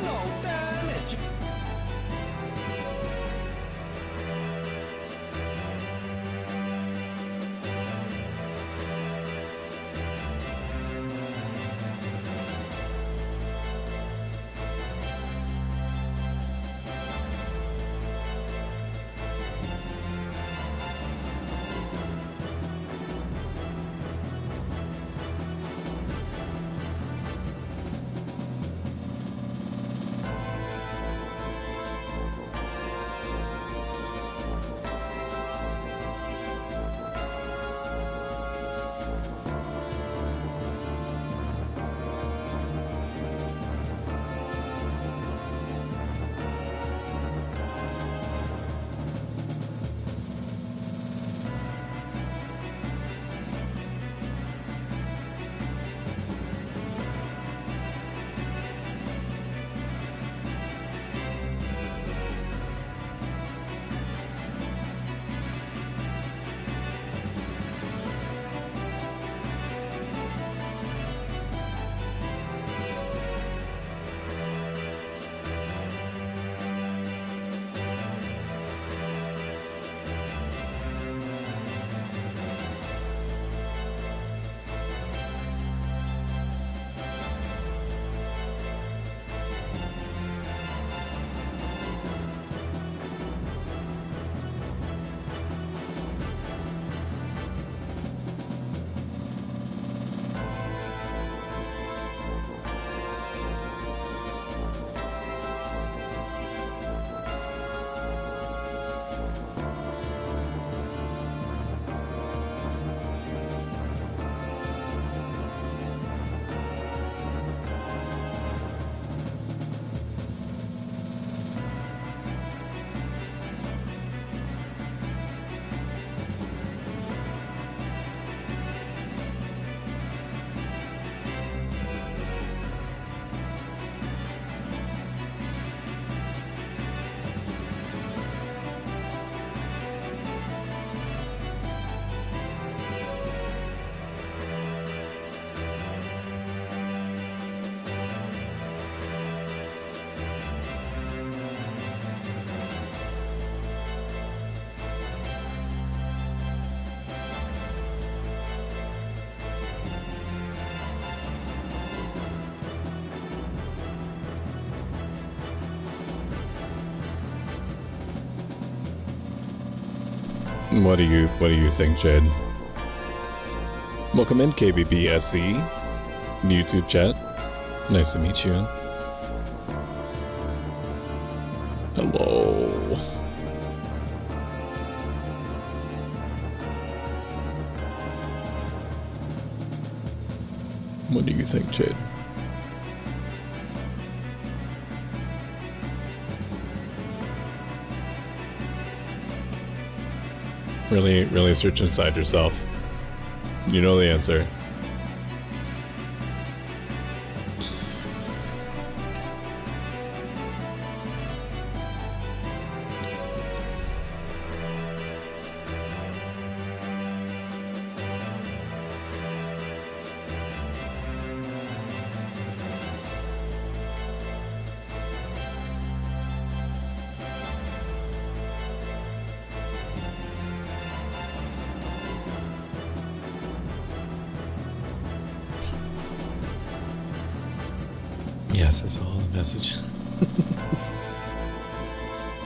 No damage. What do you think, Jed? Welcome in, KBBSE. YouTube chat. Nice to meet you. Hello. What do you think, Jed? Really search inside yourself. You know the answer. Yes, that's all the message.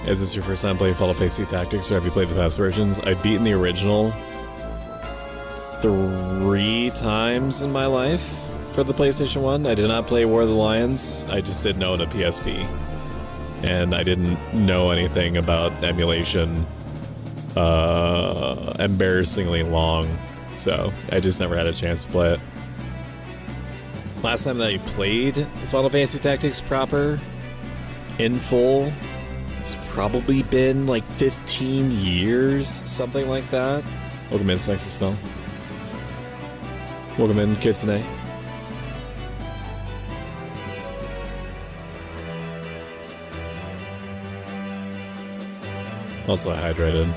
Is this your first time playing Fall of Fantasy Tactics, or have you played the past versions? I've beaten the original 3 times in my life for the PlayStation 1. I did not play War of the Lions. I just didn't own a PSP. And I didn't know anything about emulation embarrassingly long. So I just never had a chance to play it. Last time that I played Final Fantasy Tactics proper, in full, it's probably been like 15 years, something like that. Welcome in, it's nice to smell. Welcome in, Kitsune. Also hydrated.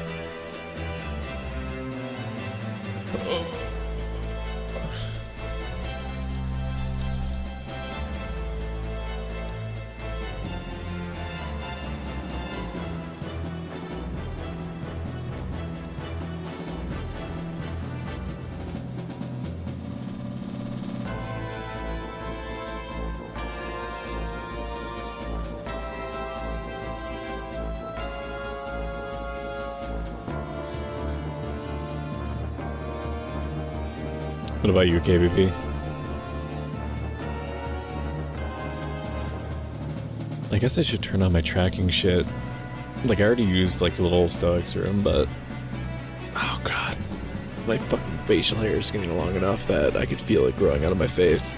What about you, KBB? I guess I should turn on my tracking shit. Like, I already used, like, the little Stoics room, but... Oh, God. My fucking facial hair is getting long enough that I could feel it growing out of my face.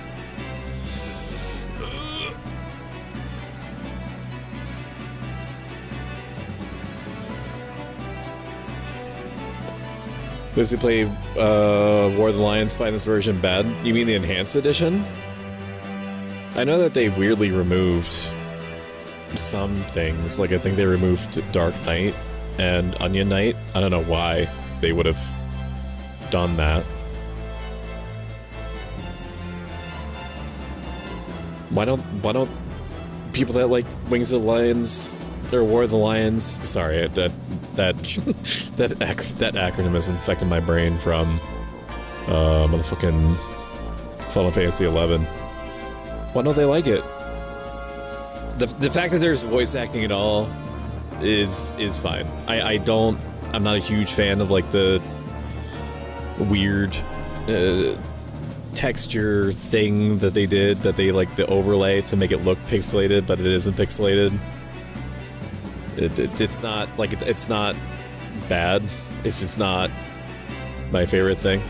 Those who play War of the Lions find this version bad. You mean the Enhanced Edition? I know that they weirdly removed some things. Like, I think they removed Dark Knight and Onion Knight. I don't know why they would have done that. Why don't people that like Wings of the Lions or War of the Lions, sorry, that acronym has infected my brain from motherfucking Final Fantasy 11. Why don't they like it? The fact that there's voice acting at all is fine. I'm not a huge fan of like the weird texture thing that they did, that they like the overlay to make it look pixelated, but it isn't pixelated. It's not like it's not bad. It's just not my favorite thing.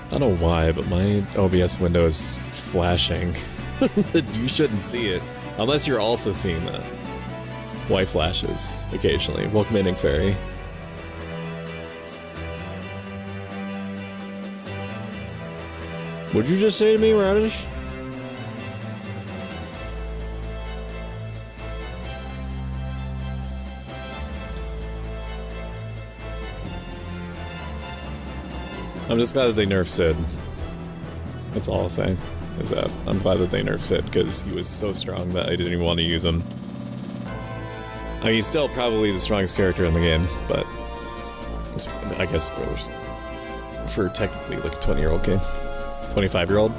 I don't know why, but my OBS window is flashing. You shouldn't see it unless you're also seeing that. Why flashes occasionally? Welcome in, Ink Fairy. What'd you just say to me, Radish? I'm just glad that they nerfed Sid. That's all I'll say, is that I'm glad that they nerfed Sid, because he was so strong that I didn't even want to use him. I mean, he's still probably the strongest character in the game, but I guess spoilers. For technically like a 20-year-old game. 25-year-old?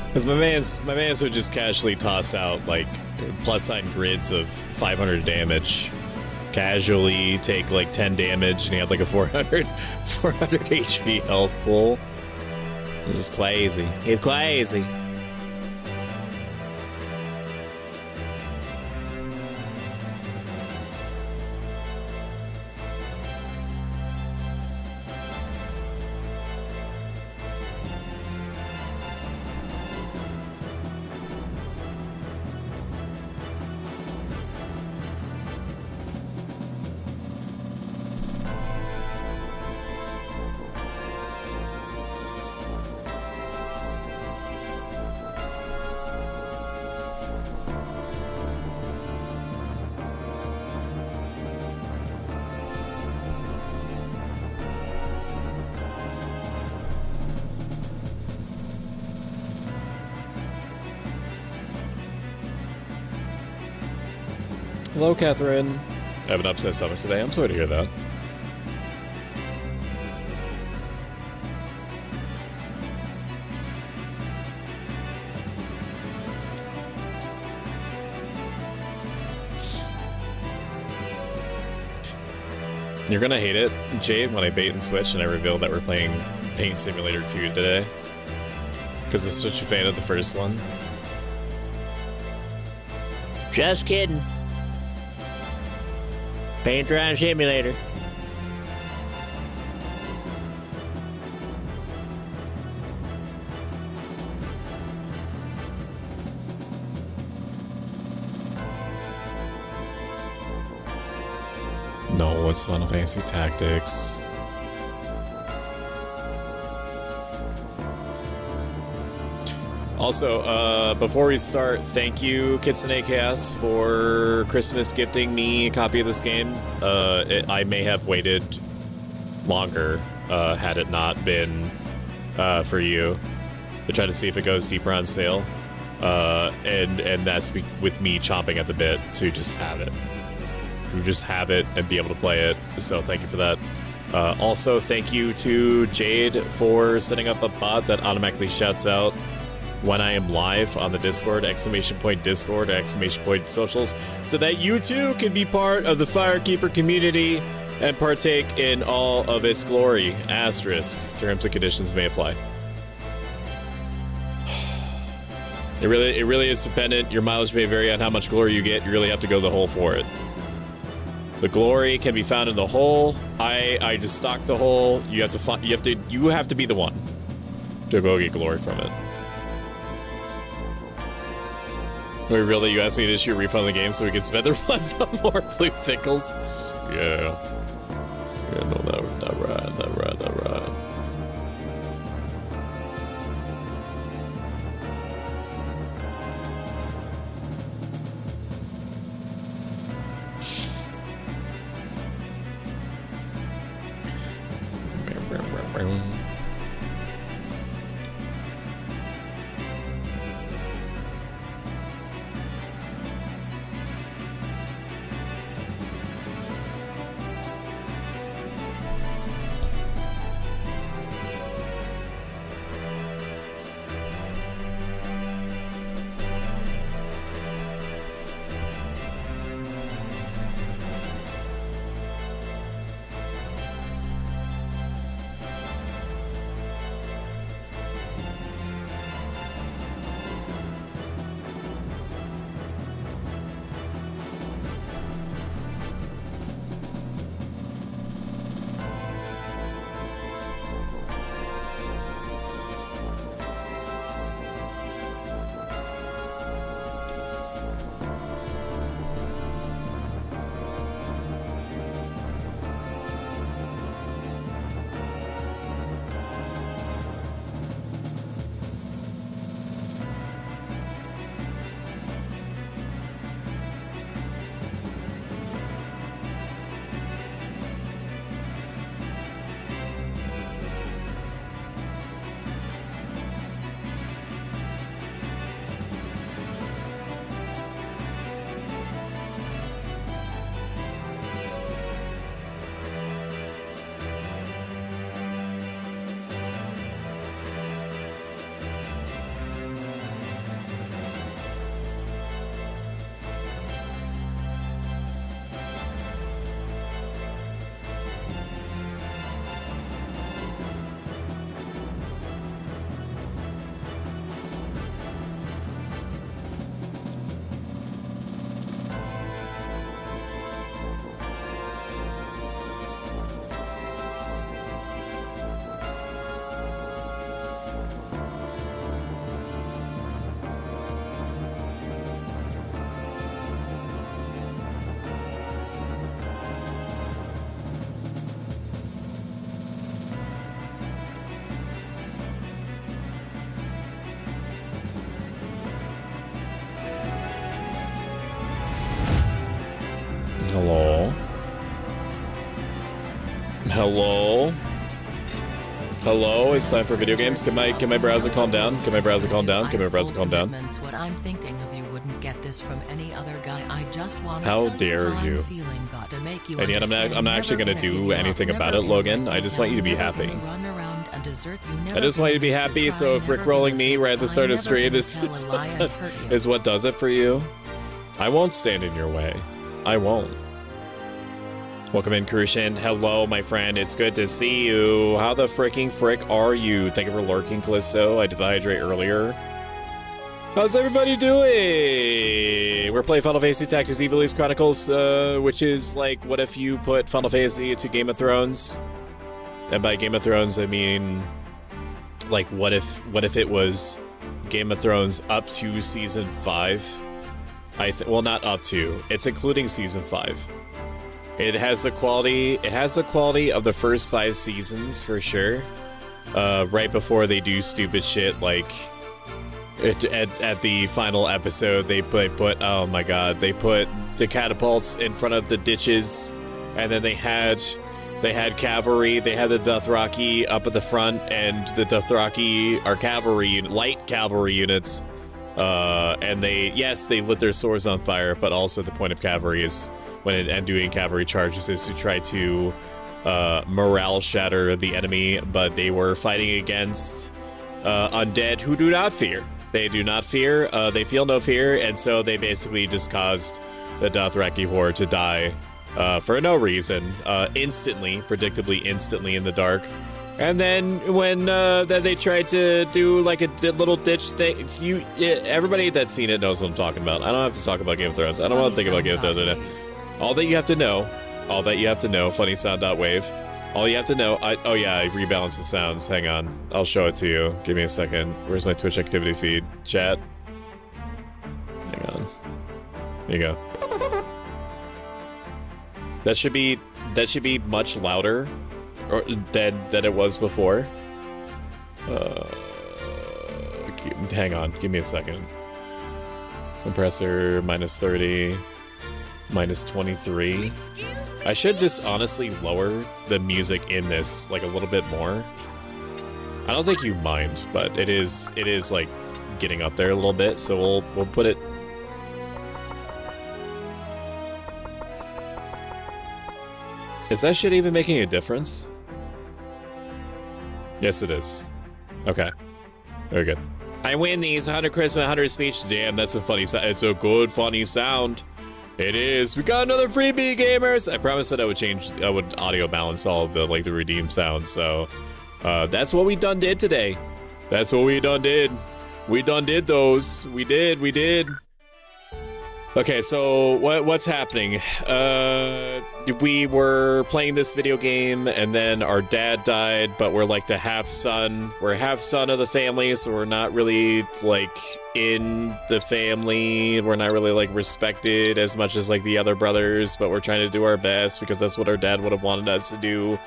Because my mans would just casually toss out like plus sign grids of 500 damage. Casually take like 10 damage and he had like a 400 HP health pool. This is crazy. It's crazy. Hello, Catherine. I have an upset stomach today. I'm sorry to hear that. You're gonna hate it, Jade, when I bait and switch and I reveal that we're playing Paint Simulator 2 today. Because I'm such a fan of the first one. Just kidding. Paint Dry Simulator. No, it's Final Fantasy Tactics. Also, before we start, thank you, Kitsune Chaos, for Christmas gifting me a copy of this game. I may have waited longer had it not been for you to try to see if it goes deeper on sale. And that's with me chomping at the bit to just have it to just have it and be able to play it. So thank you for that. Also, thank you to Jade for setting up a bot that automatically shouts out when I am live on the Discord, ! Discord, ! Socials, so that you too can be part of the Firekeeper community and partake in all of its glory. Asterisk. Terms and conditions may apply. It really is dependent. Your mileage may vary on how much glory you get. You really have to go the hole for it. The glory can be found in the hole. I just stock the hole. You have to be the one to go get glory from it. Wait, really? You asked me to issue a refund on the game so we can spend the funds on more blue pickles? Yeah. Yeah, no, not right. Hello? Hello? Hello? It's time for video games. Can my browser calm down? Can my browser calm down? Can my browser calm down? What I'm thinking of you wouldn't get this from any other guy. I just want to How dare you? And yet I'm not actually gonna do anything about it, Logan. I just want you to be happy. I just want you to be happy, so if rickrolling me right at the start of stream is what does it for you, I won't stand in your way. I won't. Welcome in, Crucian. Hello, my friend. It's good to see you. How the fricking frick are you? Thank you for lurking, Callisto. I did hydrate earlier. How's everybody doing? We're playing Final Fantasy Tactics Ivalice Chronicles, which is like, what if you put Final Fantasy into Game of Thrones? And by Game of Thrones, I mean, like, what if it was Game of Thrones up to season 5? Well, not up to. It's including season 5. It has the quality of the first 5 seasons for sure. Right before they do stupid shit like at the final episode, they put oh my god, they put the catapults in front of the ditches, and then they had cavalry. They had the Dothraki up at the front, and the Dothraki are light cavalry units And they lit their swords on fire, but also the point of cavalry is and doing cavalry charges is to try to morale shatter the enemy, but they were fighting against undead who do not fear. They do not fear, they feel no fear, and so they basically just caused the Dothraki horde to die for no reason, predictably instantly in the dark. And then when they tried to do like a little ditch thing, everybody that's seen it knows what I'm talking about. I don't have to talk about Game of Thrones. I don't want to think about Game of Thrones right now. All that you have to know, funnysound.wave. All you have to know, I rebalance the sounds. Hang on, I'll show it to you. Give me a second. Where's my Twitch activity feed? Chat. Hang on. There you go. That should be much louder than it was before. Hang on, give me a second. Compressor -30, -23. I should just honestly lower the music in this like a little bit more. I don't think you mind, but it is like getting up there a little bit, so we'll put it. Is that shit even making a difference? Yes, it is. Okay. Very good. I win these 100 charisma, 100 speech. Damn, that's a funny sound. It's a good, funny sound. It is. We got another freebie, gamers. I promised that I would audio balance all of the redeem sounds. So that's what we done did today. That's what we done did. We done did those. We did. Okay, so what's happening? We were playing this video game, and then our dad died, but we're like the half son. We're half son of the family, so we're not really like in the family. We're not really like respected as much as like the other brothers, but we're trying to do our best because that's what our dad would have wanted us to do.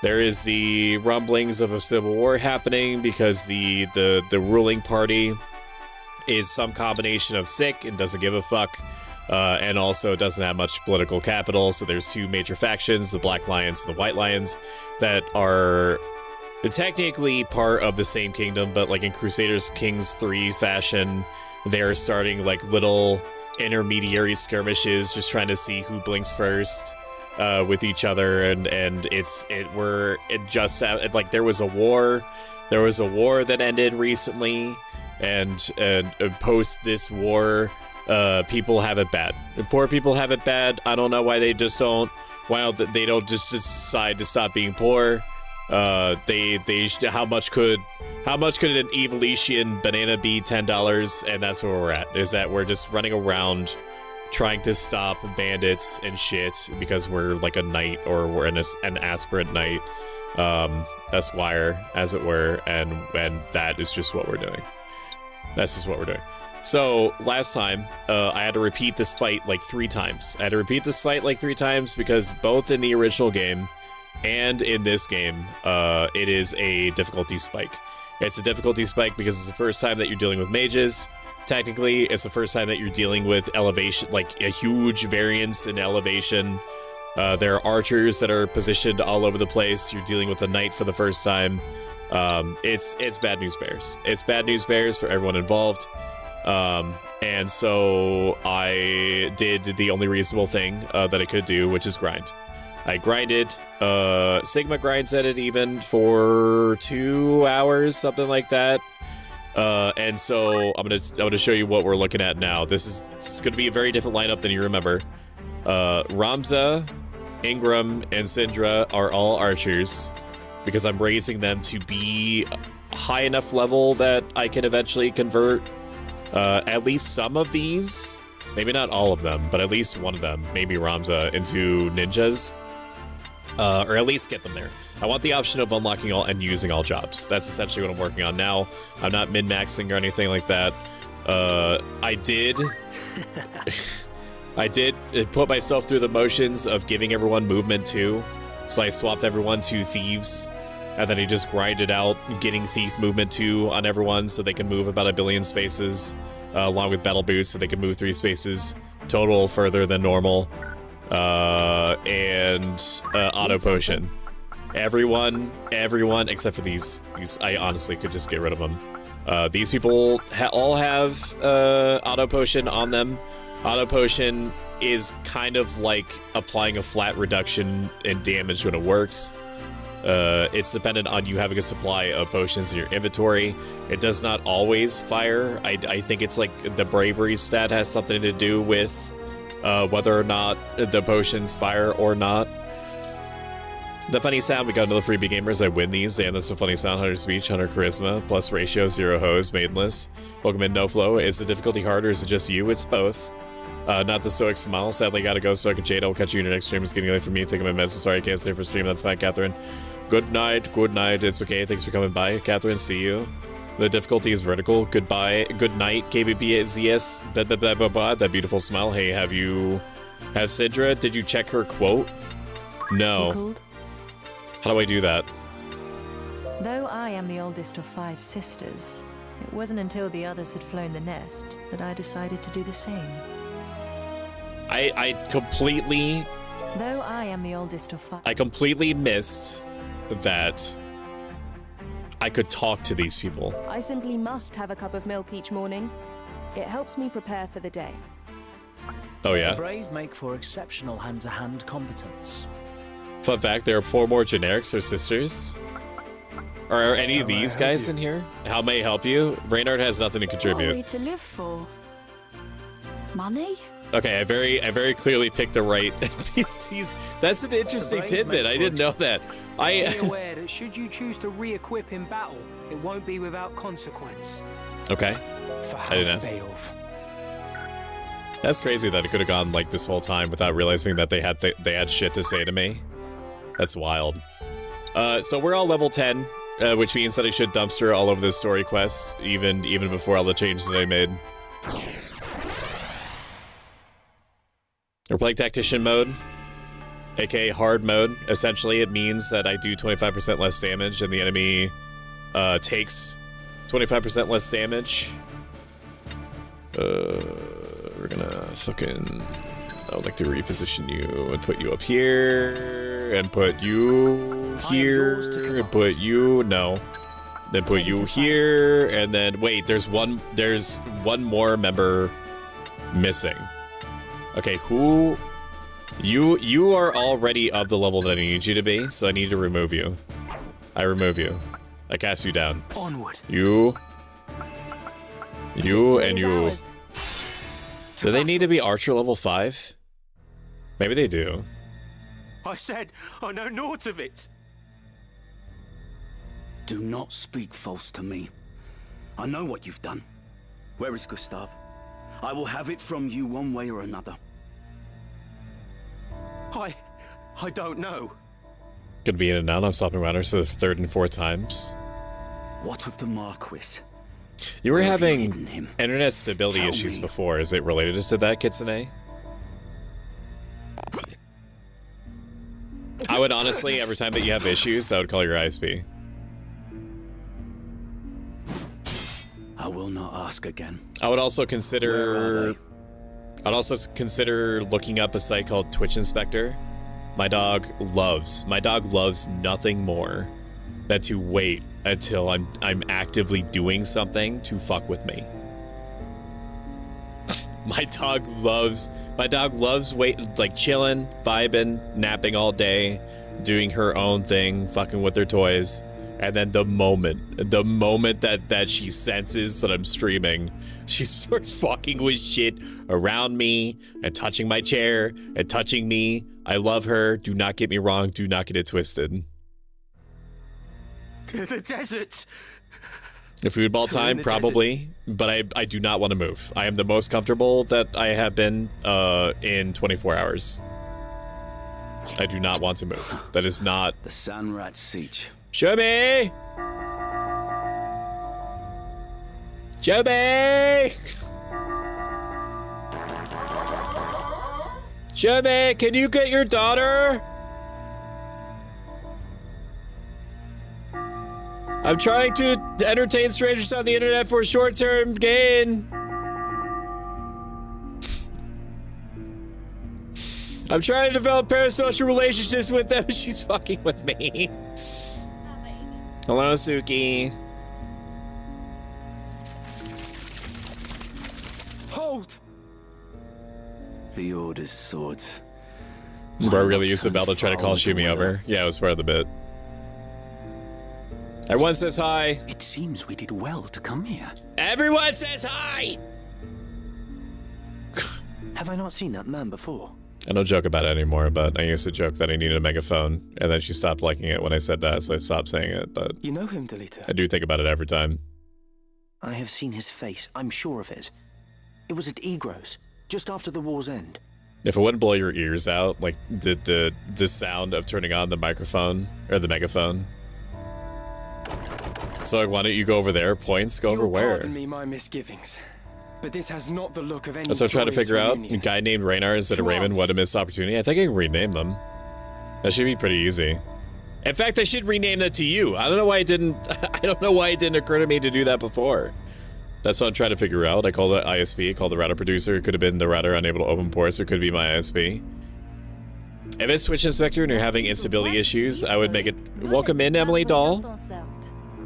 There is the rumblings of a civil war happening because the ruling party is some combination of sick and doesn't give a fuck, and also doesn't have much political capital. So there's two major factions, the Black Lions and the White Lions, that are technically part of the same kingdom, but like in Crusaders Kings 3 fashion, they're starting like little intermediary skirmishes, just trying to see who blinks first with each other, and there was a war that ended recently. And post this war, people have it bad. Poor people have it bad. I don't know why they just don't. Why they don't just decide to stop being poor. How much could an Evalician banana be? $10, and that's where we're at. Is that we're just running around trying to stop bandits and shit because we're like a knight, or we're an aspirant knight, esquire, as it were, and that is just what we're doing. That's just what we're doing. So, last time, I had to repeat this fight like 3 times. Because both in the original game and in this game, it is a difficulty spike. It's a difficulty spike because it's the first time that you're dealing with mages. Technically, it's the first time that you're dealing with elevation, like a huge variance in elevation. There are archers that are positioned all over the place. You're dealing with a knight for the first time. It's bad news bears. It's bad news bears for everyone involved. And so I did the only reasonable thing that I could do, which is grind. I grinded. Sigma grinds at it even for 2 hours, something like that. And so I'm gonna show you what we're looking at now. This is gonna be a very different lineup than you remember. Ramza, Ingram, and Syndra are all archers, because I'm raising them to be high enough level that I can eventually convert at least some of these, maybe not all of them, but at least one of them, maybe Ramza, into ninjas, or at least get them there. I want the option of unlocking all and using all jobs. That's essentially what I'm working on now. I'm not min-maxing or anything like that. I did put myself through the motions of giving everyone movement too. So I swapped everyone to thieves, and then he just grinded out getting thief movement 2 on everyone so they can move about 1 billion spaces, along with battle boots so they can move 3 spaces total further than normal, and auto potion. Everyone except for these I honestly could just get rid of them. These people all have auto potion on them. Auto potion is kind of like applying a flat reduction in damage when it works. It's dependent on you having a supply of potions in your inventory. It does not always fire. I think it's like the bravery stat has something to do with whether or not the potions fire or not. The funny sound, we got another freebie gamers. I win these, and that's a funny sound. 100 speech, 100 charisma, plus ratio, 0 hose, maidenless. Welcome in, no flow. Is the difficulty hard or is it just you? It's both. Not the Stoic smile. Sadly, gotta go. Stoic and Jade, I'll catch you in your next stream. It's getting late for me. Taking my message. Sorry I can't stay for stream. That's fine, Catherine. Good night. Good night. It's okay. Thanks for coming by, Catherine. See you. The difficulty is vertical. Goodbye. Good night. KBPZS. Blah, blah, blah, blah, blah. That beautiful smile. Hey, have Sidra? Did you check her quote? No. How do I do that? Though I am the oldest of 5 sisters, it wasn't until the others had flown the nest that I decided to do the same. I completely... Though I am the oldest of 5... I completely missed that I could talk to these people. I simply must have a cup of milk each morning. It helps me prepare for the day. Oh, yeah? The brave make for exceptional hand-to-hand competence. Fun fact, there are 4 more generics or sisters. Are any of these guys in here? How may I help you? Reynard has nothing to contribute. What are we to live for? Money? Okay, I very clearly picked the right NPCs. That's an interesting tidbit. I didn't know that. Be aware that should you choose to re-equip in battle, it won't be without consequence. Okay. For I didn't ask. Beowulf. That's crazy that it could have gone like this whole time without realizing that they had shit to say to me. That's wild. So we're all level 10, which means that I should dumpster all over this story quest, even before all the changes that I made. We're playing Tactician mode, aka hard mode. Essentially, it means that I do 25% less damage and the enemy takes 25% less damage. We're gonna fucking... I would like to reposition you and put you up here, and put you here, and put you... No. Then put you here, and then... Wait, there's one more member missing. Okay, who... You are already of the level that I need you to be, so I need to remove you. I remove you. I cast you down. Onward. You, and you. Do they need to be Archer level 5? Maybe they do. I said, I know naught of it. Do not speak false to me. I know what you've done. Where is Gustav? I will have it from you one way or another. I don't know. Gonna be in and out. I'm stopping runners for the 3rd and 4th times. What of the Marquis? You were Where have you having hidden him? internet stability Tell issues me. before. Is it related to that, Kitsune? I would honestly, every time that you have issues, I would call your ISP. I will not ask again. I would also Where are consider... they? I'd also consider looking up a site called Twitch Inspector. My dog loves nothing more than to wait until I'm actively doing something to fuck with me. My dog loves like chilling, vibing, napping all day, doing her own thing, fucking with her toys. And then the moment that she senses that I'm streaming, she starts fucking with shit around me and touching my chair and touching me. I love her. Do not get me wrong. Do not get it twisted. To the desert. The football time, probably, but I do not want to move. I am the most comfortable that I have been in 24 hours. I do not want to move. That is not... The Sanrat Siege. Show me! Show me! Show me! Can you get your daughter? I'm trying to entertain strangers on the internet for short-term gain. I'm trying to develop parasocial relationships with them. She's fucking with me. Hello, Suki. gold! The Order's swords. Bro really used the bell to try to call Shumi over. Yeah, it was part of the bit. Everyone says hi. It seems we did well to come here. Everyone says hi! Have I not seen that man before? I don't joke about it anymore, but I used to joke that I needed a megaphone, and then she stopped liking it when I said that, so I stopped saying it, but... You know him, Delita? I do think about it every time. I have seen his face, I'm sure of it. It was at Egros, just after the war's end. If it wouldn't blow your ears out, like the sound of turning on the microphone, or the megaphone. So like, why don't you go over there? Points, go over where? Pardon me my misgivings, but this has not the look of any. That's what I'm trying to joyous figure out. reunion. A guy named Raynar instead of Raymond, what a missed opportunity. I think I can rename them. That should be pretty easy. In fact, I should rename that to you. I don't know why it didn't. I don't know why it didn't occur to me to do that before. That's what I'm trying to figure out. I called it ISP, called the router producer. It could have been the router unable to open ports, or it could be my ISP. If it's Switch Inspector and you're having instability issues, I would make it. Welcome in, Emily Doll.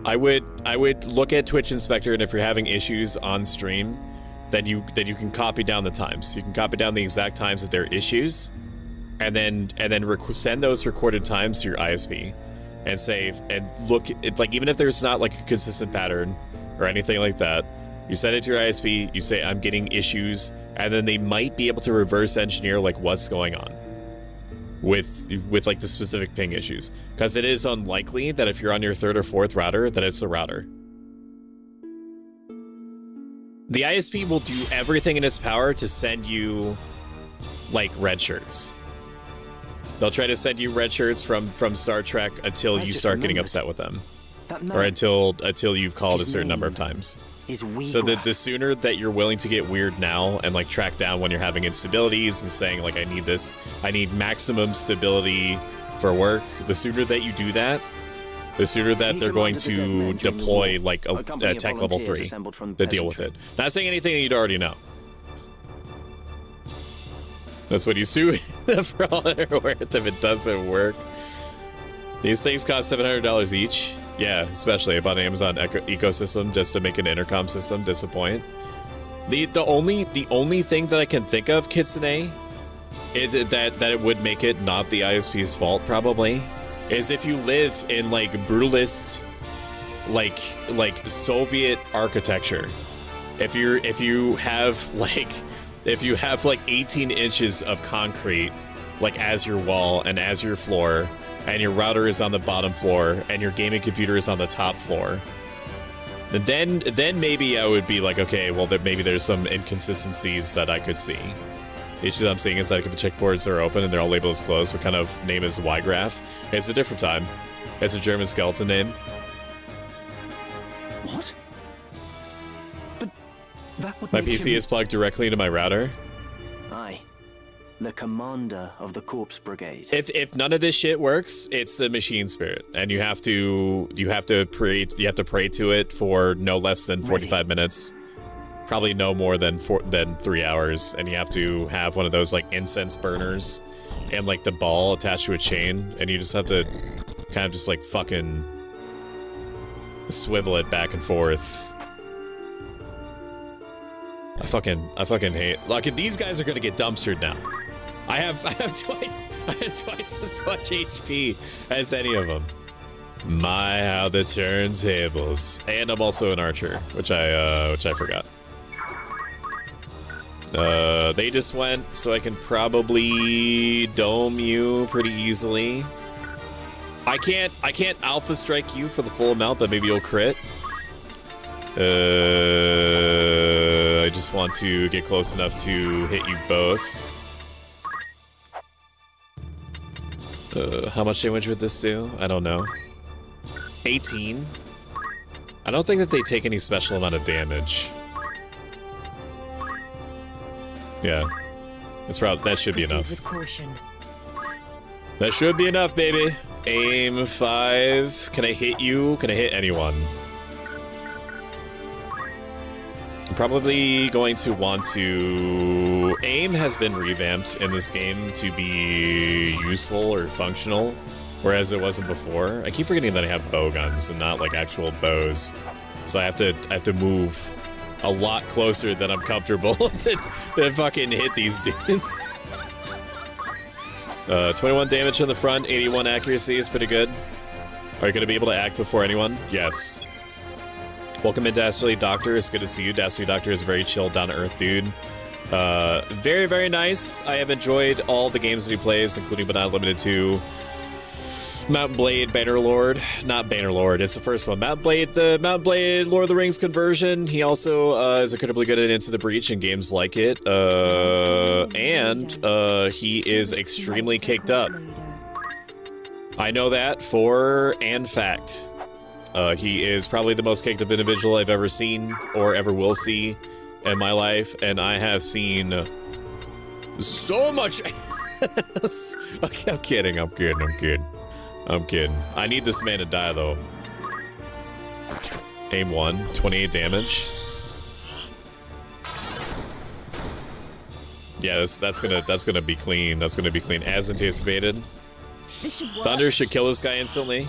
I would look at Twitch Inspector, and if you're having issues on stream, then you can copy down the times. You can copy down the exact times that there are issues, and then send those recorded times to your ISP, and save and look at, like, even if there's not like a consistent pattern or anything like that, you send it to your ISP. You say I'm getting issues, and then they might be able to reverse engineer like what's going on with like the specific ping issues, because it is unlikely that if you're on your third or fourth router that it's the router. The ISP will do everything in its power to send you like red shirts. They'll try to send you red shirts from Star Trek until you start getting upset with them, or until you've called a certain number of times. So the sooner that you're willing to get weird now and like track down when you're having instabilities and saying like I need maximum stability for work, the sooner that you do that, the sooner that they're going to deploy like a tech level 3 to deal with it. Not saying anything that you'd already know. That's what you sue for all they're worth if it doesn't work. These things cost $700 each. Yeah, especially about Amazon ecosystem just to make an intercom system disappoint. The only thing that I can think of, Kitsune, is that it would make it not the ISP's fault probably, is if you live in like brutalist, like Soviet architecture. If you have like 18 inches of concrete like as your wall and as your floor, and your router is on the bottom floor, and your gaming computer is on the top floor, then maybe I would be like, okay, well, maybe there's some inconsistencies that I could see. The issue that I'm seeing is that if the checkboards are open and they're all labeled as closed, what kind of name is Y-Graph? It's a different time. It's a German skeleton name. What? But that would my make PC him... is plugged directly into my router. Aye. The commander of the Corpse Brigade. If none of this shit works, it's the machine spirit, and you have to pray to it for no less than 45 minutes, probably no more than 3 hours, and you have to have one of those like incense burners and like the ball attached to a chain, and you just have to kind of just like fucking swivel it back and forth. I fucking hate. Like, these guys are gonna get dumpstered now. I have twice as much HP as any of them. My, how the turntables. And I'm also an archer, which I forgot. They just went, so I can probably dome you pretty easily. I can't alpha strike you for the full amount, but maybe you'll crit. I just want to get close enough to hit you both. How much damage would this do? I don't know. 18? I don't think that they take any special amount of damage. Yeah. That should be enough. With caution. That should be enough, baby. Aim 5. Can I hit you? Can I hit anyone? I'm probably going to want to... Aim has been revamped in this game to be useful or functional, whereas it wasn't before. I keep forgetting that I have bow guns and not like actual bows, so I have to move a lot closer than I'm comfortable to fucking hit these dudes. 21 damage on the front, 81 accuracy is pretty good. Are you going to be able to act before anyone? Yes. Welcome in, Dastardly Doctor. It's good to see you. Dastardly Doctor is a very chill, down-to-earth dude. Very, very nice. I have enjoyed all the games that he plays, including but not limited to Mountain Blade, Bannerlord. Not Bannerlord, it's the first one. Mountain Blade, Lord of the Rings conversion. He also is incredibly good at Into the Breach and games like it. And he is extremely caked up. I know that for and fact. He is probably the most caked up individual I've ever seen or ever will see in my life, and I have seen so much. Okay, I'm kidding. I need this man to die though. Aim 1, 28 damage. Yeah, that's gonna be clean. That's gonna be clean as anticipated. Thunder should kill this guy instantly.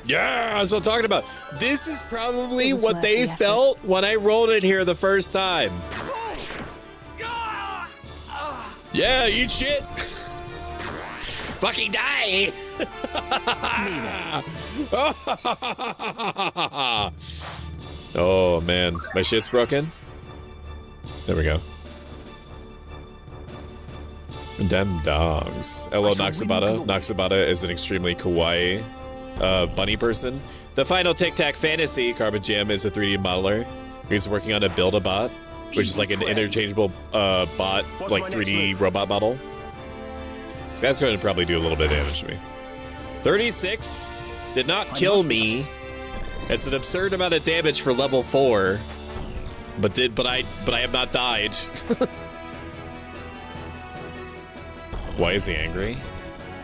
Yeah, that's what I'm talking about. This is probably what they felt when I rolled it here the first time. Yeah, eat shit. Fucking die. Oh man, my shit's broken. There we go. Them dogs. Hello, Noxabata. Noxabata is an extremely kawaii bunny person. The final Tic Tac Fantasy, Carbon Jam, is a 3D modeler. He's working on a Build-A-Bot, which is like an interchangeable bot, like 3D robot model. This guy's going to probably do a little bit of damage to me. 36 did not kill me. It's an absurd amount of damage for level 4, but I have not died. Why is he angry?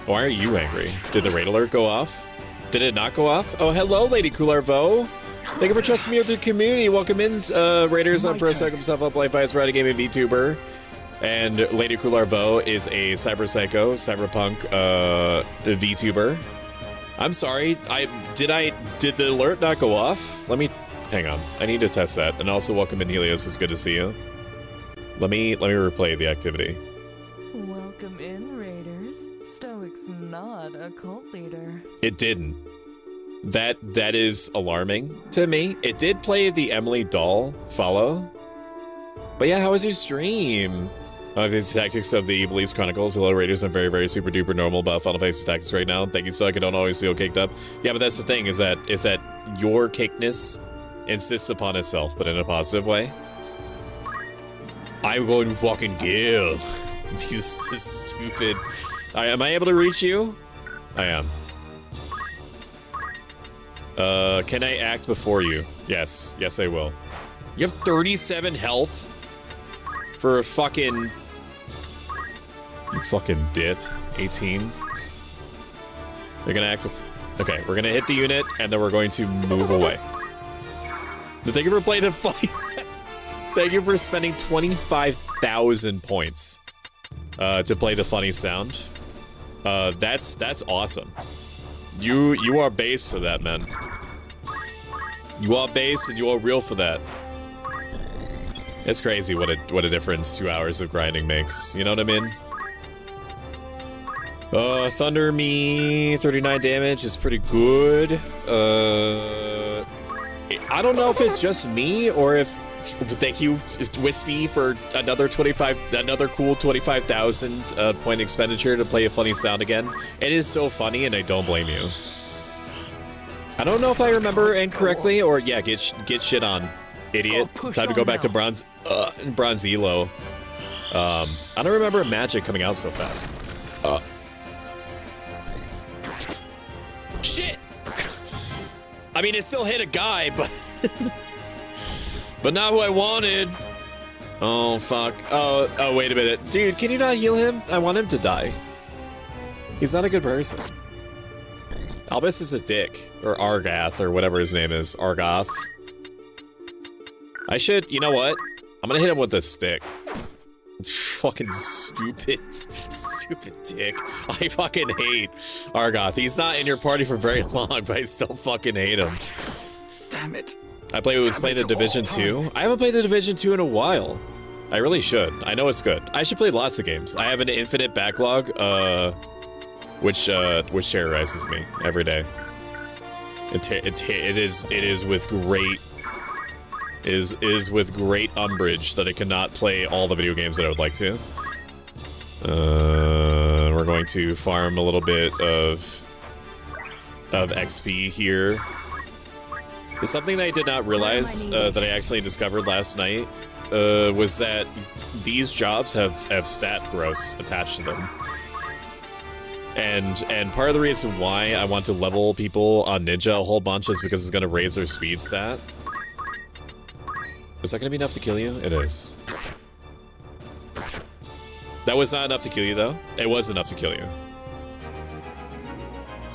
Why are you angry? Did the raid alert go off? Did it not go off? Oh, hello, Lady Coolarvo. Thank you for trusting me with the community. Welcome in, Raiders on Pro Psycho himself up, Life Ice, Riding Gaming VTuber. And Lady Coolarvo is a Cyber Psycho, Cyberpunk VTuber. I'm sorry, did the alert not go off? Let me, hang on. I need to test that. And also welcome in, Helios. It's good to see you. Let me replay the activity. Welcome in, Raiders. Stoic's not a cult leader. It didn't. That is alarming to me. It did play the Emily Doll follow. But yeah, how was your stream? The tactics of the Ivalice Chronicles. Hello, Raiders. I'm very, very super duper normal about Final Fantasy Tactics right now. Thank you, Stoic. I don't always feel caked up. Yeah, but that's the thing, is that your cakeness insists upon itself, but in a positive way. I'm going to fucking kill these stupid. Am I able to reach you? I am. Can I act before you? Yes. Yes, I will. You have 37 health for a fucking... You fucking dip. 18. You're gonna act before... Okay, we're gonna hit the unit, and then we're going to move away. Thank you for playing the funny sound. Thank you for spending 25,000 points to play the funny sound. That's awesome. You are base for that, man. You are base and you are real for that. It's crazy what a difference 2 hours of grinding makes. You know what I mean? Thunder me 39 damage is pretty good. I don't know if it's just me or if. Thank you, Wispy, for another cool 25,000 point expenditure to play a funny sound again. It is so funny, and I don't blame you. I don't know if I remember incorrectly, or yeah, get shit on, idiot. Time to go back to bronze elo. I don't remember Magic coming out so fast. Shit. I mean, it still hit a guy, but. But not who I wanted. Oh, fuck. Oh, wait a minute. Dude, can you not heal him? I want him to die. He's not a good person. Albus is a dick. Or Argath, or whatever his name is. Argoth. I should, you know what? I'm gonna hit him with a stick. Fucking stupid dick. I fucking hate Argoth. He's not in your party for very long, but I still fucking hate him. Damn it. I was playing the Division 2. I haven't played the Division 2 in a while. I really should. I know it's good. I should play lots of games. I have an infinite backlog, which terrorizes me every day. It is with great umbrage that I cannot play all the video games that I would like to. We're going to farm a little bit of XP here. Something that I did not realize that I accidentally discovered last night was that these jobs have stat growths attached to them. And part of the reason why I want to level people on Ninja a whole bunch is because it's going to raise their speed stat. Is that going to be enough to kill you? It is. That was not enough to kill you, though. It was enough to kill you.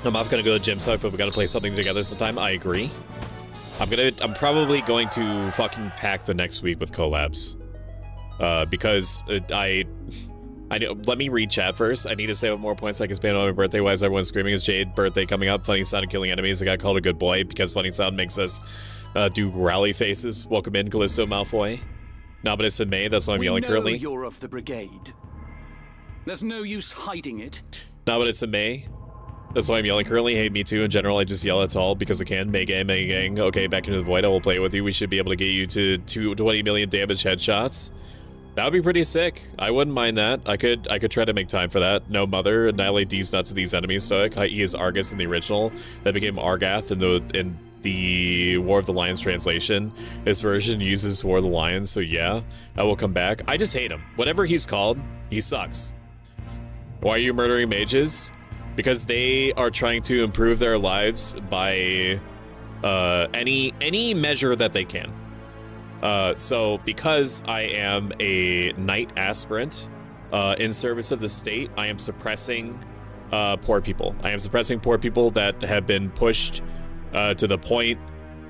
I'm not going to go to the gym, but we got to play something together sometime. I agree. I'm probably going to fucking pack the next week with collabs. Because let me read chat first. I need to save up more points I can spend on my birthday. Why is everyone screaming? It's Jade's birthday coming up. Funny Sound and killing enemies. I got called a good boy because Funny Sound makes us do growly faces. Welcome in, Callisto Malfoy. No, but it's in May. That's why I'm yelling currently. We know you're of the brigade. There's no use hiding it. No, but it's in May. That's why I'm yelling currently. Hey, me too. In general, I just yell at all because I can. May gang. Okay, back into the void. I will play with you. We should be able to get you to 20 million damage headshots. That would be pretty sick. I wouldn't mind that. I could try to make time for that. No Mother, annihilate these nuts of these enemies. Stoic. He is Argus in the original. That became Argath in the War of the Lions translation. This version uses War of the Lions, so yeah, I will come back. I just hate him. Whatever he's called, he sucks. Why are you murdering mages? Because they are trying to improve their lives by any measure that they can. So because I am a knight aspirant in service of the state, I am suppressing poor people. I am suppressing poor people that have been pushed to the point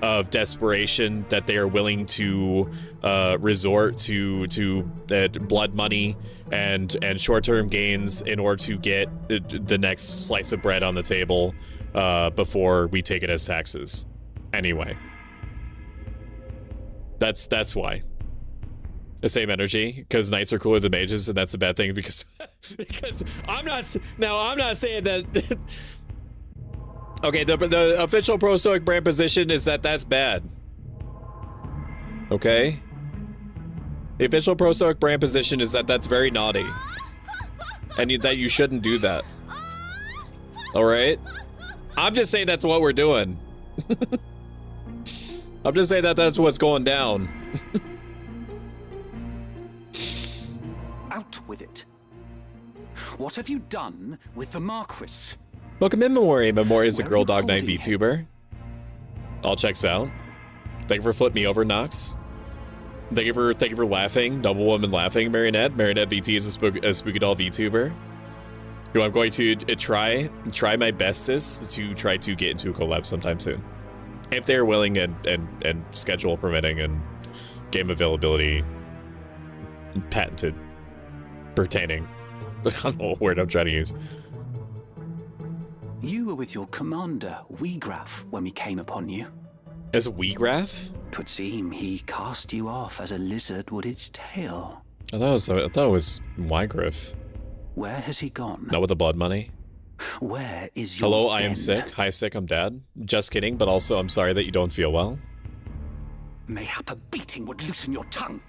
of desperation that they are willing to resort to blood money and short-term gains in order to get the next slice of bread on the table before we take it as taxes. Anyway, that's why. The same energy, because knights are cooler than mages, and that's a bad thing because I'm not saying that. Okay, the official pro Stoic brand position is that that's bad. Okay? The official pro Stoic brand position is that that's very naughty. And that you shouldn't do that. Alright? I'm just saying that's what we're doing. I'm just saying that that's what's going down. Out with it. What have you done with the Marquis? Welcome in, Memori. Memori is a Girl Dog Night VTuber. All checks out. Thank you for flipping me over, Nox. Thank you for laughing. Double woman laughing, Marionette. Marionette VT is a spooky doll VTuber. Who I'm going to try my bestest to try to get into a collab sometime soon. If they're willing and schedule permitting and game availability patented pertaining. I don't know what word I'm trying to use. You were with your commander, Weegraf, when we came upon you. As Weegraf? 'Twould seem he cast you off as a lizard would its tail. I thought it was Wygriff. Where has he gone? Not with the blood money. Where is your Hello, I am den? sick. Hi, sick, I'm dead. Just kidding, but also I'm sorry that you don't feel well. Mayhap a beating would loosen your tongue.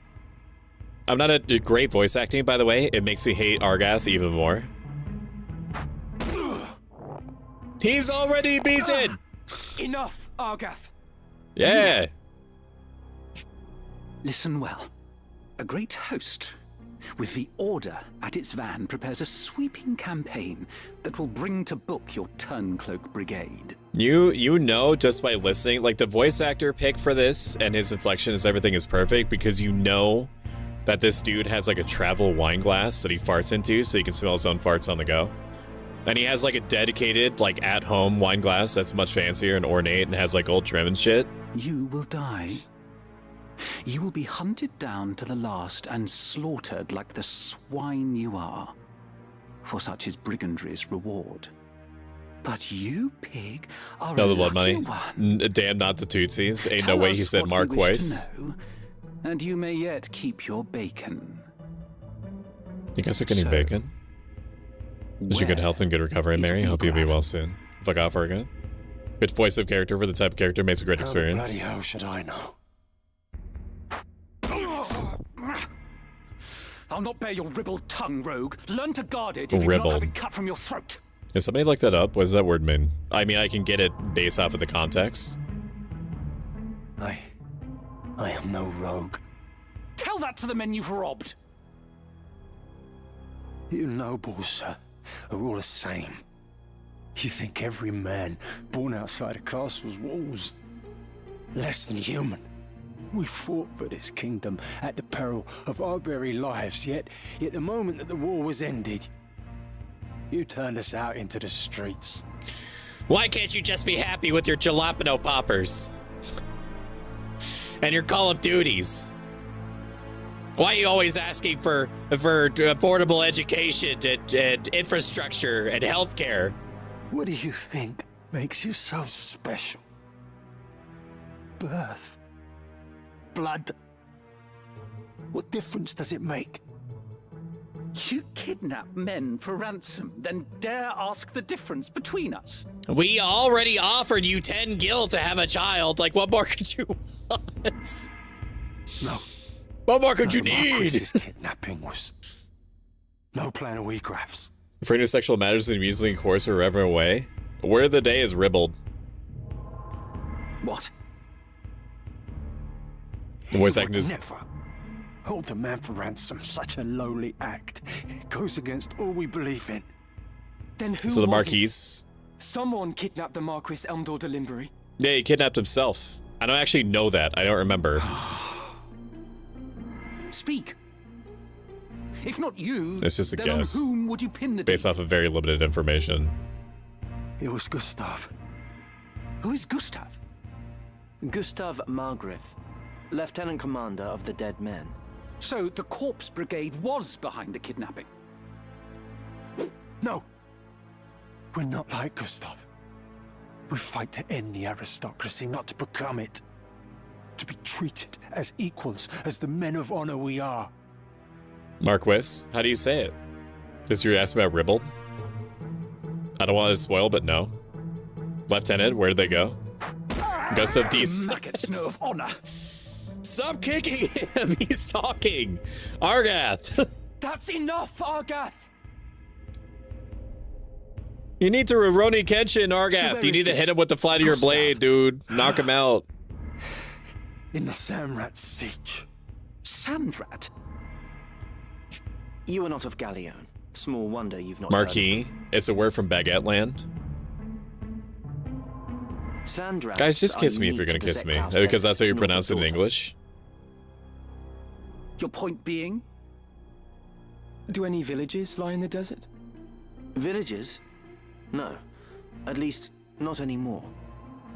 I'm not a great voice acting, by the way. It makes me hate Argath even more. He's already beaten! Enough, Argath. Yeah. Listen well. A great host, with the Order at its van, prepares a sweeping campaign that will bring to book your Turncloak Brigade. You know just by listening, like the voice actor pick for this and his inflection is everything is perfect because you know that this dude has like a travel wine glass that he farts into so he can smell his own farts on the go. And he has like a dedicated, like at-home wine glass that's much fancier and ornate and has like gold trim and shit. You will die. You will be hunted down to the last and slaughtered like the swine you are. For such is brigandry's reward. But you, pig, are No, a the blood lucky money. one. Damn, not the Tootsies. Ain't no Tell way us he said what Mark you wish Weiss. to know, and you may yet keep your bacon. You guys are getting So, bacon? Wish you good health and good recovery, is Mary. Hope you'll be Egraf? well soon. Fuck off, Oregon. Good voice of character for the type of character makes a great How the experience. bloody hell should I know? I'll not bear your ribald tongue, rogue. Learn to guard it if you not have it cut from your throat. Can somebody look that up? What does that word mean? I mean, I can get it based off of the context. I am no rogue. Tell that to the men you've robbed. You nobles are all the same. You think every man born outside a castle's walls less than human. We fought for this kingdom at the peril of our very lives, yet the moment that the war was ended, you turned us out into the streets. Why can't you just be happy with your jalapeno poppers? And your Call of Duties? Why are you always asking for affordable education and infrastructure and healthcare? What do you think makes you so special? Birth? Blood? What difference does it make? You kidnap men for ransom, then dare ask the difference between us. We already offered you 10 gil to have a child. Like, what more could you want? No. What more could you Marquis's need? kidnapping was no plan of Egraf's. For intersexual matters in a musically coarse or irreverent way, word of the day is ribald. What? The voice acting is Never hold a man for ransom. Such a lowly act. It goes against all we believe in. Then who so the was Marquis. it? Someone kidnapped the Marquis Elmdor de Limbury. Yeah, he kidnapped himself. I don't actually know that. I don't remember. Speak. If not you, It's just a then guess. on whom would you pin the Based deed? off of very limited information. It was Gustav. Who is Gustav? Gustav Margrave, Lieutenant Commander of the Dead Men. So the Corpse Brigade was behind the kidnapping. No. We're not like Gustav. We fight to end the aristocracy, not to become it. To be treated as equals, as the men of honor we are. Marquis, how do you say it? Because you asked about ribald? I don't want to spoil, but no. Lieutenant, where did they go? Gustav D. Maggots know of honor. Stop kicking him! He's talking! Argath! That's enough, Argath! You need to Rurouni Kenshin, So Argath. where You is need to this hit him with the flat of your Gustav? blade, dude. Knock him out. In the Samrat siege. Sandrat? You are not of Galleon. Small wonder you've not Marquis, it's a word from Baguette Land. Sandrats Guys, just are kiss me if unique you're gonna to the kiss me. Zekhaus Because that's how you desert, pronounce it in north of English. Your point being? Do any villages lie in the desert? Villages? No. At least, not anymore.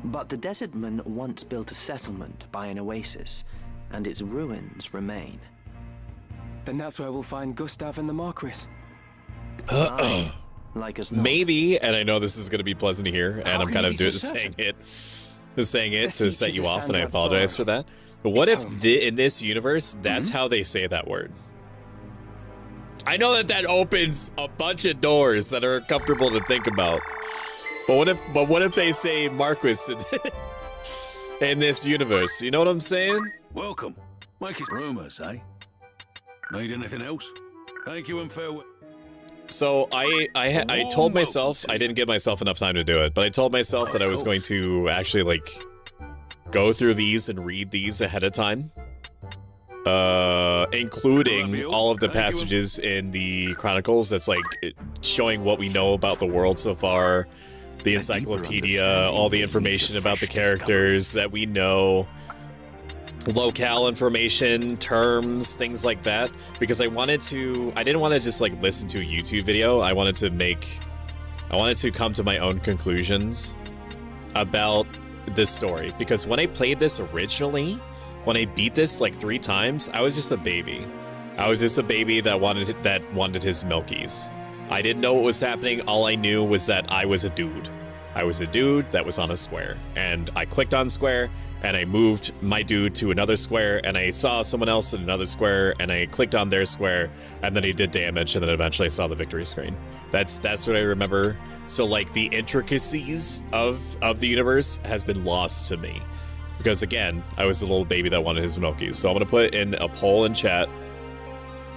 But the desert men once built a settlement by an oasis, and its ruins remain. Then that's where we'll find Gustav and the Marquis. Aye, like us not. Maybe, and I know this is going to be pleasant to hear, and How I'm can kind you of be so saying certain? it The to set siege you is a off, and I Sandrat's apologize bar. for that. But what It's if home. in this universe, that's how they say that word? I know that opens a bunch of doors that are uncomfortable to think about. But what if they say Marquis in this universe? You know what I'm saying? Welcome. Making rumors, eh? Need anything else? Thank you and farewell. So I told myself I didn't give myself enough time to do it, but I told myself that I was going to actually like go through these and read these ahead of time, including all of the passages in the Chronicles. That's like showing what we know about the world so far, the encyclopedia, all the information about the characters that we know. Locale information, terms, things like that, because I didn't want to just like listen to a YouTube video. I wanted to come to my own conclusions about this story, because when I played this originally, when I beat this like 3 times, I was just a baby. I was just a baby that wanted his Milkies. I didn't know what was happening. All I knew was that I was a dude. I was a dude that was on a square, and I clicked on square, and I moved my dude to another square, and I saw someone else in another square, and I clicked on their square, and then he did damage, and then eventually I saw the victory screen. That's what I remember. So like the intricacies of the universe has been lost to me. Because again, I was a little baby that wanted his Milkies. So I'm gonna put in a poll in chat.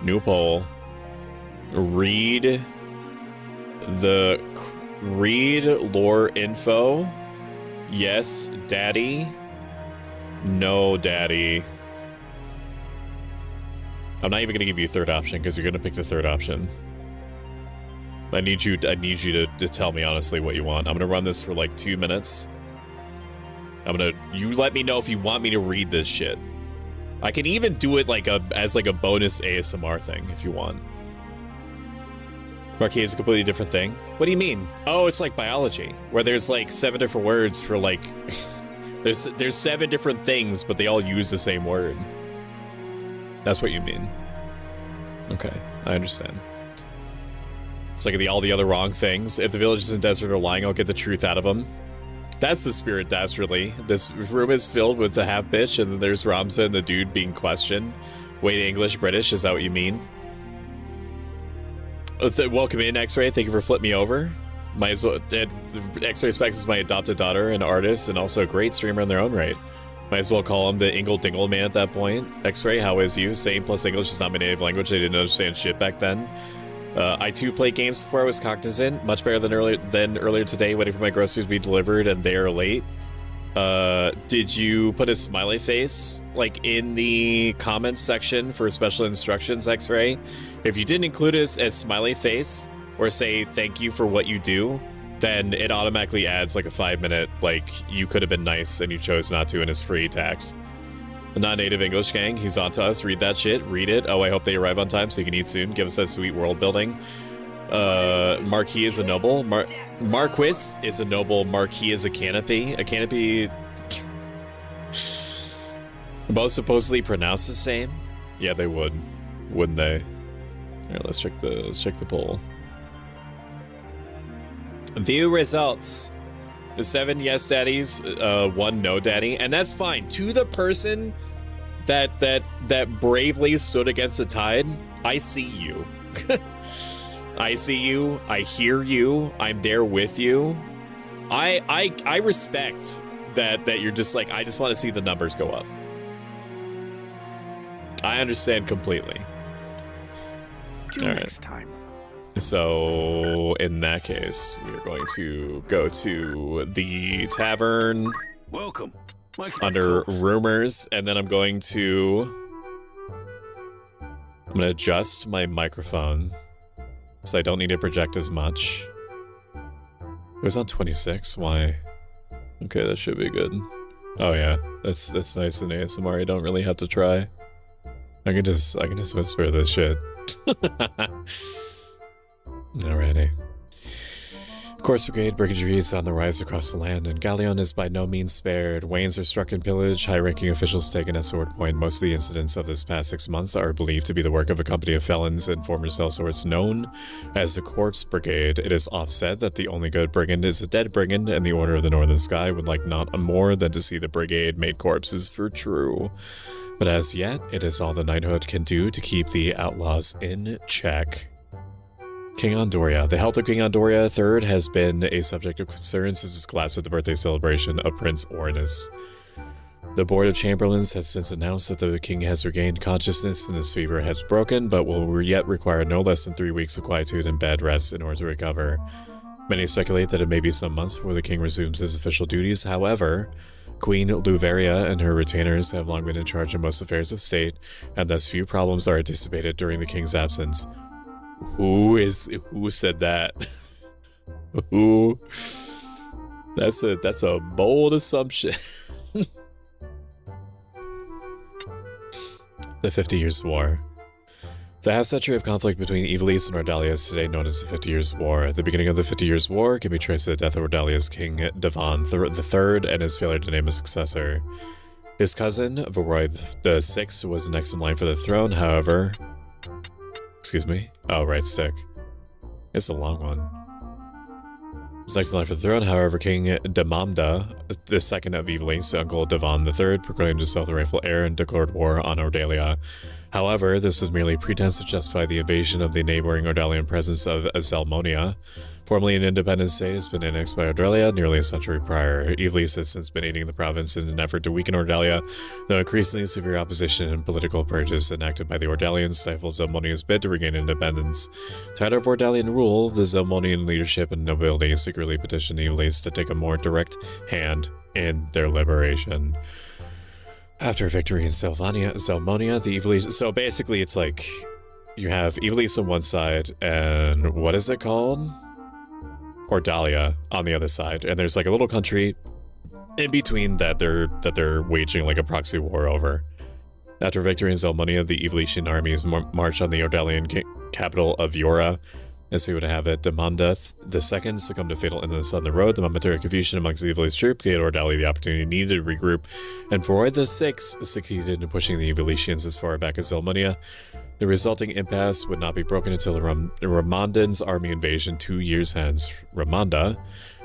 New poll. Read lore info. Yes, daddy. No, daddy. I'm not even gonna give you a third option because you're gonna pick the third option. I need you to tell me honestly what you want. I'm gonna run this for like 2 minutes. You let me know if you want me to read this shit. I can even do it like as a bonus ASMR thing if you want. Marquis is a completely different thing. What do you mean? Oh, it's like biology, where there's like 7 different words for like there's 7 different things, but they all use the same word. That's what you mean. Okay, I understand. It's like all the other wrong things. If the villages in desert are lying, I'll get the truth out of them. That's the spirit dastardly. This room is filled with the half bitch, and then there's Ramza and the dude being questioned. Wait, English, British, is that what you mean? Welcome in, X-Ray. Thank you for flipping me over. Might as well. X-Ray Specs is my adopted daughter, an artist, and also a great streamer in their own right. Might as well call him the Ingle Dingle man at that point. X-Ray, how is you? Same plus English is not my native language. I didn't understand shit back then. I too played games before I was cognizant. Much better than earlier today, waiting for my groceries to be delivered, and they are late. Did you put a smiley face like in the comments section for special instructions, X-Ray? If you didn't include it as smiley face or say thank you for what you do, then it automatically adds like a 5-minute like you could have been nice and you chose not to, and it's free tax. The non-native English gang, he's on to us. Read that shit. Read it. Oh, I hope they arrive on time so you can eat soon. Give us that sweet world building. Marquis is a noble. Marquis is a noble. Marquis is a canopy. A canopy. Both supposedly pronounced the same. Yeah, they would, wouldn't they? Here, let's check the poll. View results. The 7 yes daddies, 1 no daddy, and that's fine. To the person that bravely stood against the tide, I see you. I see you. I hear you. I'm there with you. I respect that you're just like, I just want to see the numbers go up. I understand completely. Till next time. So, in that case, we are going to go to the tavern. Welcome. Under rumors, and then I'm going to adjust my microphone so I don't need to project as much. It was on 26. Why? Okay, that should be good. Oh yeah, that's nice and ASMR. I don't really have to try. I can just whisper this shit. Alrighty. Corpse Brigade brigandery is on the rise across the land, and Galleon is by no means spared. Wains are struck and pillaged, high-ranking officials taken at sword point. Most of the incidents of this past 6 months are believed to be the work of a company of felons and former sellswords known as the Corpse Brigade. It is offset that the only good brigand is a dead brigand, and the Order of the Northern Sky would like not more than to see the brigade made corpses for true. But as yet, it is all the knighthood can do to keep the outlaws in check. King Andoria. The health of King Andoria III has been a subject of concern since his collapse at the birthday celebration of Prince Ornus. The Board of Chamberlains has since announced that the king has regained consciousness and his fever has broken, but will yet require no less than 3 weeks of quietude and bed rest in order to recover. Many speculate that it may be some months before the king resumes his official duties. However, Queen Luveria and her retainers have long been in charge of most affairs of state, and thus few problems are anticipated during the king's absence. Who said that? Who? That's a bold assumption. The 50 Years' War. The half-century of conflict between Ivalice and Ordalia is today known as the 50 Years' War. The beginning of the 50 Years' War can be traced to the death of Ordalia's king Devan III and his failure to name a successor. His cousin, Voroy VI, was next in line for the throne, however... Excuse me? Oh, right stick. It's a long one. His next in line for the throne, however, King Demamda, the second of Ivalice, uncle Devan III, proclaimed himself the rightful heir and declared war on Ordalia. However, this was merely pretense to justify the invasion of the neighboring Ordalian presence of Zelmonia. Formerly an independent state, it's been annexed by Ordalia nearly a century prior. Ivalice has since been aiding the province in an effort to weaken Ordalia, though increasingly severe opposition and political purges enacted by the Ordalians stifled Zelmonia's bid to regain independence. Tired of Ordalian rule, the Zelmonian leadership and nobility secretly petitioned Ivalice to take a more direct hand in their liberation. After victory in Zelmonia, the Ivalice... So basically it's like, you have Ivalice on one side, and what is it called? Ordalia on the other side, and there's like a little country in between that they're waging like a proxy war over. After victory in Zelmonia, the Ivalician armies marched on the Ordalian capital of Yora. As we would have it, Demanda II succumbed to fatal illness on the road. The momentary confusion amongst the Ivalice troops gave Ordalia the opportunity needed to regroup, and Feroid VI succeeded in pushing the Ivalicians as far back as Zelmonia. The resulting impasse would not be broken until the Ramandans' army invasion 2 years hence. Ramanda,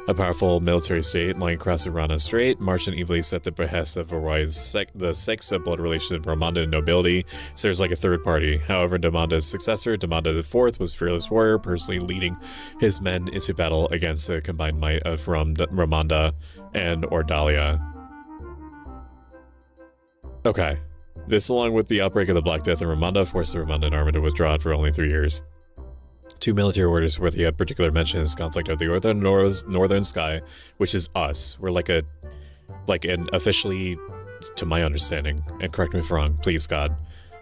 a powerful military state lying across the Rana Strait, marched on Ivalice at the behest of Feroid VI, a blood relation of Ramandan nobility, so there's like a third party. However, Demanda's successor, Demanda IV, was a fearless warrior, personally leading his men into battle against the combined might of Ramanda and Ordalia. Okay. This, along with the outbreak of the Black Death in Ramanda, forced the Ramandan army to withdraw for only 3 years. 2 military orders worthy of particular mention in this conflict are the Northern Sky, which is us. We're like an officially, to my understanding, and correct me if I'm wrong, please God,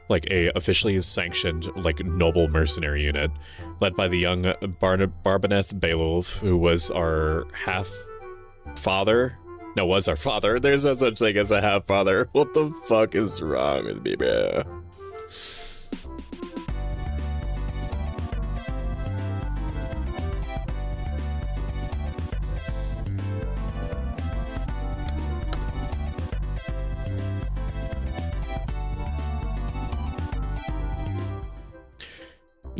like a officially sanctioned, like, noble mercenary unit, led by the young Barbaneth Beowulf, who was our half-father. No, was our father. There's no such thing as a half-father. What the fuck is wrong with me, bro?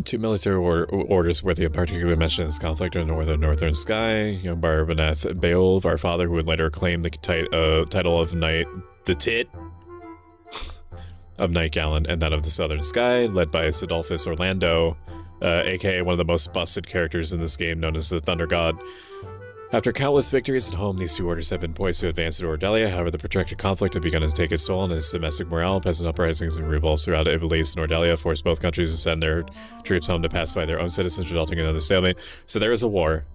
2 military orders worthy of particular mention in this conflict are Northern Sky, young Barbaneth Beowulf, our father, who would later claim the title of Knight the Tit of Knight Gallant, and that of the Southern Sky, led by Sidolphus Orlando, aka one of the most busted characters in this game, known as the Thunder God. After countless victories at home, these 2 orders have been poised to advance to Ordalia. However, the protracted conflict had begun to take its toll on its domestic morale. Peasant uprisings and revolts throughout Ivalice and Ordalia forced both countries to send their troops home to pacify their own citizens, resulting in another stalemate. So there was a war,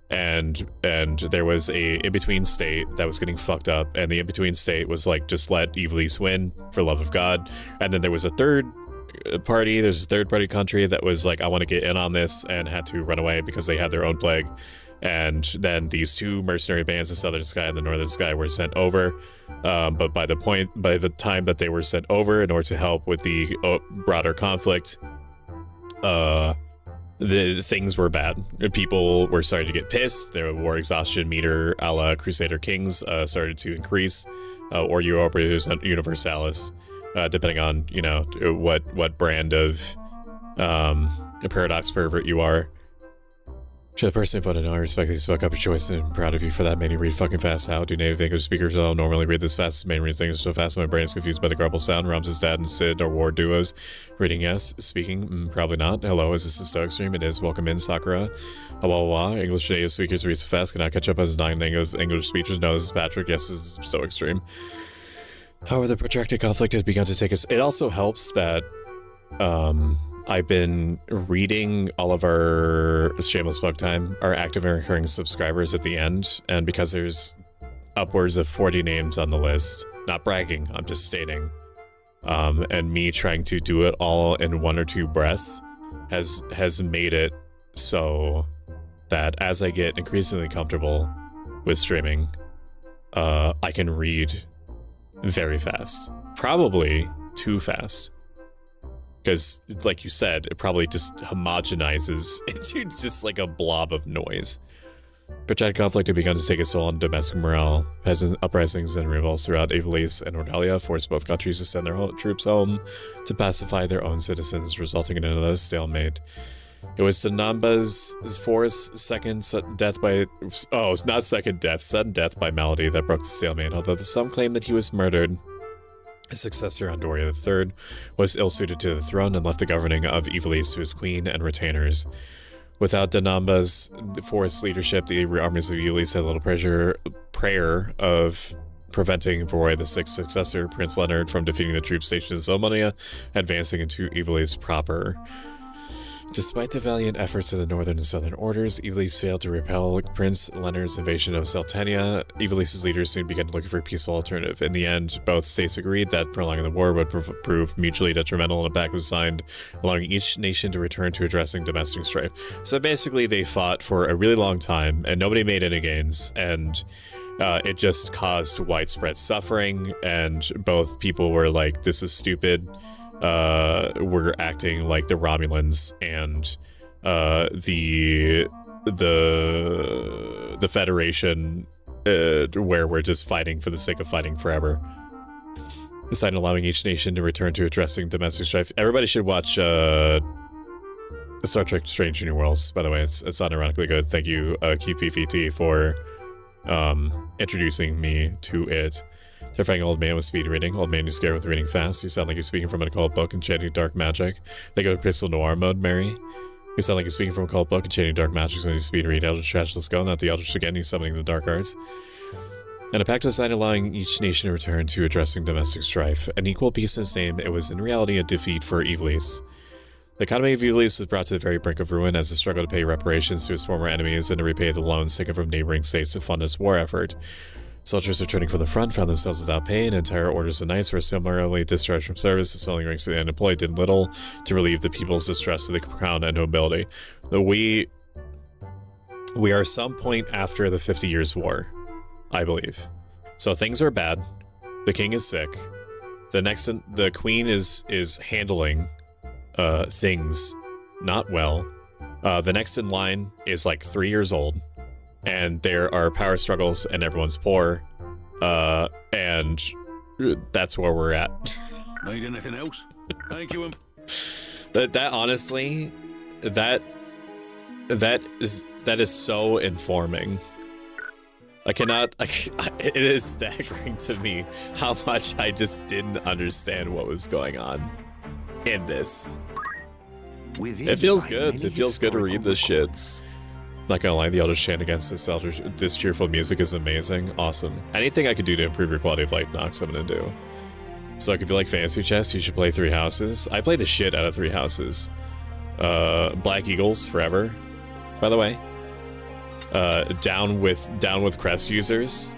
and there was a in-between state that was getting fucked up, and the in-between state was like, just let Ivalice win, for love of God. And then there was a third party, there's a third-party country that was like, I want to get in on this, and had to run away because they had their own plague. And then these 2 mercenary bands, the Southern Sky and the Northern Sky, were sent over. But by the time that they were sent over, in order to help with the broader conflict, the things were bad. People were starting to get pissed. Their war exhaustion meter, a la Crusader Kings, started to increase, or Europa Universalis, depending on, you know, what brand of a paradox pervert you are. To the person who voted no, I respect that you spoke up your choice and I'm proud of you for that. Made you read fucking fast. How do native English speakers don't normally read this fast? Main read things so fast my brain is confused by the garbled sound. Ram's dad and Sid are war duos. Reading yes. Speaking probably not. Hello, is this a Stoic stream? It is. Welcome in, Sakura. English native speakers read so fast. Cannot catch up as non-English speakers. No, this is Patrick. Yes, this is Stoic stream. However, the protracted conflict has begun to take us. It also helps that I've been reading all of our shameless plug time, our active and recurring subscribers at the end, and because there's upwards of 40 names on the list, not bragging, I'm just stating, and me trying to do it all in 1 or 2 breaths has made it so that as I get increasingly comfortable with streaming, I can read very fast, probably too fast. Because, like you said, it probably just homogenizes into just like a blob of noise. Protracted conflict had begun to take its toll on domestic morale. Peasant uprisings and revolts throughout Ivalice and Ordalia forced both countries to send their troops home to pacify their own citizens, resulting in another stalemate. It was Danamba's force second death by... Oh, it's not second death, sudden death by malady that broke the stalemate, although some claim that he was murdered. His successor, Andoria III, was ill-suited to the throne and left the governing of Ivalice to his queen and retainers. Without Danamba's forced leadership, the armies of Ivalice had little prayer of preventing Voroy VI's successor, Prince Leonard, from defeating the troops stationed in Zomonia, advancing into Ivalice proper. Despite the valiant efforts of the northern and southern orders, Ivalice failed to repel Prince Leonard's invasion of Seltenia. Ivalice's leaders soon began looking for a peaceful alternative. In the end, both states agreed that prolonging the war would prove mutually detrimental, and a pact was signed, allowing each nation to return to addressing domestic strife. So basically, they fought for a really long time, and nobody made any gains, and it just caused widespread suffering, and both people were like, this is stupid. We're acting like the Romulans and the Federation, where we're just fighting for the sake of fighting forever. Besides allowing each nation to return to addressing domestic strife. Everybody should watch the Star Trek Strange New Worlds, by the way. It's unironically good. Thank you, KPVT, for introducing me to it. Terrifying old man with speed reading. Old man who's scared with reading fast. You sound like you're speaking from an occult book and chanting dark magic. They go to Pixel Noir mode, Mary. You sound like you're speaking from an occult book and chanting dark magic when you speed read. Eldritch Trash, let's go. Not the Eldritch again, he's summoning the dark arts. And a pact was signed allowing each nation to return to addressing domestic strife. An equal peace in its name, it was in reality a defeat for Ivalice. The economy of Ivalice was brought to the very brink of ruin as it struggled to pay reparations to its former enemies and to repay the loans taken from neighboring states to fund its war effort. Soldiers returning from the front found themselves without pay, and entire orders of knights were similarly discharged from service. The swelling ranks of the unemployed did little to relieve the people's distress of the crown and nobility. We are some point after the 50 Years' War, I believe. So things are bad. The king is sick. The queen is handling things not well. The next in line is like 3 years old. And there are power struggles and everyone's poor, and that's where we're at. Need anything else? Thank you. That honestly, that is so informing. It is staggering to me how much I just didn't understand what was going on in this. It feels good. It feels good to read this shit. Not gonna lie, the Eldritch chant against this cheerful music is amazing. Awesome. Anything I could do to improve your quality of life, Nox, I'm gonna do. So if you like Fantasy Chess, you should play 3 Houses. I played the shit out of 3 Houses. Black Eagles forever, by the way. Down with crest users.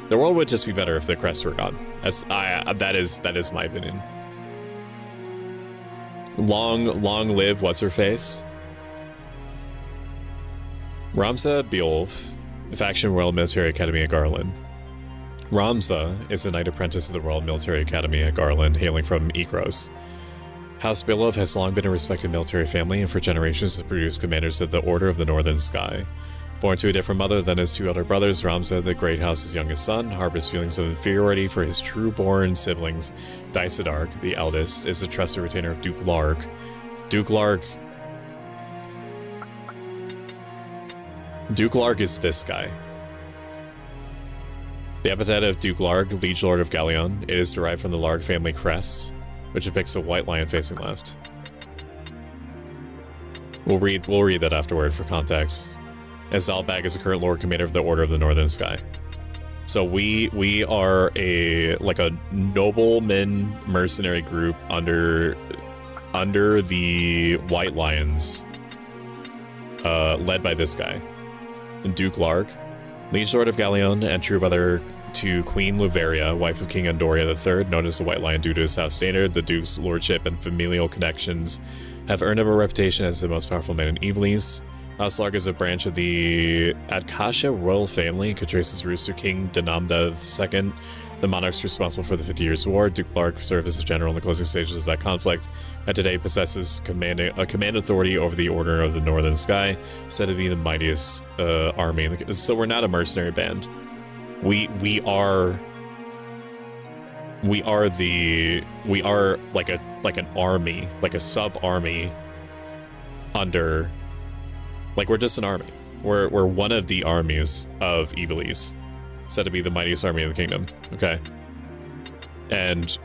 The world would just be better if the crests were gone. That is my opinion. Long live what's her face. Ramza Beowulf, faction Royal Military Academy at Garland. Ramza is a knight apprentice of the Royal Military Academy at Garland, hailing from Ekros. House Beowulf has long been a respected military family and for generations has produced commanders of the Order of the Northern Sky. Born to a different mother than his 2 elder brothers, Ramza, the Great House's youngest son, harbors feelings of inferiority for his true-born siblings. Daisadark, the eldest, is a trusted retainer of Duke Larg. Duke Larg is this guy. The epithet of Duke Larg, Liege Lord of Galleon, it is derived from the Larg family crest, which depicts a white lion facing left. We'll read that afterward for context. As Zalbag is a current Lord Commander of the Order of the Northern Sky. So we are a nobleman mercenary group under the White Lions, led by this guy. Duke Larg, Liege Lord of Galleon and true brother to Queen Luveria, wife of King Andoria III, known as the White Lion due to his house standard. The Duke's lordship and familial connections have earned him a reputation as the most powerful man in Ivalice. House Larg is a branch of the Adkasha royal family and could trace its roots to King Danamda II, the monarchs responsible for the 50 Years' War. Duke Larg served as a general in the closing stages of that conflict, and today possesses command authority over the Order of the Northern Sky, said to be the mightiest army. So we're not a mercenary band. We are like an army, like a sub-army under, like, we're just an army. We're one of the armies of Ivalice, said to be the mightiest army of the kingdom. Okay. And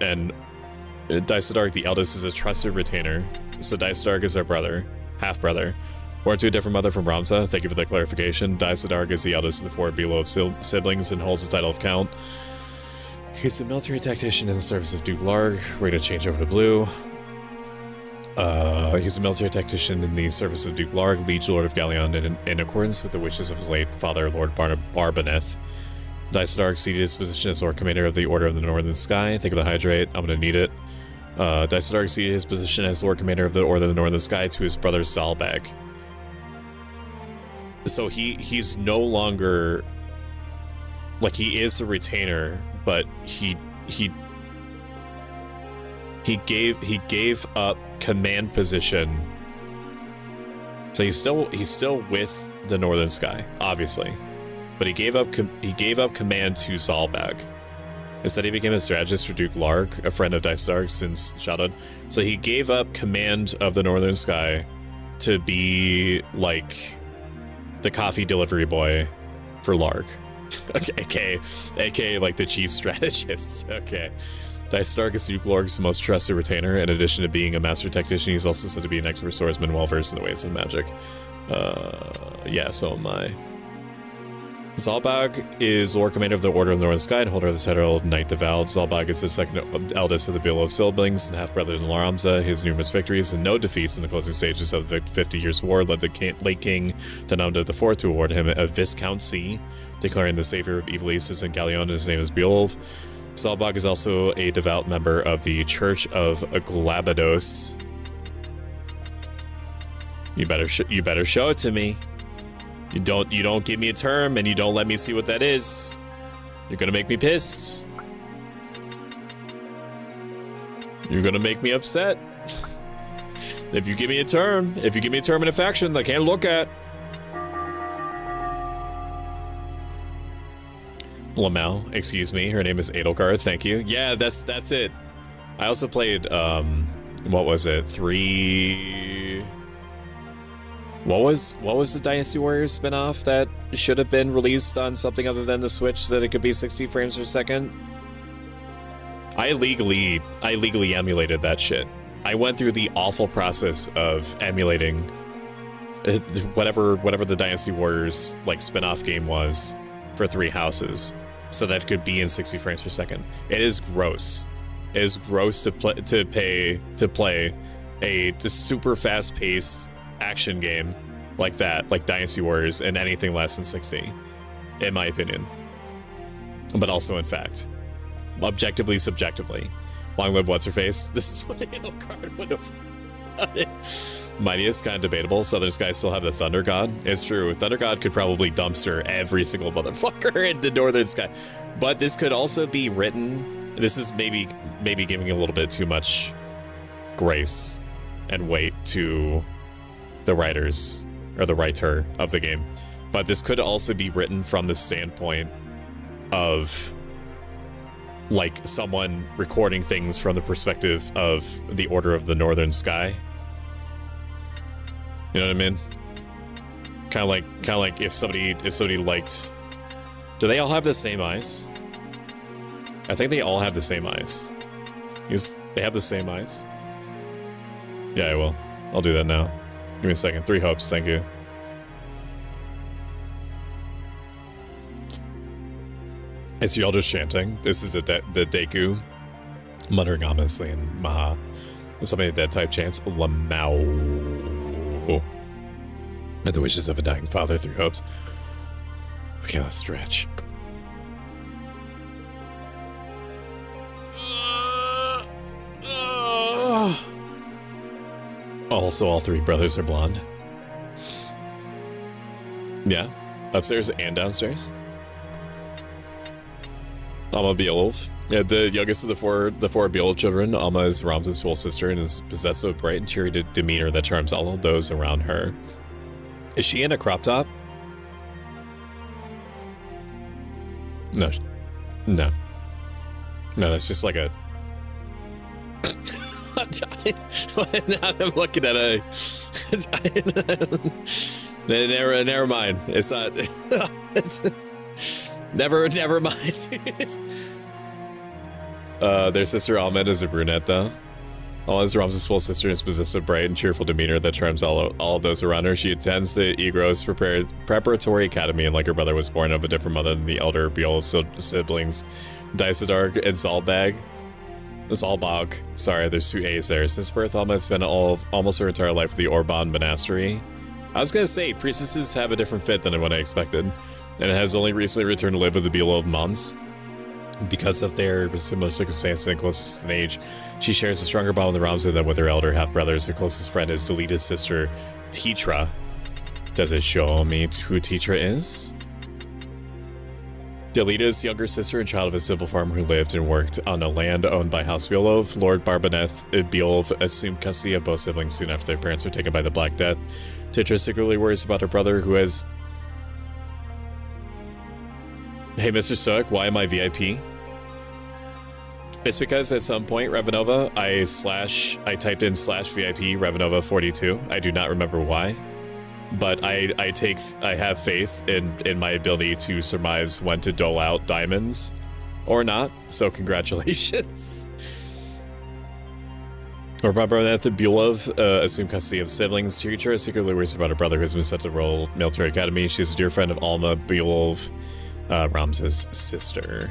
Dysadark the eldest is a trusted retainer. So Dysadark is our brother, half-brother. Born to a different mother from Ramza. Thank you for the clarification. Dysadark is the eldest of the 4 below siblings and holds the title of Count. He's a military tactician in the service of Duke Larg. We're going to change over to blue. He's a military tactician in the service of Duke Larg, Liege Lord of Galleon, in accordance with the wishes of his late father, Lord Barbaneth. Dysadark ceded his position as Lord Commander of the Order of the Northern Sky. Think of the hydrate. I'm going to need it. Dysadark ceded his position as Lord Commander of the Order of the Northern Sky to his brother Zalbag. So he's no longer, like, he is a retainer, but he gave up command position. So he's still with the Northern Sky, obviously, but he gave up command to Zalbag. Instead, he became a strategist for Duke Larg, a friend of Dysadark since childhood. So he gave up command of the Northern Sky to be like the coffee delivery boy for Larg. Okay, aka like the chief strategist. Okay. Dysadark is Duke Larg's most trusted retainer. In addition to being a master tactician, he's also said to be an expert swordsman, well-versed in the ways of magic. Yeah, so am I. Zalbag is Lord Commander of the Order of the Northern Sky and holder of the title of Knight Devoured. Zalbag is the second eldest of the below siblings and half-brothers in Laramza. His numerous victories and no defeats in the closing stages of the 50 Years' War led the late King Tanamda IV to award him a viscountcy, declaring the savior of Ivalice and Galleon, and his name is Beowulf. Zalbag is also a devout member of the Church of Glabados. You better show it to me. You don't give me a term and you don't let me see what that is. You're gonna make me pissed. You're gonna make me upset. If you give me a term and a faction that I can't look at. Lamel, excuse me, her name is Edelgard, thank you. Yeah, that's it. I also played, what was it, What was the Dynasty Warriors spinoff that should have been released on something other than the Switch so that it could be 60 frames per second? I illegally emulated that shit. I went through the awful process of emulating whatever the Dynasty Warriors like spinoff game was for 3 houses so that it could be in 60 frames per second. It is gross. It is gross to play a super fast-paced action game like that, like Dynasty Warriors, and anything less than 60, in my opinion. But also in fact. Objectively, subjectively. Long live what's-her-face. This is what Edelgard would have done. Mightiest, kind of debatable. Southern Skies still have the Thunder God. It's true. Thunder God could probably dumpster every single motherfucker in the Northern Sky. But this could also be written... This is maybe giving a little bit too much grace and weight to the writers, or the writer of the game. But this could also be written from the standpoint of like someone recording things from the perspective of the Order of the Northern Sky. You know what I mean? Kind of like if somebody liked... Do they all have the same eyes? I think they all have the same eyes. They have the same eyes? Yeah, I will. I'll do that now. Give me a second. 3 hopes, thank you. Is y'all just chanting? This is the Deku. Muttering ominously in Maha. Somebody a dead type chants Lamau. At the wishes of a dying father, 3 hopes. Okay, let's stretch. Also, all 3 brothers are blonde. Yeah, upstairs and downstairs. Alma Beowulf. Yeah, the youngest of the four Beowulf children. Alma is Ramza's full sister and is possessed of a bright and cheery demeanor that charms all of those around her. Is she in a crop top? No. No, that's just like a... Now I'm looking at Never mind. It's not. It's, never mind. Their sister Ahmed is a brunette, though. Alma is Ramses' full sister and possesses a bright and cheerful demeanor that charms all of those around her. She attends the Egros Preparatory Academy, and like her brother, was born of a different mother than the elder Beol siblings, Daisadar and Zalbog. Sorry, there's 2 A's there. Since birth, Alma has spent almost her entire life with the Orban Monastery. I was gonna say, priestesses have a different fit than what I expected, and it has only recently returned to live with the Beol Mons. Because of their similar circumstances and closest in age, she shares a stronger bond with the Ramses than with her elder half-brothers. Her closest friend is Delita's sister, Titra. Does it show me who Titra is? Delita's younger sister and child of a simple farmer who lived and worked on a land owned by House Beolov. Lord Barbaneth Beolov assumed custody of both siblings soon after their parents were taken by the Black Death. Titra secretly worries about her brother, who has... Hey, Mr. Stoic, why am I VIP? It's because at some point, Revanova, I typed in /VIP Revanova 42. I do not remember why, but I have faith in my ability to surmise when to dole out diamonds or not. So congratulations. Or my brother Bulov assumed custody of siblings. Titra secretly worries about her brother, who has been sent to the Royal Military Academy. She's a dear friend of Alma Bulov, Ramses' sister.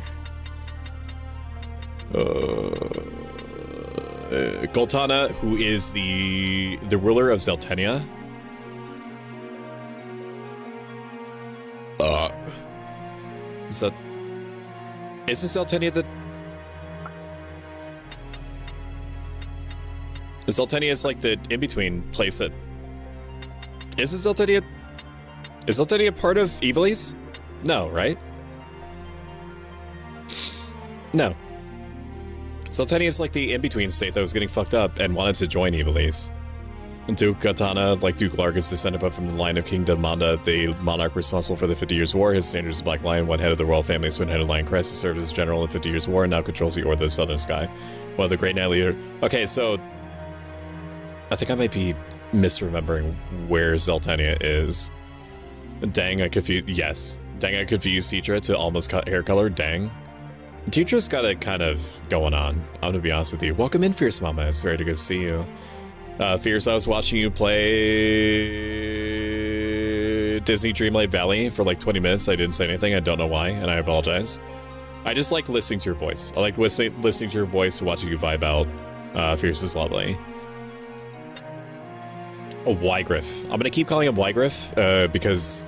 Goltana, who is the ruler of Zeltenia. Is this Zeltenia that... Zeltenia is like the in-between place that... Is it Zeltenia? Is Zeltenia part of Ivalice? No, right? No. Zeltenia is like the in-between state that was getting fucked up and wanted to join Ivalice. Duke Katana, like Duke Largus, descended from the line of King Damanda, the monarch responsible for the 50 Years' War. His standard is Black Lion, one head of the royal family, twin-headed Lion Crest. He served as general in the 50 Years' War and now controls the Order of the Southern Sky. One of the great night leader. Okay, so I think I might be misremembering where Zeltenia is. Dang, I confused. Yes. Dang, I confused Titra to Alma's hair color. Dang. Titra's got it kind of going on. I'm gonna be honest with you. Welcome in, Fierce Mama. It's very good to see you. Fierce, I was watching you play Disney Dreamlight Valley for like 20 minutes. I didn't say anything. I don't know why, and I apologize. I just like listening to your voice. I like listening to your voice and watching you vibe out. Fierce is lovely. Oh, Wygriff. I'm gonna keep calling him Wygriff because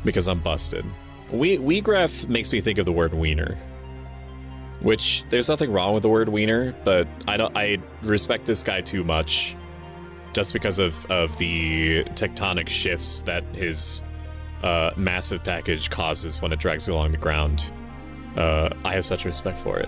because I'm busted. Weegraph makes me think of the word wiener, which there's nothing wrong with the word wiener, but I respect this guy too much just because of the tectonic shifts that his massive package causes when it drags along the ground. I have such respect for it.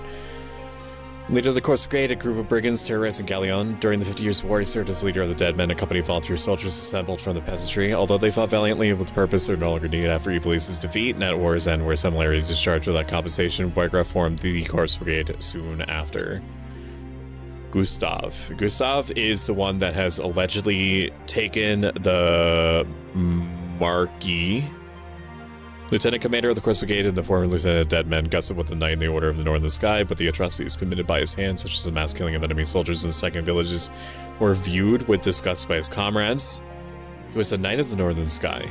Leader of the Corpse Brigade, a group of brigands terrorizing Galleon. During the 50 Years' War, he served as leader of the Dead Men, a company of volunteer soldiers assembled from the peasantry. Although they fought valiantly with purpose, they were no longer needed after Ivalice's defeat, and at war's end, where similarities discharged without compensation, Wygriff formed the Corpse Brigade soon after. Gustav. Gustav is the one that has allegedly taken the Marquis. Lieutenant Commander of the Corpse Brigade and the former Lieutenant of Dead Men, gusted with the Knight in the Order of the Northern Sky, but the atrocities committed by his hand, such as the mass killing of enemy soldiers in the second villages, were viewed with disgust by his comrades. He was a Knight of the Northern Sky,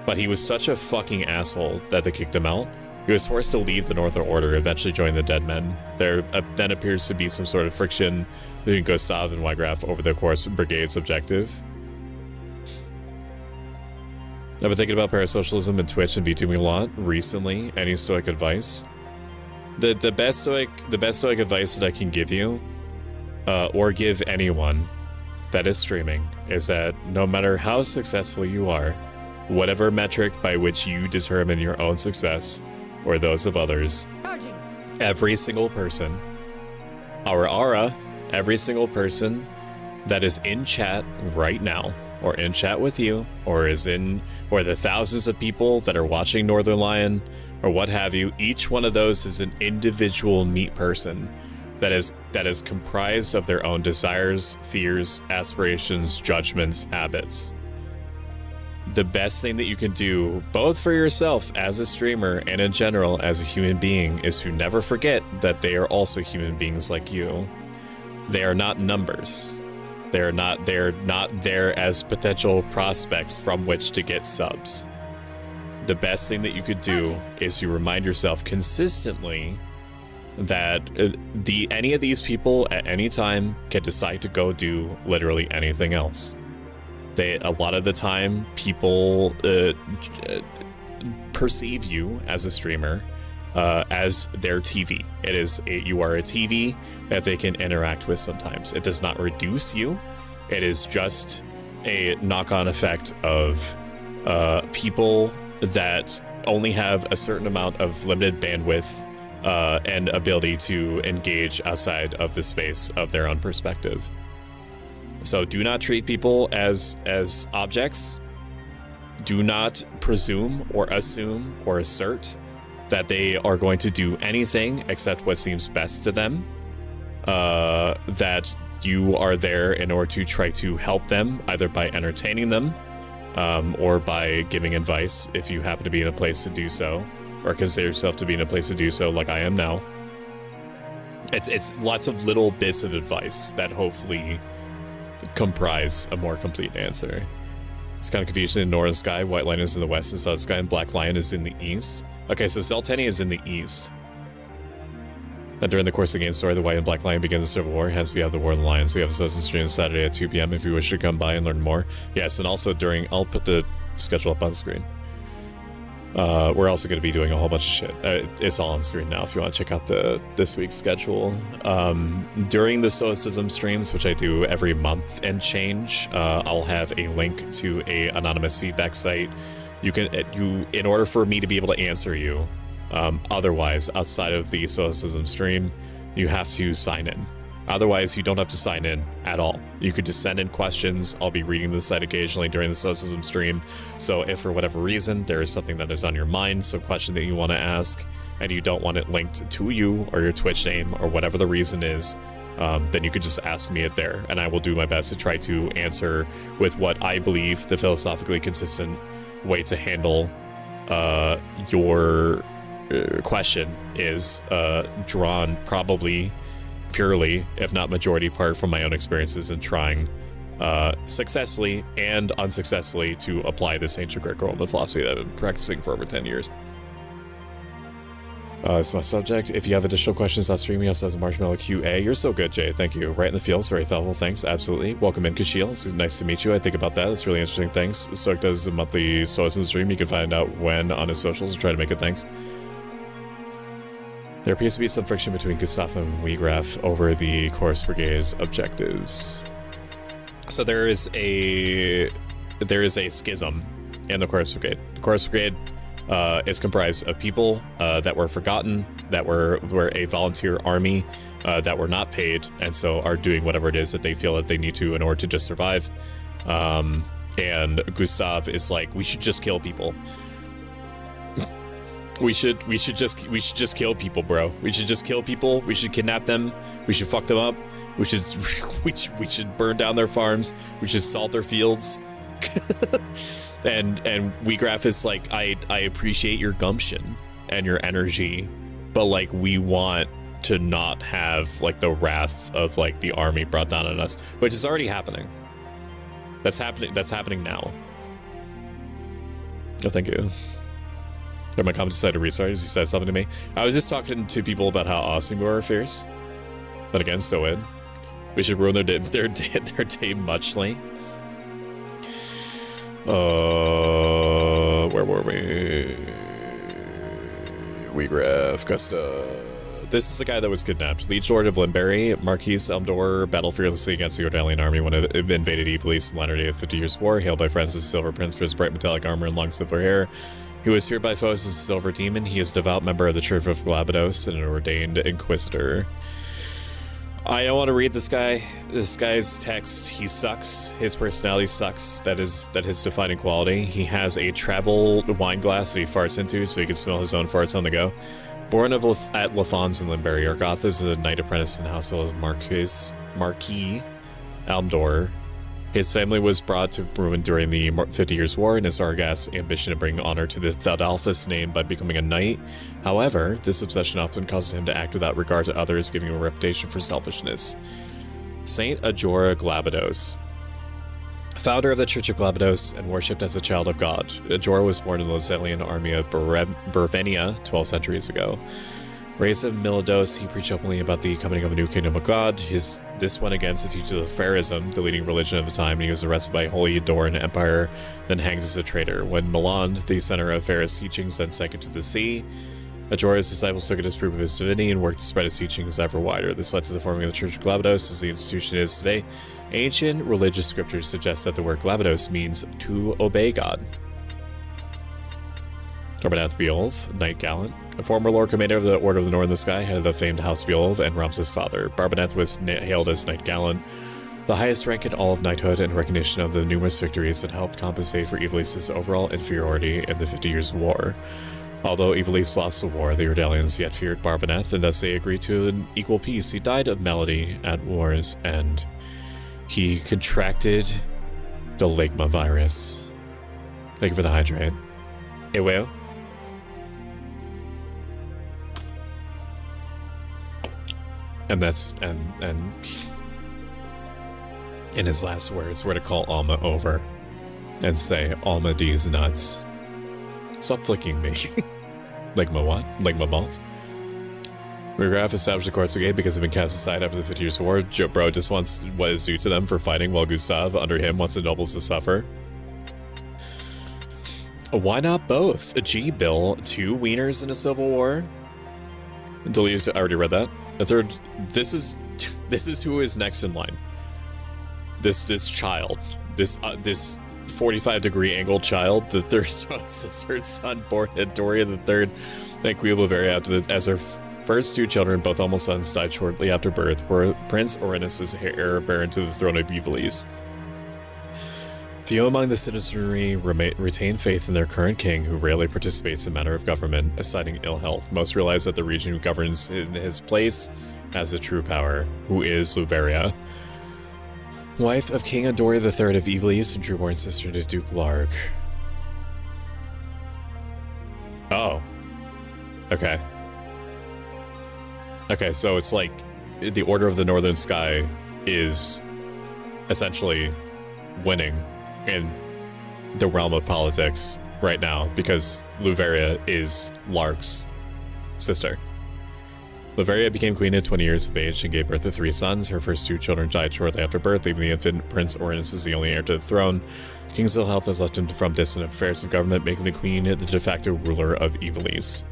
but he was such a fucking asshole that they kicked him out. He was forced to leave the Northern Order, eventually joining the Dead Men. There then appears to be some sort of friction between Gustav and Wygriff over the Corpse Brigade's objective. I've been thinking about parasocialism and Twitch and VTubing a lot recently. Any Stoic advice? The best Stoic advice that I can give you, or give anyone that is streaming, is that no matter how successful you are, whatever metric by which you determine your own success or those of others, every single person, every single person that is in chat right now, or in chat with you, or the thousands of people that are watching Northern Lion, or what have you, each one of those is an individual meat person that is comprised of their own desires, fears, aspirations, judgments, habits. The best thing that you can do, both for yourself as a streamer and in general as a human being, is to never forget that they are also human beings like you. They are not numbers. They're not there as potential prospects from which to get subs. The best thing that you could do is to remind yourself consistently that any of these people at any time can decide to go do literally anything else. A lot of the time, people perceive you as a streamer as their TV. You are a TV that they can interact with sometimes. It does not reduce you. It is just a knock-on effect of people that only have a certain amount of limited bandwidth and ability to engage outside of the space of their own perspective. So do not treat people as objects. Do not presume or assume or assert that they are going to do anything except what seems best to them. That you are there in order to try to help them, either by entertaining them or by giving advice if you happen to be in a place to do so, or consider yourself to be in a place to do so like I am now. It's lots of little bits of advice that hopefully comprise a more complete answer. It's kind of confusing. In Northern Sky, White Lion is in the west, and Southern Sky and Black Lion is in the east. Okay, so Zelteni is in the east. And during the course of the game story, the White and Black Lion begins a civil war. Hence, we have the War of the Lions. We have a Southern stream Saturday at 2 p.m. if you wish to come by and learn more. Yes, and also I'll put the schedule up on the screen. We're also going to be doing a whole bunch of shit. It's all on screen now if you want to check out this week's schedule. During the Stoicism streams, which I do every month and change, I'll have a link to a anonymous feedback site. In order for me to be able to answer you, otherwise, outside of the Stoicism stream, you have to sign in. Otherwise, you don't have to sign in at all. You could just send in questions. I'll be reading the site occasionally during the Stoicism stream. So if for whatever reason there is something that is on your mind, some question that you want to ask, and you don't want it linked to you or your Twitch name or whatever the reason is, then you could just ask me it there, and I will do my best to try to answer with what I believe the philosophically consistent way to handle your question is, drawn probably purely, if not majority part, from my own experiences in trying successfully and unsuccessfully to apply this ancient Greco-Roman philosophy that I've been practicing for over 10 years. It's my subject. If you have additional questions off stream, he also has a Marshmallow QA. You're so good, Jay. Thank you. Right in the field. Very thoughtful. Thanks. Absolutely. Welcome in, Kashiel. It's nice to meet you. I think about that. It's really interesting. Thanks. Stoic does a monthly Stoicism stream. You can find out when on his socials and try to make it. Thanks. There appears to be some friction between Gustav and Weegraf over the Chorus Brigade's objectives. So there is a schism in the Chorus Brigade. The Chorus Brigade is comprised of people that were forgotten, that were a volunteer army, that were not paid, and so are doing whatever it is that they feel that they need to in order to just survive. And Gustav is like, we should just kill people. We should just kill people, bro. We should just kill people. We should kidnap them. We should fuck them up. We should burn down their farms. We should salt their fields. and Weegraf is like, I appreciate your gumption and your energy, but like we want to not have like the wrath of like the army brought down on us, which is already happening. That's happening now. Oh, thank you. My comments decided to restart as he said something to me. I was just talking to people about how awesome we are fierce. But again, still win. We should ruin their day muchly. Where were we? Weegraf, Gusta. This is the guy that was kidnapped. Liege Lord of Limberry, Marquis Elmdor, battled fearlessly against the Ordalian army when it invaded Ivalice in the latter day of 50 Years' War, hailed by Francis Silver Prince for his bright metallic armor and long silver hair. He was feared by foes as a silver demon. He is a devout member of the Church of Glabados and an ordained inquisitor. I don't want to read this guy. This guy's text. He sucks. His personality sucks. That is his defining quality. He has a travel wine glass that he farts into so he can smell his own farts on the go. Born at Lafons in Limbury, Argoth is a knight apprentice in the household of Marquis Almdor. His family was brought to ruin during the 50 Years' War, and his Argast's ambition to bring honor to the Thadalphus name by becoming a knight. However, this obsession often causes him to act without regard to others, giving him a reputation for selfishness. Saint Ajora Glabados. Founder of the Church of Glabados and worshipped as a child of God, Ajora was born in the Lazelian army of Burvenia 12 centuries ago. Raised in Milados, he preached openly about the coming of a new kingdom of God. This went against the teachings of Pharism, the leading religion of the time, and he was arrested by Holy Doran Empire, then hanged as a traitor. When Milan, the center of Pharis teachings, then sank into the sea, Ajora's disciples took it as proof of his divinity and worked to spread his teachings ever wider. This led to the forming of the Church of Glabados as the institution is today. Ancient religious scriptures suggest that the word Glabados means to obey God. Barbaneth Beowulf, Knight Gallant. A former Lord Commander of the Order of the Northern Sky, head of the famed House Beowulf and Ramses' father. Barbaneth was hailed as Knight Gallant, the highest rank in all of knighthood and recognition of the numerous victories that helped compensate for Ivalice's overall inferiority in the 50 Years' War. Although Ivalice lost the war, the Ardalians yet feared Barbaneth, and thus they agreed to an equal peace. He died of malady at war's end. He contracted the Ligma virus. Thank you for the hydrate. Hey, well. And that's and in his last words were to call Alma over and say, Alma D's nuts. Stop flicking me. Like my what? Like my balls? Regraph established the Course Brigade because they've been cast aside after the 50 Years' War. Bro just wants what is due to them for fighting, while Gustav, under him, wants the nobles to suffer. Why not both? Gee, Bill, 2 wieners in a civil war? Deleted, I already read that. A third, this is who is next in line. This child, this 45-degree angled child, the third son born at Doria III and Queen Bavaria as her first 2 children, both almost sons, died shortly after birth. Prince Orinus' heir apparent to the throne of Ivalice. Few among the citizenry retain faith in their current king, who rarely participates in matter of government, citing ill health. Most realize that the region who governs in his place has the true power, who is Luveria, wife of King Adoria III of Ivalice and true-born sister to Duke Larg. Oh. Okay. Okay, so it's like the Order of the Northern Sky is essentially winning in the realm of politics right now because Luveria is Larg's sister. Luveria became queen at 20 years of age and gave birth to 3 sons. Her first 2 children died shortly after birth, leaving the infant Prince Orinus as the only heir to the throne. King's ill health has left him from distant affairs of government, making the queen the de facto ruler of Ivalice.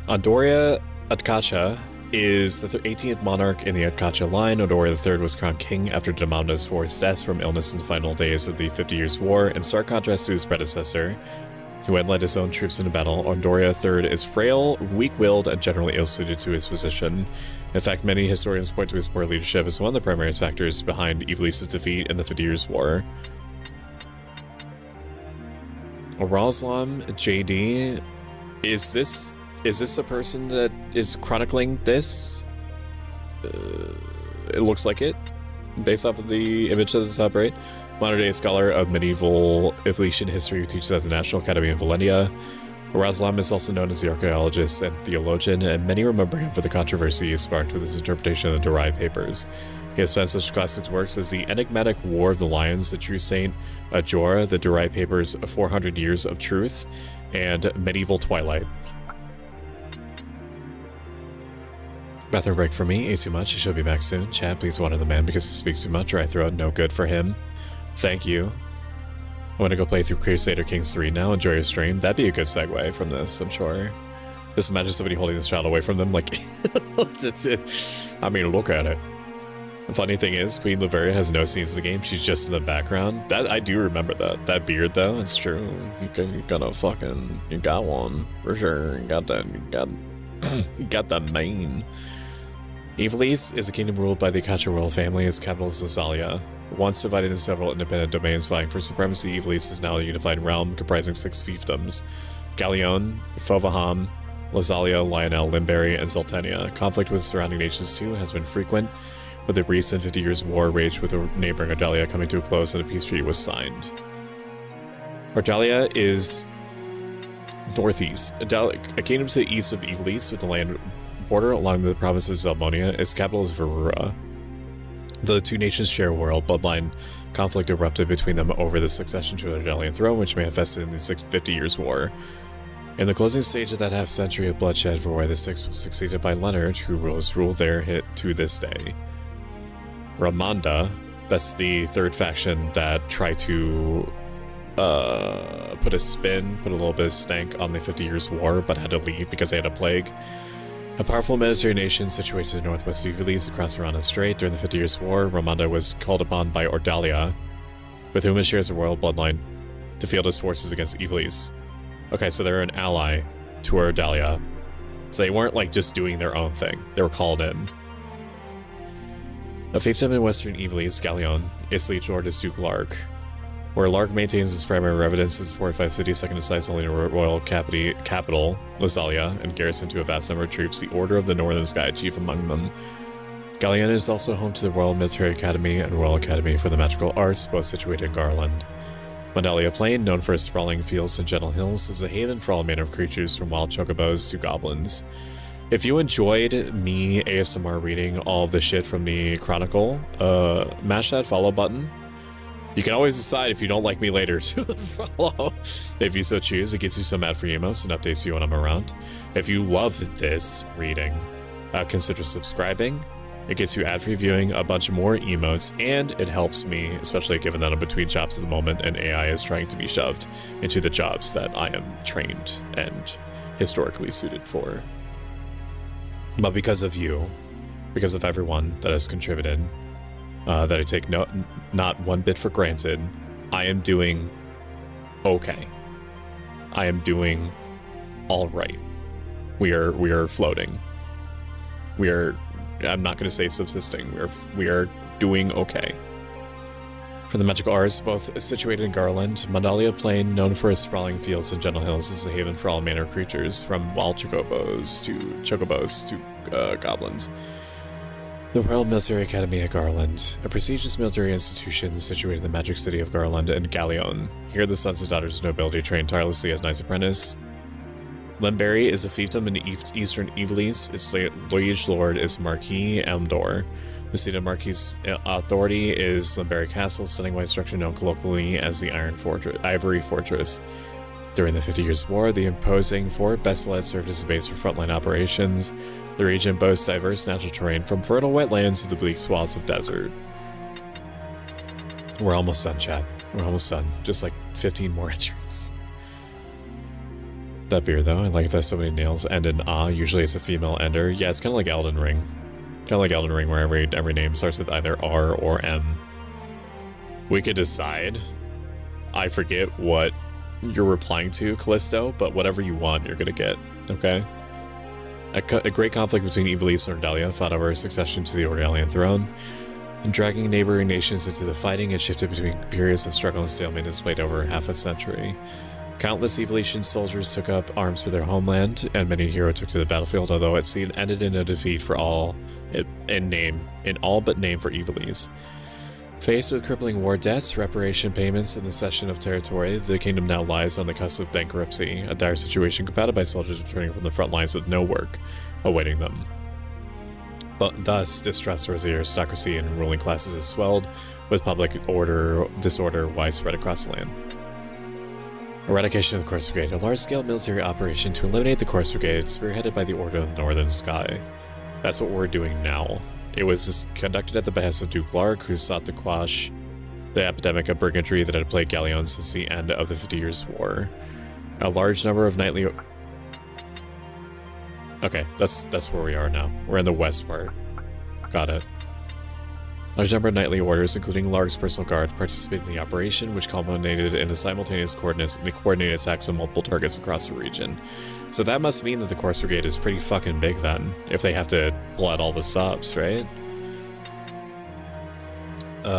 Andoria Atkacha is the 18th monarch in the Atkacha line. Adoria III was crowned king after Demandus IV's death from illness in the final days of the 50 Years' War. In stark contrast to his predecessor, who had led his own troops into battle, Adoria III is frail, weak-willed, and generally ill-suited to his position. In fact, many historians point to his poor leadership as one of the primary factors behind Ivalice's defeat in the 50 Years' War. Roslam JD, is this the person that is chronicling this? It looks like it, based off of the image at the top right. Modern-day scholar of medieval Ivalician history who teaches at the National Academy of Valentia. Roslam is also known as the archaeologist and theologian, and many remember him for the controversy he sparked with his interpretation of the Derived Papers. He has penned such classic works as The Enigmatic War of the Lions, The True Saint, Ajora, The Derived Papers, 400 Years of Truth, and Medieval Twilight. Bathroom break for me. Ate too much. He should be back soon. Chad, please water the man because he speaks too much or I throw out no good for him. Thank you. I want to go play through Crusader Kings 3 now. Enjoy your stream. That'd be a good segue from this, I'm sure. Just imagine somebody holding this child away from them. Like, I mean, look at it. The funny thing is, Queen Luveria has no scenes in the game. She's just in the background. That I do remember that. That beard, though, it's true. You got one for sure. You got that. You got that mane. Ivalice is a kingdom ruled by the Akacha royal family. Its capital is Zasalia. Once divided into several independent domains vying for supremacy, Ivalice is now a unified realm comprising 6 fiefdoms. Galleon, Fovaham, Lazalia, Lionel, Limberry, and Zoltania. Conflict with surrounding nations too has been frequent, with the recent 50 Years' War raged with the neighboring Ordalia coming to a close and a peace treaty was signed. Ordalia is northeast. A kingdom to the east of Ivalice with the land border along the provinces of Zelmonia. Its capital is Verura. The two nations share a royal bloodline. Conflict erupted between them over the succession to the Ordalian throne, which manifested in the 50 Years' War. In the closing stage of that half-century of bloodshed, Roy VI was succeeded by Leonard, who ruled there to this day. Ramanda, that's the third faction that tried to put a little bit of stank on the 50 Years' War, but had to leave because they had a plague. A powerful military nation situated in northwest Ivalice across the Rana Strait during the 50 Years' War, Ramanda was called upon by Ordalia, with whom it shares a royal bloodline, to field his forces against Ivalice. Okay, so they're an ally to Ordalia. So they weren't like just doing their own thing. They were called in. A fiefdom in western Ivalice, Galleon, its liege lord is Duke Larg. Where Larg maintains its primary residence is a fortified city second in size only to royal capital, Lazalia, and garrisoned to a vast number of troops, the Order of the Northern Sky chief among them. Galleon is also home to the Royal Military Academy and Royal Academy for the Magical Arts, both situated in Garland. Mandalia Plain, known for its sprawling fields and gentle hills, is a haven for all manner of creatures from wild chocobos to goblins. If you enjoyed me ASMR reading all of the shit from the Chronicle, mash that follow button. You can always decide if you don't like me later to follow. If you so choose, it gets you some ad-free emotes and updates you when I'm around. If you loved this reading, consider subscribing. It gets you ad-free viewing, a bunch more emotes, and it helps me, especially given that I'm between jobs at the moment and AI is trying to be shoved into the jobs that I am trained and historically suited for. But because of you, because of everyone that has contributed, that I take not one bit for granted, I am doing okay. I am doing all right. We are floating. I'm not going to say subsisting. We are doing okay. For the magical arts, both situated in Garland, Mandalia Plain, known for its sprawling fields and gentle hills, is a haven for all manner of creatures, from wild chocobos to goblins. The Royal Military Academy at Garland, a prestigious military institution situated in the magic city of Garland and Galleon. Here the sons and daughters of nobility train tirelessly as knights apprentice. Limberry is a fiefdom in eastern Ivalice. Its liege lord is Marquis Elmdor. The seat of Marquis' authority is Limberry Castle, stunning white structure known colloquially as the Ivory Fortress. During the 50 Years' War, the imposing Fort Besselet served as a base for frontline operations. The region boasts diverse natural terrain, from fertile wetlands to the bleak swaths of desert. We're almost done, chat. We're almost done. Just like 15 more entries. That beer, though, I like that so many nails end in ah. Usually it's a female ender. Yeah, it's kind of like Elden Ring. Kind of like Elden Ring, where every name starts with either R or M. We could decide. I forget what you're replying to, Callisto, but whatever you want, you're gonna get, okay? A great conflict between Ivalice and Ordalia fought over succession to the Ordalian throne, and dragging neighboring nations into the fighting, it shifted between periods of struggle and stalemate and displayed over half a century. Countless Ivalician soldiers took up arms for their homeland, and many hero took to the battlefield, although it ended in a defeat for all in all but name for Ivalice. Faced with crippling war debts, reparation payments, and the cession of territory, the kingdom now lies on the cusp of bankruptcy, a dire situation compounded by soldiers returning from the front lines with no work awaiting them. But thus, distrust towards the aristocracy and ruling classes has swelled, with public disorder widespread across the land. Eradication of the Corpse Brigade, a large-scale military operation to eliminate the Corpse Brigade, spearheaded by the Order of the Northern Sky. That's what we're doing now. It was conducted at the behest of Duke Larg, who sought to quash the epidemic of brigandry that had plagued Galleon since the end of the 50 Years' War. A large number of nightly... Okay, that's where we are now. We're in the west part. Got it. A large number of nightly orders, including Larg's personal guard, participated in the operation, which culminated in a simultaneous coordinated attacks on multiple targets across the region. So that must mean that the Corpse Brigade is pretty fucking big then, if they have to pull out all the subs, right?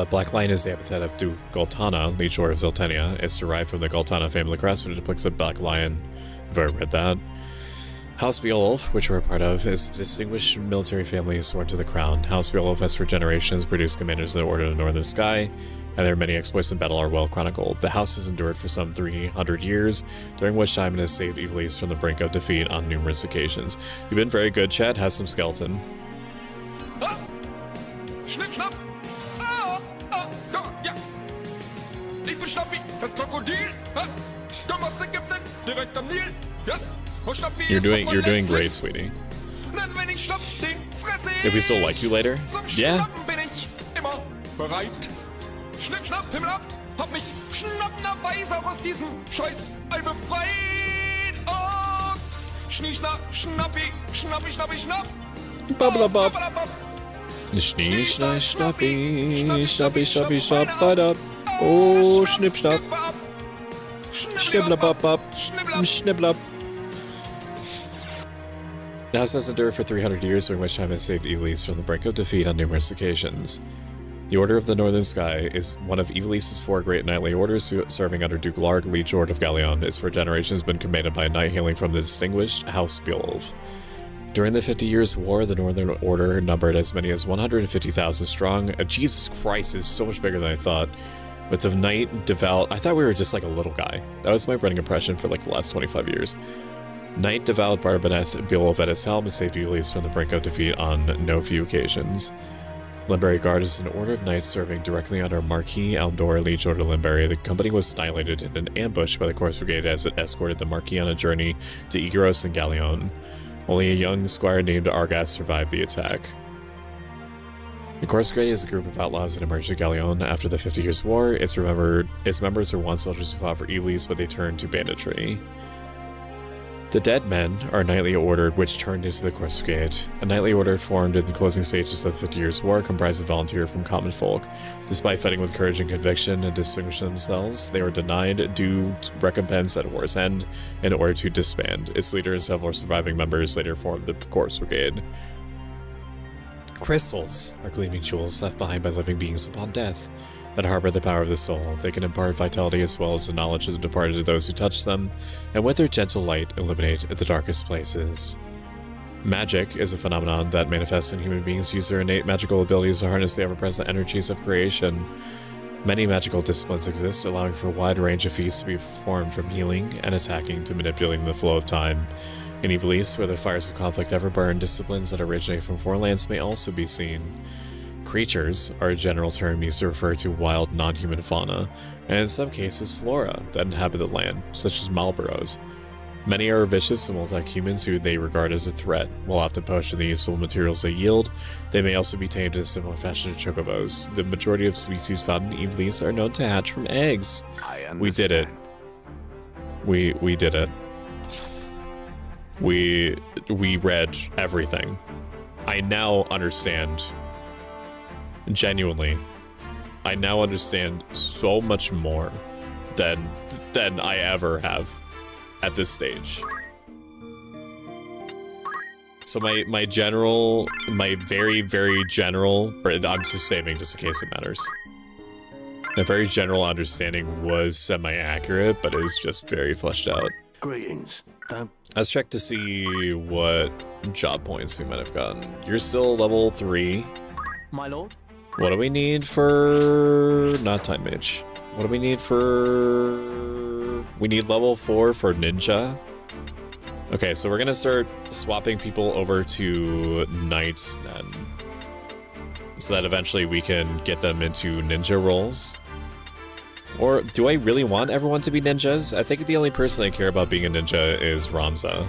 Black Lion is the epithet of Duke Goltana, liege lord of Zoltania. It's derived from the Goltana family crest, which depicts a black lion I've already read that. House Beowulf, which we're a part of, is a distinguished military family sworn to the crown. House Beowulf has for generations produced commanders of the Order of the Northern Sky, and their many exploits in battle are well chronicled. The house has endured for some 300 years, during which time it has saved Ivalice from the brink of defeat on numerous occasions. You've been very good, Chad. Have some skeleton. Schnipp, schnapp! Ja! Ich bin Schnappi, das Krokodil! Du musst Ägypten, direkt am Nil! Ja! You're doing great, sweetie. If we still like you later? Yeah. Schnipp, schnapp, Himmel ab! Hab mich schnappnerweise auch aus diesem Scheiß-Ei befreit! Und Schnie, schnapp, schnappi, schnappi, schnappi, schnapp! Babbelabab. Schnee, schnei, schnappi, schnappi, schnappi, schnappbadab. Oh, schnipp, schnapp. Schnibblabab, schnibblab. The house has endured for 300 years, during which time it saved Ivalice from the brink of defeat on numerous occasions. The Order of the Northern Sky is one of Ivalice's 4 great knightly orders, serving under Duke Larg, Liege Lord of Galeon. It's for generations been commanded by a knight hailing from the distinguished House Beowulf. During the 50 Years' War, the Northern Order numbered as many as 150,000 strong. Jesus Christ, is so much bigger than I thought. With the knight devout, I thought we were just like a little guy. That was my running impression for like the last 25 years. Knight devout Barbaneth Beowulf at his helm and saved Ivalice from the brink of defeat on no few occasions. Limbury Guard is an order of knights serving directly under Marquis Aldor, Liege Lord of Limbury. The company was annihilated in an ambush by the Corpse Brigade as it escorted the Marquis on a journey to Egaros and Galeon. Only a young squire named Argas survived the attack. The Corpse Brigade is a group of outlaws that emerged at Galeon after the 50 Years' War. Its members were once soldiers who fought for Ivalice, but they turned to banditry. The Dead Men are a knightly order which turned into the Corpse Brigade. A knightly order formed in the closing stages of the 50 Years' War, comprised of volunteers from common folk. Despite fighting with courage and conviction and distinguishing themselves, they were denied due recompense at war's end in order to disband. Its leader and several surviving members later formed the Corpse Brigade. Crystals are gleaming jewels left behind by living beings upon death that harbor the power of the soul. They can impart vitality as well as the knowledge of the departed to those who touch them, and with their gentle light illuminate the darkest places. Magic is a phenomenon that manifests when human beings use their innate magical abilities to harness the ever-present energies of creation. Many magical disciplines exist, allowing for a wide range of feats to be performed, from healing and attacking to manipulating the flow of time. In Ivalice, where the fires of conflict ever burn, disciplines that originate from foreign lands may also be seen. Creatures are a general term used to refer to wild, non-human fauna, and in some cases flora that inhabit the land, such as Malboros. Many are vicious and will attack humans who they regard as a threat. While often poaching the useful materials they yield, they may also be tamed in a similar fashion to chocobos. The majority of species found in Ivalice are known to hatch from eggs. We did it. We did it. We read everything. I now understand. Genuinely, I now understand so much more than I ever have at this stage. So my very, very general, I'm just saving just in case it matters. My very general understanding was semi-accurate, but is just very fleshed out. Greetings. Let's check to see what job points we might have gotten. You're still level 3. My lord? What do we need for... not Time Mage. What do we need for... we need level 4 for Ninja. Okay, so we're gonna start swapping people over to Knights then. So that eventually we can get them into Ninja roles. Or do I really want everyone to be ninjas? I think the only person I care about being a ninja is Ramza.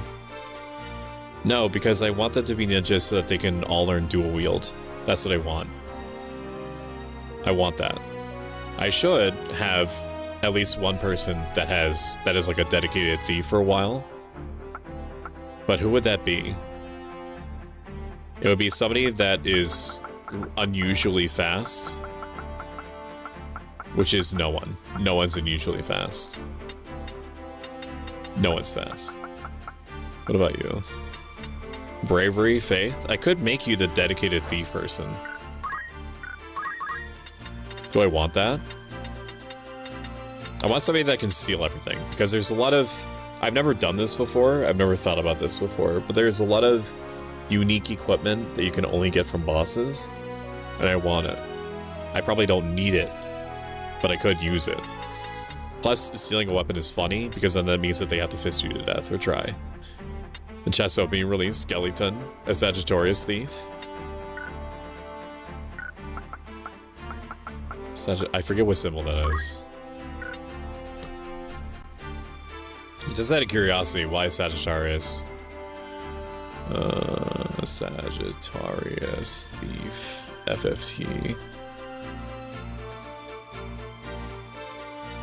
No, because I want them to be ninjas so that they can all learn dual wield. That's what I want. I want that. I should have at least one person that is like a dedicated thief for a while. But who would that be? It would be somebody that is unusually fast. Which is no one. No one's unusually fast. No one's fast. What about you? Bravery, faith? I could make you the dedicated thief person. Do I want that? I want somebody that can steal everything, because there's a lot of I've never done this before. I've never thought about this before, but there's a lot of unique equipment that you can only get from bosses, and I want it. I probably don't need it, but I could use it. Plus, stealing a weapon is funny, because then that means that they have to fist you to death or try. The chest opening release, Skeleton, a Sagittarius thief. I forget what symbol that is. Just out of curiosity, why Sagittarius? Sagittarius thief, FFT.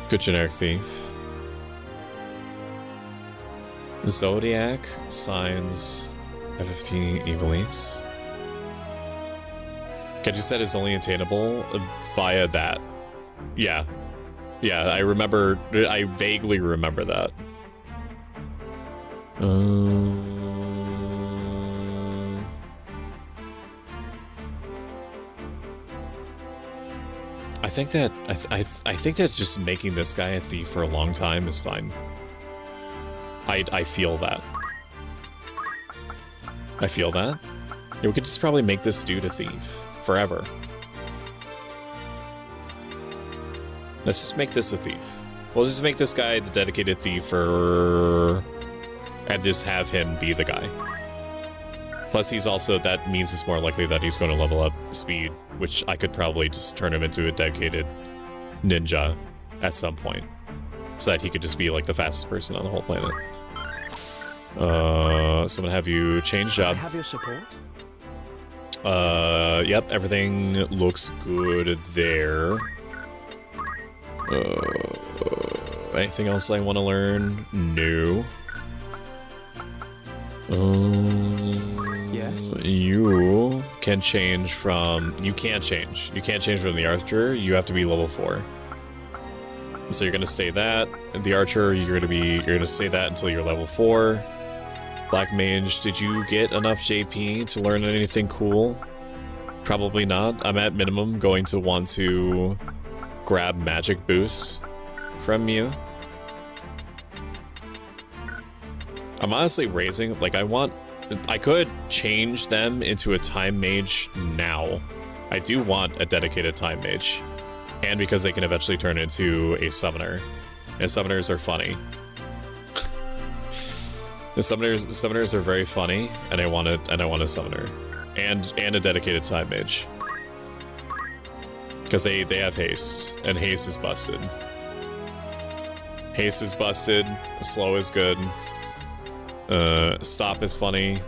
Good generic thief. Zodiac, signs, FFT, Ivalice. Catchy set is only attainable via that. Yeah. Yeah, I remember, I vaguely remember that. I think that I think that's just making this guy a thief for a long time is fine. I feel that. I feel that. Yeah, we could just probably make this dude a thief forever. Let's just make this a thief. We'll just make this guy the dedicated thief for, and just have him be the guy. Plus, he's also, that means it's more likely that he's going to level up speed, which I could probably just turn him into a dedicated ninja at some point, so that he could just be like the fastest person on the whole planet. So I'm gonna have you change job. I have your support. Yep, everything looks good there. Anything else I want to learn? No. Yes. You can change from... You can't change. You can't change from the archer. You have to be level 4. So you're gonna stay that. The archer, you're gonna stay that until you're level 4. Black mage, did you get enough JP to learn anything cool? Probably not. I'm at minimum going to want to grab magic boost from you. I'm honestly raising, like, I could change them into a time mage now. I do want a dedicated time mage. And because they can eventually turn into a summoner. And summoners are funny. The summoners are very funny, and I want a summoner. And a dedicated time mage. Because they have haste, and haste is busted. Haste is busted, slow is good. Stop is funny.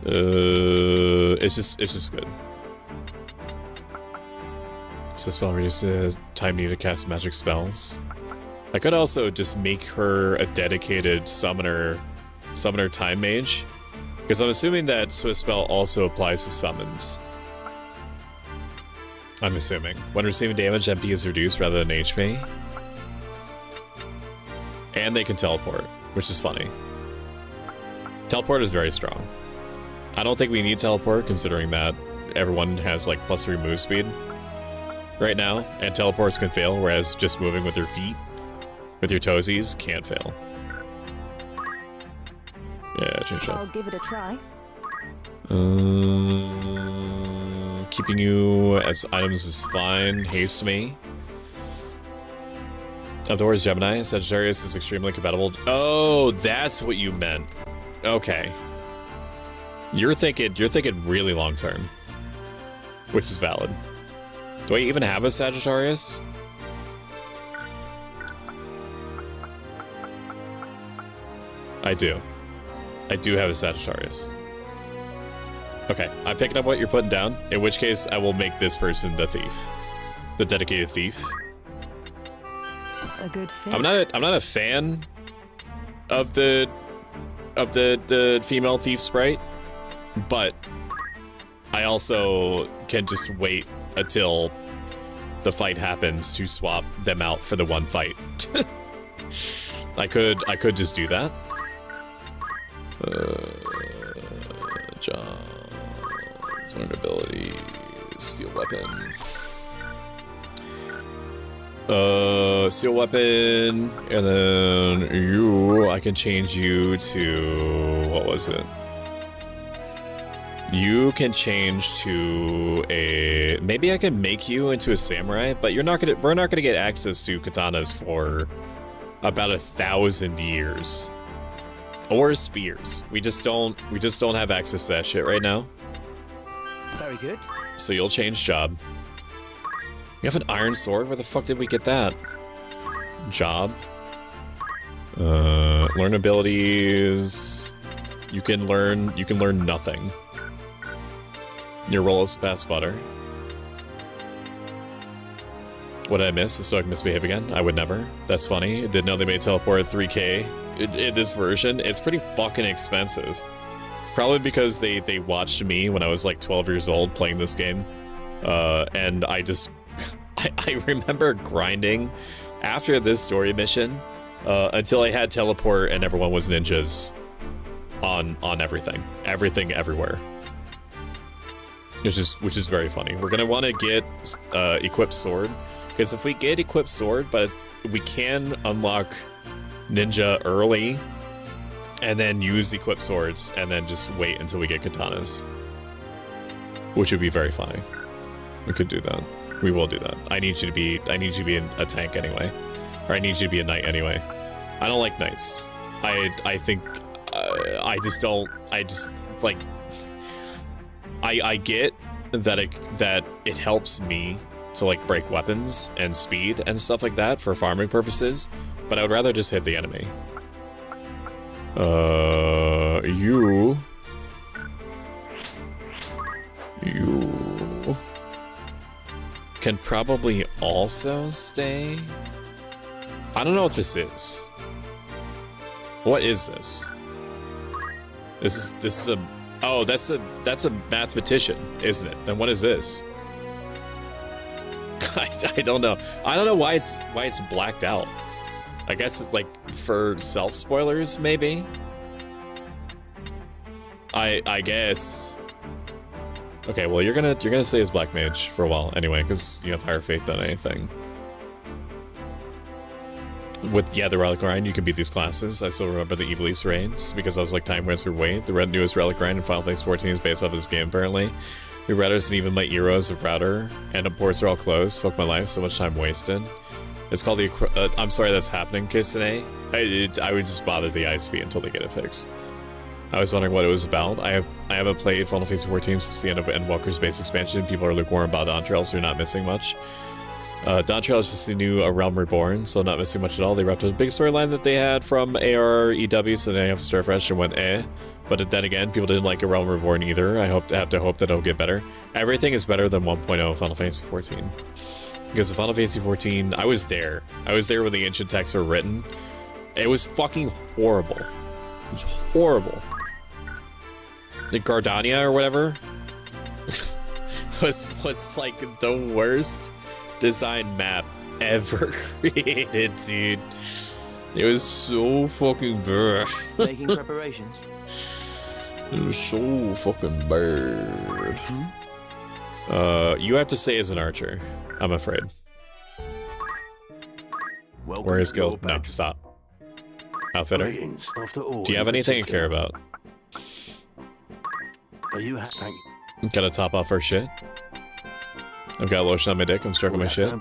It's just good. So spell reduces time needed to cast magic spells. I could also just make her a dedicated summoner time mage, because I'm assuming that Swift spell also applies to summons. I'm assuming. When receiving damage, MP is reduced rather than HP. And they can teleport, which is funny. Teleport is very strong. I don't think we need teleport, considering that everyone has like +3 move speed right now, and teleports can fail, whereas just moving with your feet, with your toesies, can't fail. Yeah, change up. I'll give it a try. Keeping you as items is fine. Haste me. Outdoors Gemini. Sagittarius is extremely compatible. Oh, that's what you meant. Okay. You're thinking really long term, which is valid. Do I even have a Sagittarius? I do. I do have a Sagittarius. Okay, I'm picking up what you're putting down, in which case I will make this person the thief. The dedicated thief. A good fit. I'm not a fan of the female thief sprite, but I also can just wait until the fight happens to swap them out for the one fight. I could just do that. John's learned ability, steel weapon. Seal weapon, and then I can change you to, what was it? You can change to a, maybe I can make you into a samurai, but we're not gonna get access to katanas for about 1,000 years. Or spears. We just don't have access to that shit right now. Very good. So you'll change job. You have an iron sword? Where the fuck did we get that? Job. Learn abilities. You can learn nothing. Your role is fast butter. What did I miss? The Stoic misbehave again? I would never. That's funny. Didn't know they made teleport at 3K in this version. It's pretty fucking expensive. Probably because they watched me when I was like 12 years old playing this game. And I just... I remember grinding after this story mission until I had teleport and everyone was ninjas on everything. Everything, everywhere. Which is very funny. We're gonna want to get equipped sword, because if we get equipped sword, but we can unlock ninja early and then use equipped swords and then just wait until we get katanas, which would be very funny. We could do that. We will do that. I need you to be a tank anyway, or I need you to be a knight anyway. I don't like knights. I think I get that it helps me to like break weapons and speed and stuff like that for farming purposes, but I would rather just hit the enemy. You can probably also stay. I don't know what this is. What is this? This is a... Oh, that's a mathematician, isn't it? Then what is this? I don't know. I don't know why it's blacked out. I guess it's like for self-spoilers, maybe? I guess. Okay, well you're gonna stay as Black Mage for a while anyway, because you have higher faith than anything. With the relic grind, you can beat these classes. I still remember the Ivalice raids because I was like time wizard wait. The newest relic grind in Final Fantasy 14 is based off of this game apparently. The routers and even my Eros of router and the ports are all closed. Fuck my life, so much time wasted. It's called the I'm sorry that's happening, Kisane. I would just bother the ISP until they get it fixed. I was wondering what it was about. I haven't played Final Fantasy 14 since the end of Endwalker's base expansion. People are lukewarm about Dawn Trail, so you're not missing much. Dawn Trail is just a new A Realm Reborn, so not missing much at all. They wrapped up a big storyline that they had from AREW, so then I have to start fresh and went But then again, people didn't like A Realm Reborn either. I have to hope that it'll get better. Everything is better than 1.0 Final Fantasy 14. Because the Final Fantasy 14, I was there. I was there when the ancient texts were written. It was fucking horrible. It was horrible. The Gardania or whatever was like the worst design map ever created, dude. It was so fucking bad. Making preparations. It was so fucking bad. You have to stay as an archer, I'm afraid. Where is guild? No, stop. Outfitter. Do you have anything to care about? Are you thank you. Gotta top off our shit. I've got lotion on my dick, I'm stroking my shit.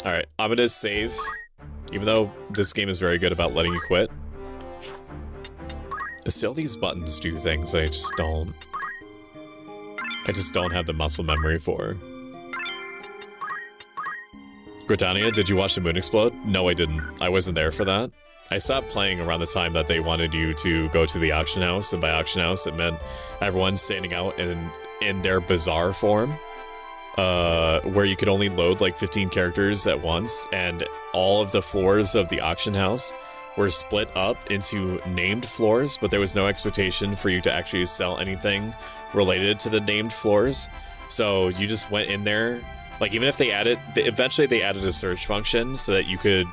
Alright, I'm gonna save. Even though this game is very good about letting you quit. Still, these buttons do things I just don't have the muscle memory for. Gridania, did you watch the moon explode? No, I didn't. I wasn't there for that. I stopped playing around the time that they wanted you to go to the auction house, and by auction house it meant everyone standing out in their bizarre form, where you could only load like 15 characters at once, and all of the floors of the auction house were split up into named floors, but there was no expectation for you to actually sell anything related to the named floors. So you just went in there, like even if they eventually they added a search function so that you could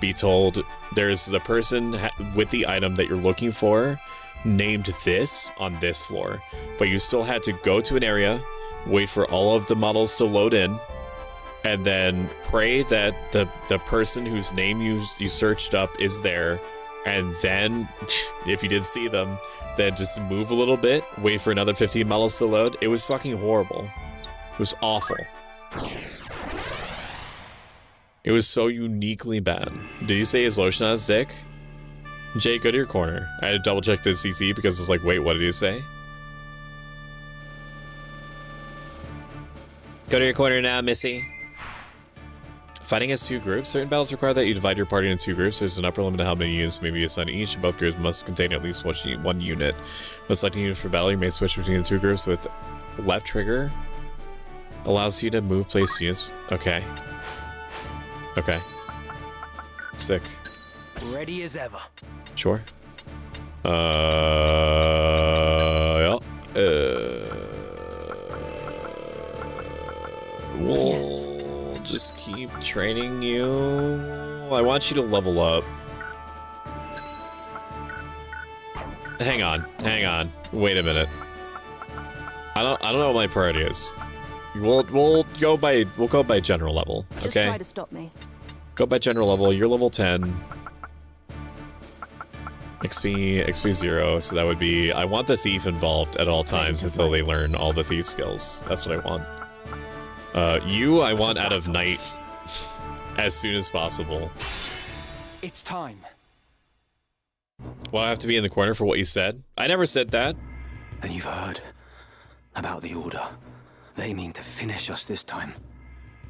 be told there's the person with the item that you're looking for named this on this floor, but you still had to go to an area, wait for all of the models to load in, and then pray that the person whose name you searched up is there, and then if you did see them, then just move a little bit, wait for another 15 models to load. It was fucking horrible. It was awful. It was so uniquely bad. Did you say his lotion on his dick? Jay, go to your corner. I had to double check the CC because it's like, wait, what did he say? Go to your corner now, Missy. Fighting as 2 groups. Certain battles require that you divide your party into 2 groups. There's an upper limit to how many units may be assigned to each. Both groups must contain at least 1 unit. When selecting units for battle, you may switch between the 2 groups with left trigger. Allows you to move, place units. Okay. Okay. Sick. Ready as ever. Sure. Yeah. We'll just keep training you. I want you to level up. Hang on. Wait a minute. I don't know what my priority is. We'll go by general level. Okay. Just try to stop me. Go by general level. You're level 10. XP 0, so that would be... I want the thief involved at all times until they learn all the thief skills. That's what I want. I want out of night as soon as possible. It's time. Well, I have to be in the corner for what you said? I never said that. And you've heard about the Order. They mean to finish us this time.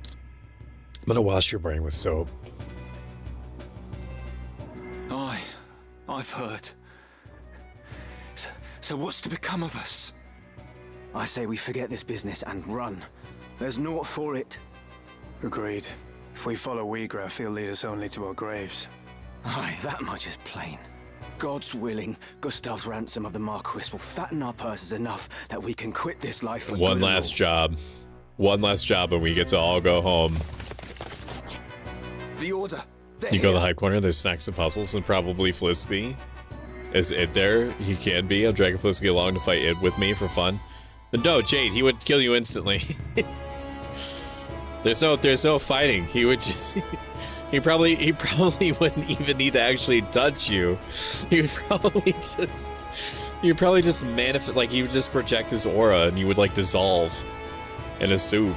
I'm gonna wash your brain with soap. I've heard. So what's to become of us? I say we forget this business and run. There's naught for it. Agreed. If we follow Uyghur, he'll lead us only to our graves. Aye, that much is plain. God's willing, Gustav's ransom of the Marquis will fatten our purses enough that we can quit this life for One last job. One last job and we get to all go home. The Order. You go to the high corner, there's snacks and puzzles, and probably Flisby. Is it there? He can be. I'm dragging Flisby along to fight it with me for fun. But no, Jade, he would kill you instantly. There's no fighting. He would just... He probably wouldn't even need to actually touch you. He would probably just manifest, like he would just project his aura and you would like dissolve in a soup.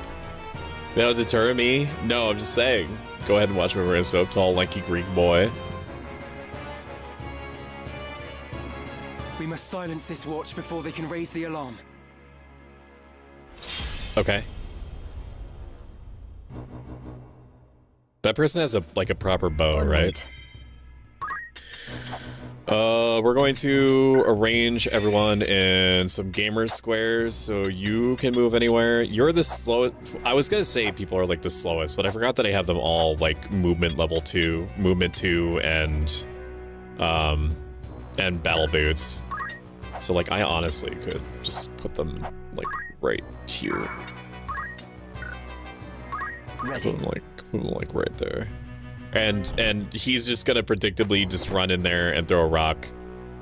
That would deter me? No, I'm just saying. Go ahead and watch me wear a soap, tall, lanky Greek boy. We must silence this watch before they can raise the alarm. Okay. That person has a proper bow, right? We're going to arrange everyone in some gamer squares so you can move anywhere. You're the slowest. I was gonna say people are like the slowest, but I forgot that I have them all like movement level 2, movement 2, and battle boots. So like I honestly could just put them like right here. Put them like right there. And he's just gonna predictably just run in there and throw a rock.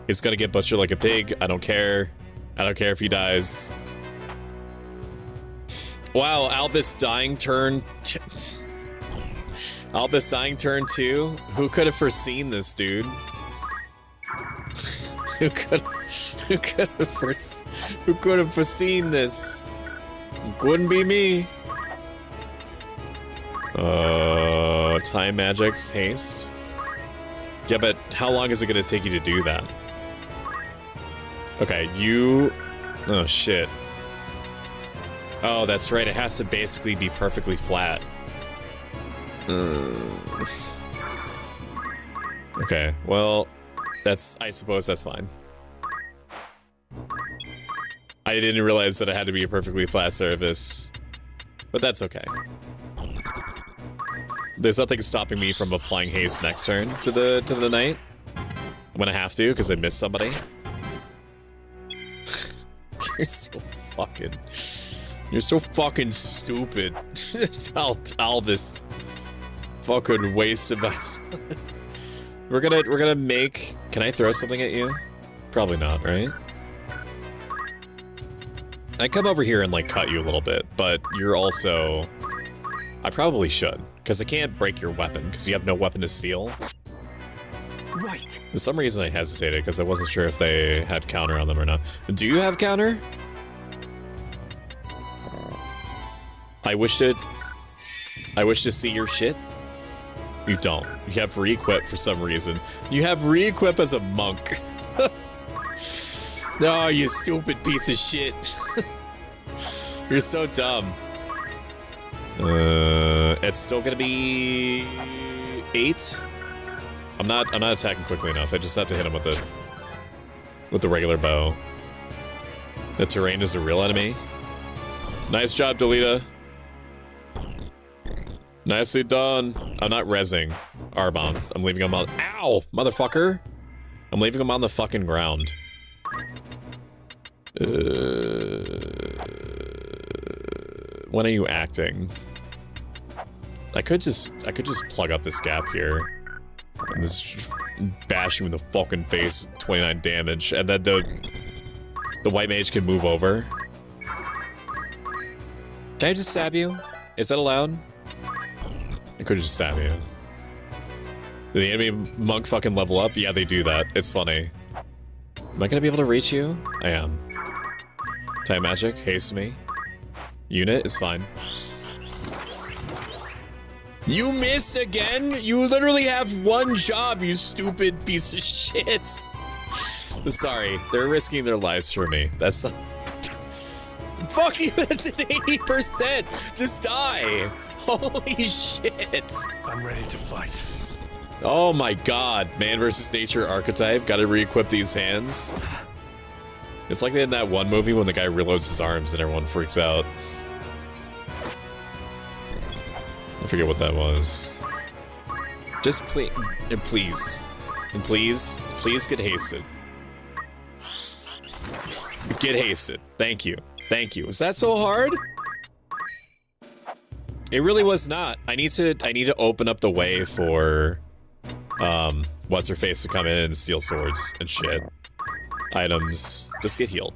He's gonna get butchered like a pig. I don't care. I don't care if he dies. Wow, Albus dying turn. Albus dying turn 2. Who could have foreseen this, dude? Who could have foreseen this? It couldn't be me. Time magics, haste. Yeah, but how long is it gonna take you to do that? Okay, you... Oh, shit. Oh, that's right, it has to basically be perfectly flat. Okay, well, I suppose that's fine. I didn't realize that it had to be a perfectly flat surface, but that's okay. There's nothing stopping me from applying haste next turn to the knight. I'm gonna have to because I missed somebody. You're so fucking stupid. Albus fucking wasted my time. We're gonna make. Can I throw something at you? Probably not, right? I come over here and like cut you a little bit, but you're also I probably should, because I can't break your weapon, because you have no weapon to steal. Right. For some reason I hesitated, because I wasn't sure if they had counter on them or not. Do you have counter? I wish to see your shit. You don't. You have re-equip for some reason. You have re-equip as a monk. Oh, you stupid piece of shit. You're so dumb. It's still gonna be 8. I'm not attacking quickly enough. I just have to hit him with the regular bow. The terrain is a real enemy. Nice job, Delita. Nicely done. I'm not rezzing Arbanth. I'm leaving him on. Ow, motherfucker! I'm leaving him on the fucking ground. When are you acting? I could just plug up this gap here. And just bash you in the fucking face, 29 damage, and then the white mage can move over. Can I just stab you? Is that allowed? I could just stab you. Did the enemy monk fucking level up? Yeah, they do that. It's funny. Am I gonna be able to reach you? I am. Time magic, haste me. Unit is fine. You missed again? You literally have one job, you stupid piece of shit. Sorry, they're risking their lives for me. That's not... Fuck you, that's an 80%. Just die. Holy shit. I'm ready to fight. Oh my god, man versus nature archetype. Gotta re-equip these hands. It's like in that one movie when the guy reloads his arms and everyone freaks out. I forget what that was. Just please get hasted. Get hasted. Thank you. Thank you. Was that so hard? It really was not. I need to open up the way for what's her face to come in and steal swords and shit. Items. Just get healed.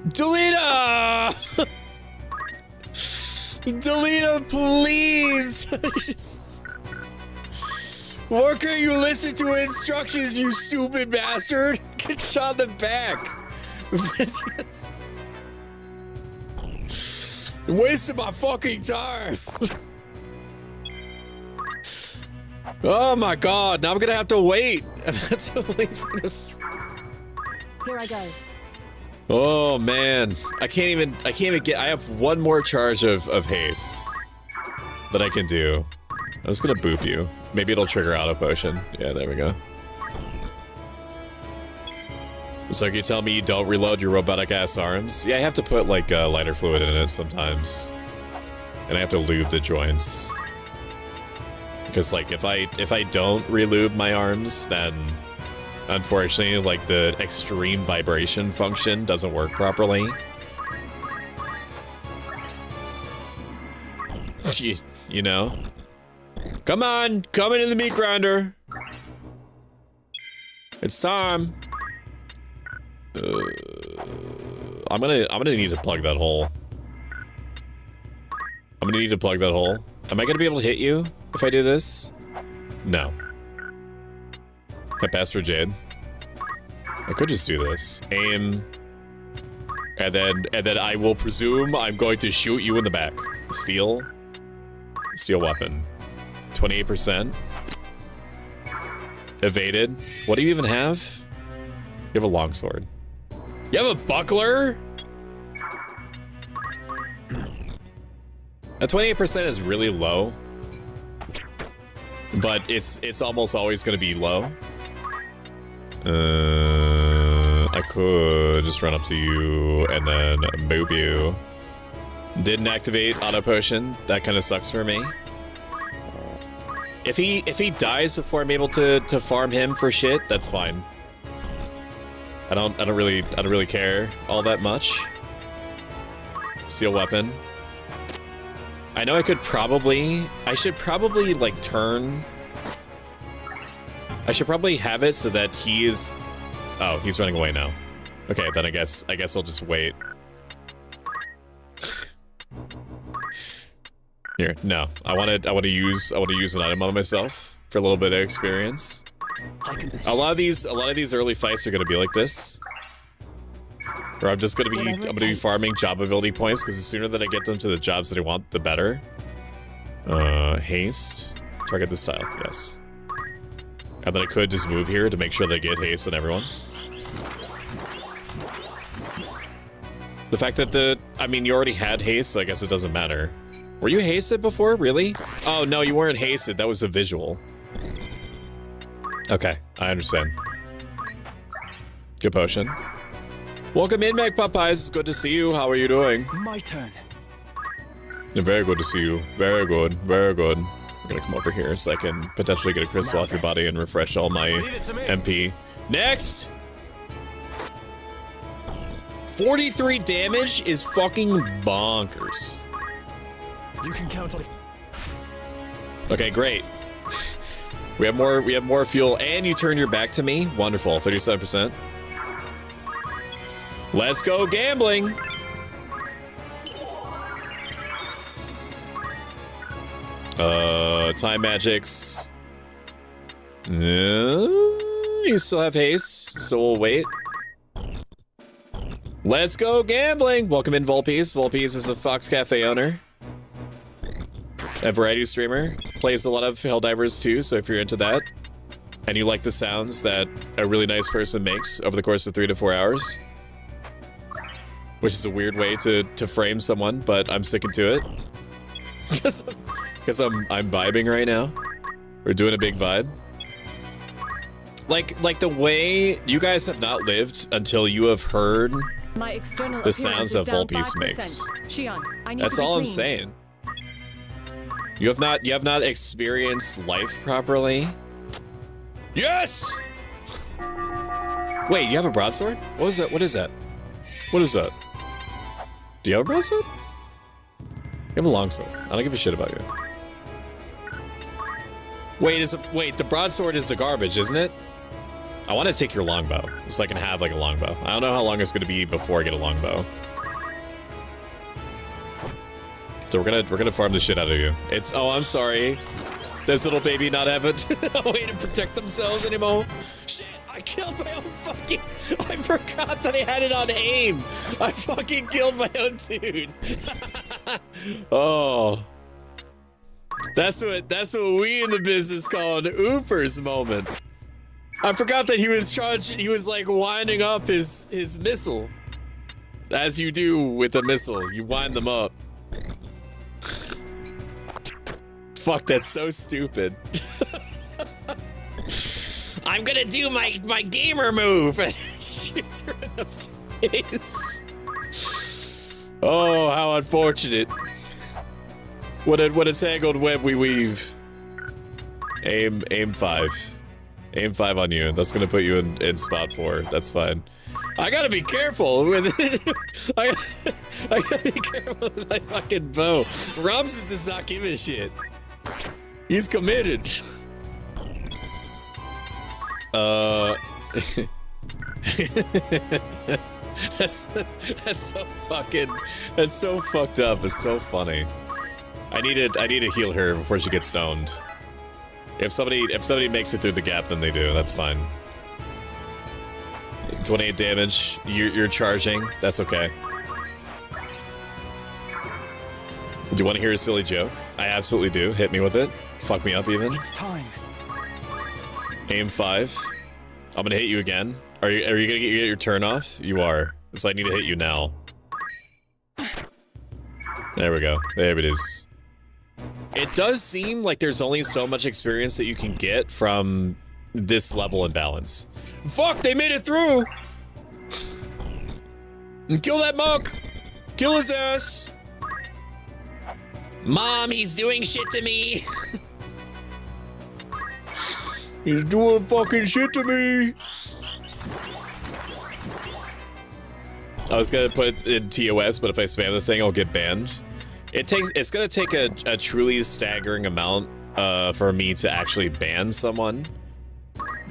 Delita! Delita, please! Just... Worker, you listen to instructions, you stupid bastard! Get shot in the back! Wasting my fucking time! Oh my god, now I'm gonna have to wait! I have to wait for the... Here I go. Oh man, I can't even get, I have one more charge of haste that I can do. I'm just gonna boop you. Maybe it'll trigger auto potion. Yeah, there we go. So you tell me you don't reload your robotic ass arms? Yeah, I have to put like lighter fluid in it sometimes. And I have to lube the joints. Because like if I don't relube my arms, then unfortunately like the extreme vibration function doesn't work properly. You know? Come on, come into the meat grinder. It's time. I'm gonna need to plug that hole. I'm gonna need to plug that hole. Am I gonna be able to hit you if I do this? No. Hit Pastor Jade. I could just do this. Aim. And then I will presume I'm going to shoot you in the back. Steel. Steel weapon. 28%. Evaded. What do you even have? You have a longsword. You have a buckler? A 28% is really low. But it's almost always gonna be low. I could just run up to you and then boop you. Didn't activate auto potion. That kind of sucks for me. If he dies before I'm able to farm him for shit, that's fine. I don't really care all that much. Steel weapon. I know I should probably like turn. I should probably have it so that he is. Oh, he's running away now. Okay, then I guess I'll just wait. Here, no. I want to use an item on myself for a little bit of experience. A lot of these early fights are gonna be like this. Or I'm gonna be farming job ability points because the sooner that I get them to the jobs that I want, the better. Haste. Target this tile, yes. And then I could just move here to make sure that I get haste on everyone. The fact that I mean, you already had haste, so I guess it doesn't matter. Were you hasted before, really? Oh, no, you weren't hasted, that was a visual. Okay, I understand. Good potion. Welcome in, Magpuppies. It's good to see you. How are you doing? My turn. Very good to see you. Very good. Very good. I'm gonna come over here so I can potentially get a crystal off your body and refresh all my MP. Next! 43 damage is fucking bonkers. You can count on. Okay, great. We have more fuel, and you turn your back to me. Wonderful. 37%. Let's go gambling. Time magics. You still have haste, so we'll wait. Let's go gambling. Welcome in, Volpees. Volpees is a Fox Cafe owner. A variety streamer. Plays a lot of Helldivers too, so if you're into that, and you like the sounds that a really nice person makes over the course of 3 to 4 hours, which is a weird way to frame someone, but I'm sticking to it. Because I'm vibing right now. We're doing a big vibe. Like the way you guys have not lived until you have heard the sounds that Volpees makes. That's all I'm saying. You have not experienced life properly. Yes! Wait, you have a broadsword? What is that? What is that? What is that? Do you have a broadsword? You have a longsword. I don't give a shit about you. Wait, the broadsword is the garbage, isn't it? I want to take your longbow, so I can have like a longbow. I don't know how long it's gonna be before I get a longbow. So we're gonna farm the shit out of you. Oh, I'm sorry. This little baby not having a way to protect themselves anymore. Shit, I killed my own fucking... I forgot that I had it on aim. I fucking killed my own dude. Oh. That's what we in the business call an oopers moment. I forgot that he was like winding up his missile. As you do with a missile, you wind them up. Fuck, that's so stupid. I'm gonna do my gamer move. Shoots her in the face. Oh, how unfortunate. What a tangled web we weave. Aim 5. Aim 5 on you. That's gonna put you in spot 4. That's fine. I gotta be careful with it. I gotta be careful with my fucking bow. Ramses does not give a shit. He's committed. That's so fucked up. It's so funny. I need to heal her before she gets stoned. If somebody makes it through the gap, then they do. That's fine. 28 damage. You're charging. That's okay. Do you want to hear a silly joke? I absolutely do. Hit me with it. Fuck me up even. It's time. Aim 5. I'm gonna hit you again. Are you gonna get your turn off? You are. So I need to hit you now. There we go. There it is. It does seem like there's only so much experience that you can get from this level imbalance. Fuck, they made it through! Kill that monk! Kill his ass! Mom, he's doing shit to me! He's doing fucking shit to me! I was gonna put it in TOS, but if I spam the thing, I'll get banned. It's gonna take a truly staggering amount for me to actually ban someone.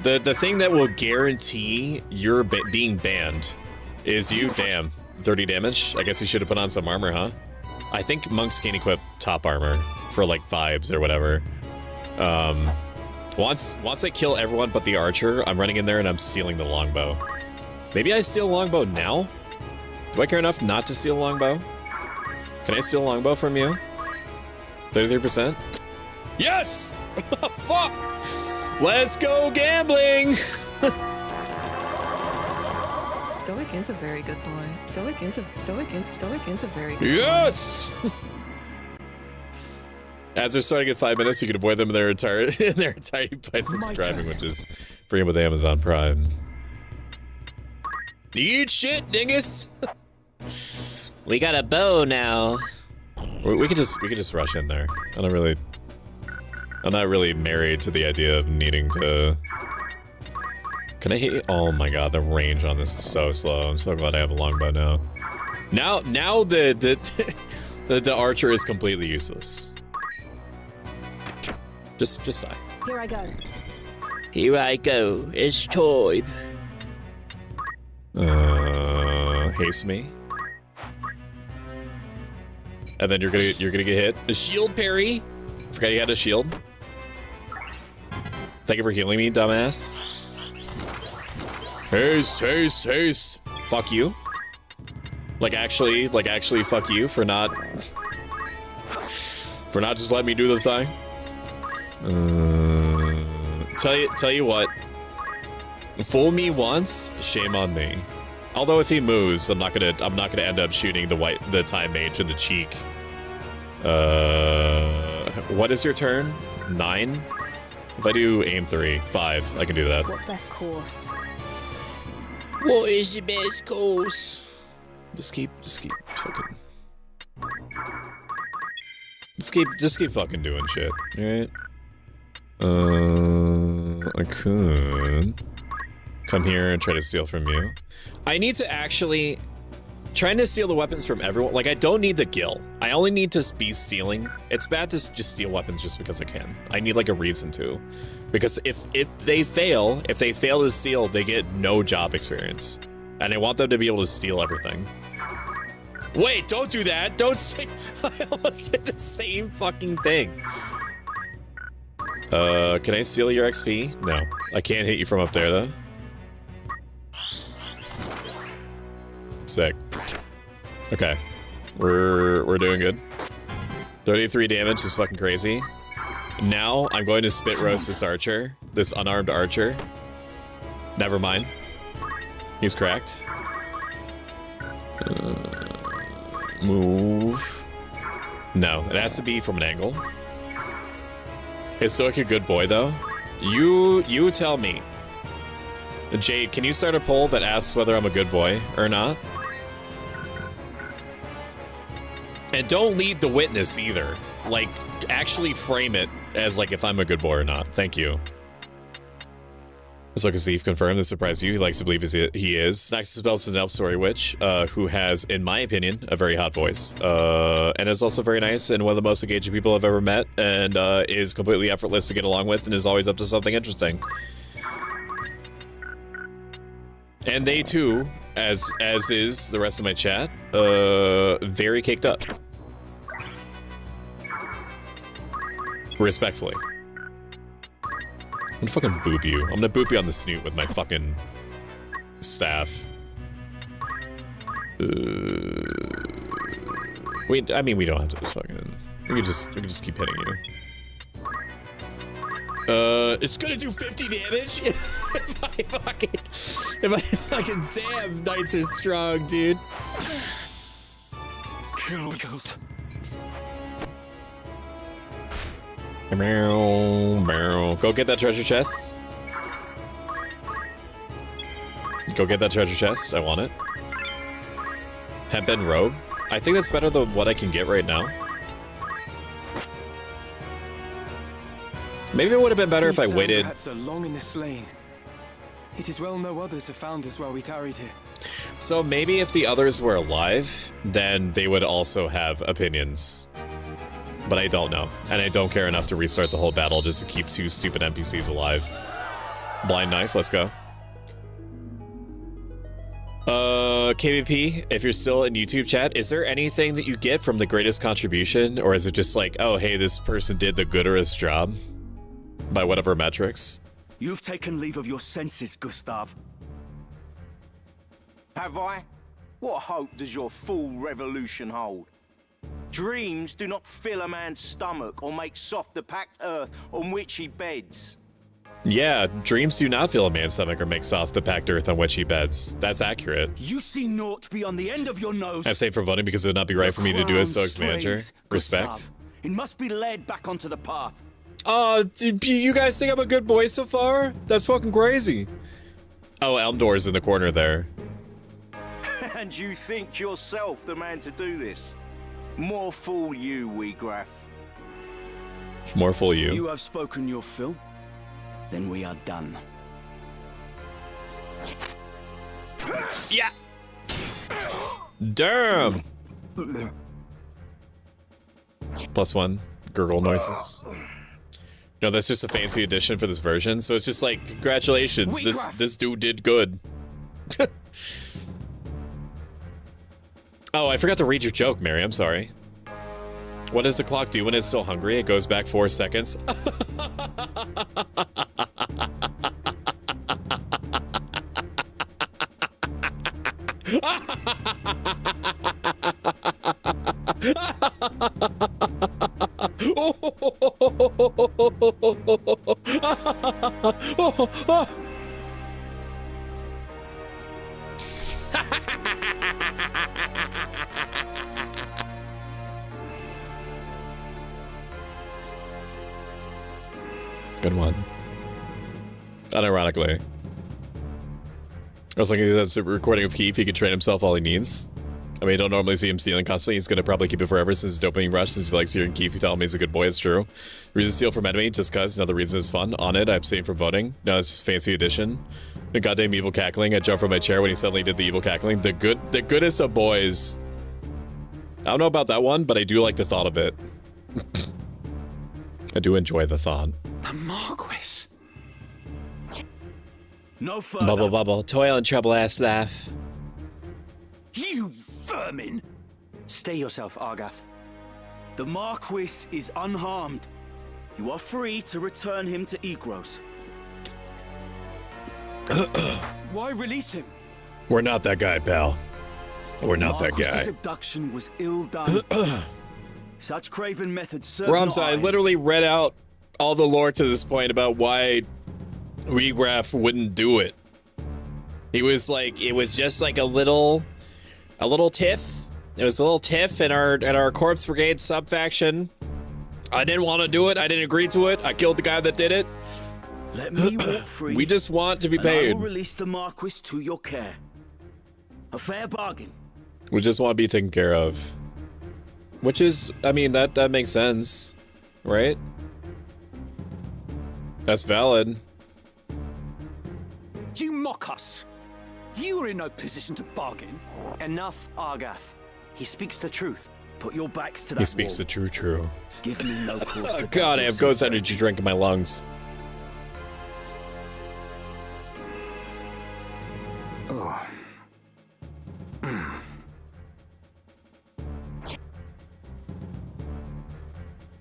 The thing that will guarantee you're being banned is you. Damn, 30 damage. I guess you should have put on some armor, huh? I think monks can't equip top armor for like vibes or whatever. Once I kill everyone but the archer, I'm running in there and I'm stealing the longbow. Maybe I steal longbow now? Do I care enough not to steal longbow? Can I steal longbow from you? 33%? Yes! Fuck! Let's go gambling! Stoic is a very good boy. Stoic is a very good yes! boy. As they're starting at 5 minutes, you can avoid them in their entirety by subscribing, which is free with Amazon Prime. Eat shit, dingus! We got a bow now. We could just rush in there. I'm not really married to the idea of needing to. Can I hit you? Oh my god, the range on this is so slow. I'm so glad I have a longbow now. Now the archer is completely useless. Just die. Here I go. Here I go. It's time. Haste me. And then you're gonna get hit. A shield parry. Forgot you had a shield. Thank you for healing me, dumbass. Haste. Fuck you. Like actually fuck you for not just letting me do the thing. Tell you what. Fool me once, shame on me. Although if he moves, I'm not gonna end up shooting the time mage in the cheek. What is your turn? 9? If I do aim 3, 5, I can do that. What's best course? What is the best course? Just keep fucking. Just keep fucking doing shit, alright? I could come here and try to steal from you. I need to actually trying to steal the weapons from everyone. Like, I don't need the gil. I only need to be stealing. It's bad to just steal weapons just because I can. I need like a reason to, because if they fail to steal, they get no job experience, and I want them to be able to steal everything. Wait, don't do that. Don't say. I almost did the same fucking thing. Can I steal your XP? No, I can't hit you from up there though. Sick. Okay, we're doing good. 33 damage is fucking crazy. Now I'm going to spit roast this archer, this unarmed archer. Never mind. He's cracked. Move. No, it has to be from an angle. Is Stoic a good boy though? You tell me. Jade, can you start a poll that asks whether I'm a good boy or not? And don't lead the witness either. Like, actually frame it as like if I'm a good boy or not. Thank you. So Steve confirmed, this surprised you. He likes to believe he is. Snacks spells an elf story witch, who has, in my opinion, a very hot voice. And is also very nice and one of the most engaging people I've ever met, and is completely effortless to get along with and is always up to something interesting. And they too, as is the rest of my chat, very caked up. Respectfully. I'm gonna fucking boop you. I'm gonna boop you on the snoot with my fucking staff. I mean, we don't have to just fucking. We could just keep hitting you. It's gonna do 50 damage if I fucking damn, knights are strong, dude. Killed. Go get that treasure chest. Go get that treasure chest. I want it. Hempen robe. I think that's better than what I can get right now. Maybe it would have been better if I waited. So long in this lane. It is well no others have found us while we tarried here. So maybe if the others were alive, then they would also have opinions. But I don't know, and I don't care enough to restart the whole battle just to keep 2 stupid NPCs alive. Blind knife, let's go. KVP, if you're still in YouTube chat, is there anything that you get from the greatest contribution? Or is it just like, oh, hey, this person did the goodest job by whatever metrics? You've taken leave of your senses, Gustav. Have I? What hope does your full revolution hold? Dreams do not fill a man's stomach or make soft the packed earth on which he beds. Yeah, dreams do not fill a man's stomach or make soft the packed earth on which he beds. That's accurate. You see naught beyond the end of your nose. I'm saying for voting because it would not be right for me to do as Stoic's manager. Respect. Gustav. It must be led back onto the path. You guys think I'm a good boy so far? That's fucking crazy. Oh, Elmdoor's in the corner there. And you think yourself the man to do this? More fool you, Weegraf. More fool you. You have spoken your fill. Then we are done. Yeah. Damn. +1 gurgle noises. No, that's just a fancy addition for this version. So it's just like, congratulations, this dude did good. Oh, I forgot to read your joke, Mary. I'm sorry. What does the clock do when it's still hungry? It goes back 4 seconds. Good one. Unironically. I was looking at a recording of Keith. He can train himself all he needs. I mean, I don't normally see him stealing constantly. He's going to probably keep it forever since his dopamine rush, since he likes hearing Keith tell him he's a good boy. It's true. Reason to steal from enemy, just cause. Another reason is fun. On it, I abstain from voting. No, it's just fancy addition. The goddamn evil cackling. I jumped from my chair when he suddenly did the evil cackling. The goodest of boys. I don't know about that one, but I do like the thought of it. I do enjoy the thought. The Marquis. No further. Bubble, bubble, toil and trouble, ass laugh. You vermin! Stay yourself, Argath. The Marquis is unharmed. You are free to return him to Egros. Why release him? We're not that guy, pal. We're not that guy. Marquis's abduction was ill done. Such craven methods serve Rams, no I eyes. literally read out all the lore to this point about why Regraph wouldn't do it. He was like, it was just like a little tiff. It was a little tiff in our Corpse Brigade sub-faction. I didn't want to do it. I didn't agree to it. I killed the guy that did it. Let me walk free. We just want to be and I paid. will release the Marquis to your care. A fair bargain. We just want to be taken care of. Which is, I mean, that makes sense, right? That's valid. You mock us. You are in no position to bargain. Enough, Argath. He speaks the truth. Put your backs to that He speaks wall. the true. Give me no cause to God, I have Ghost Energy drink in my lungs. Oh.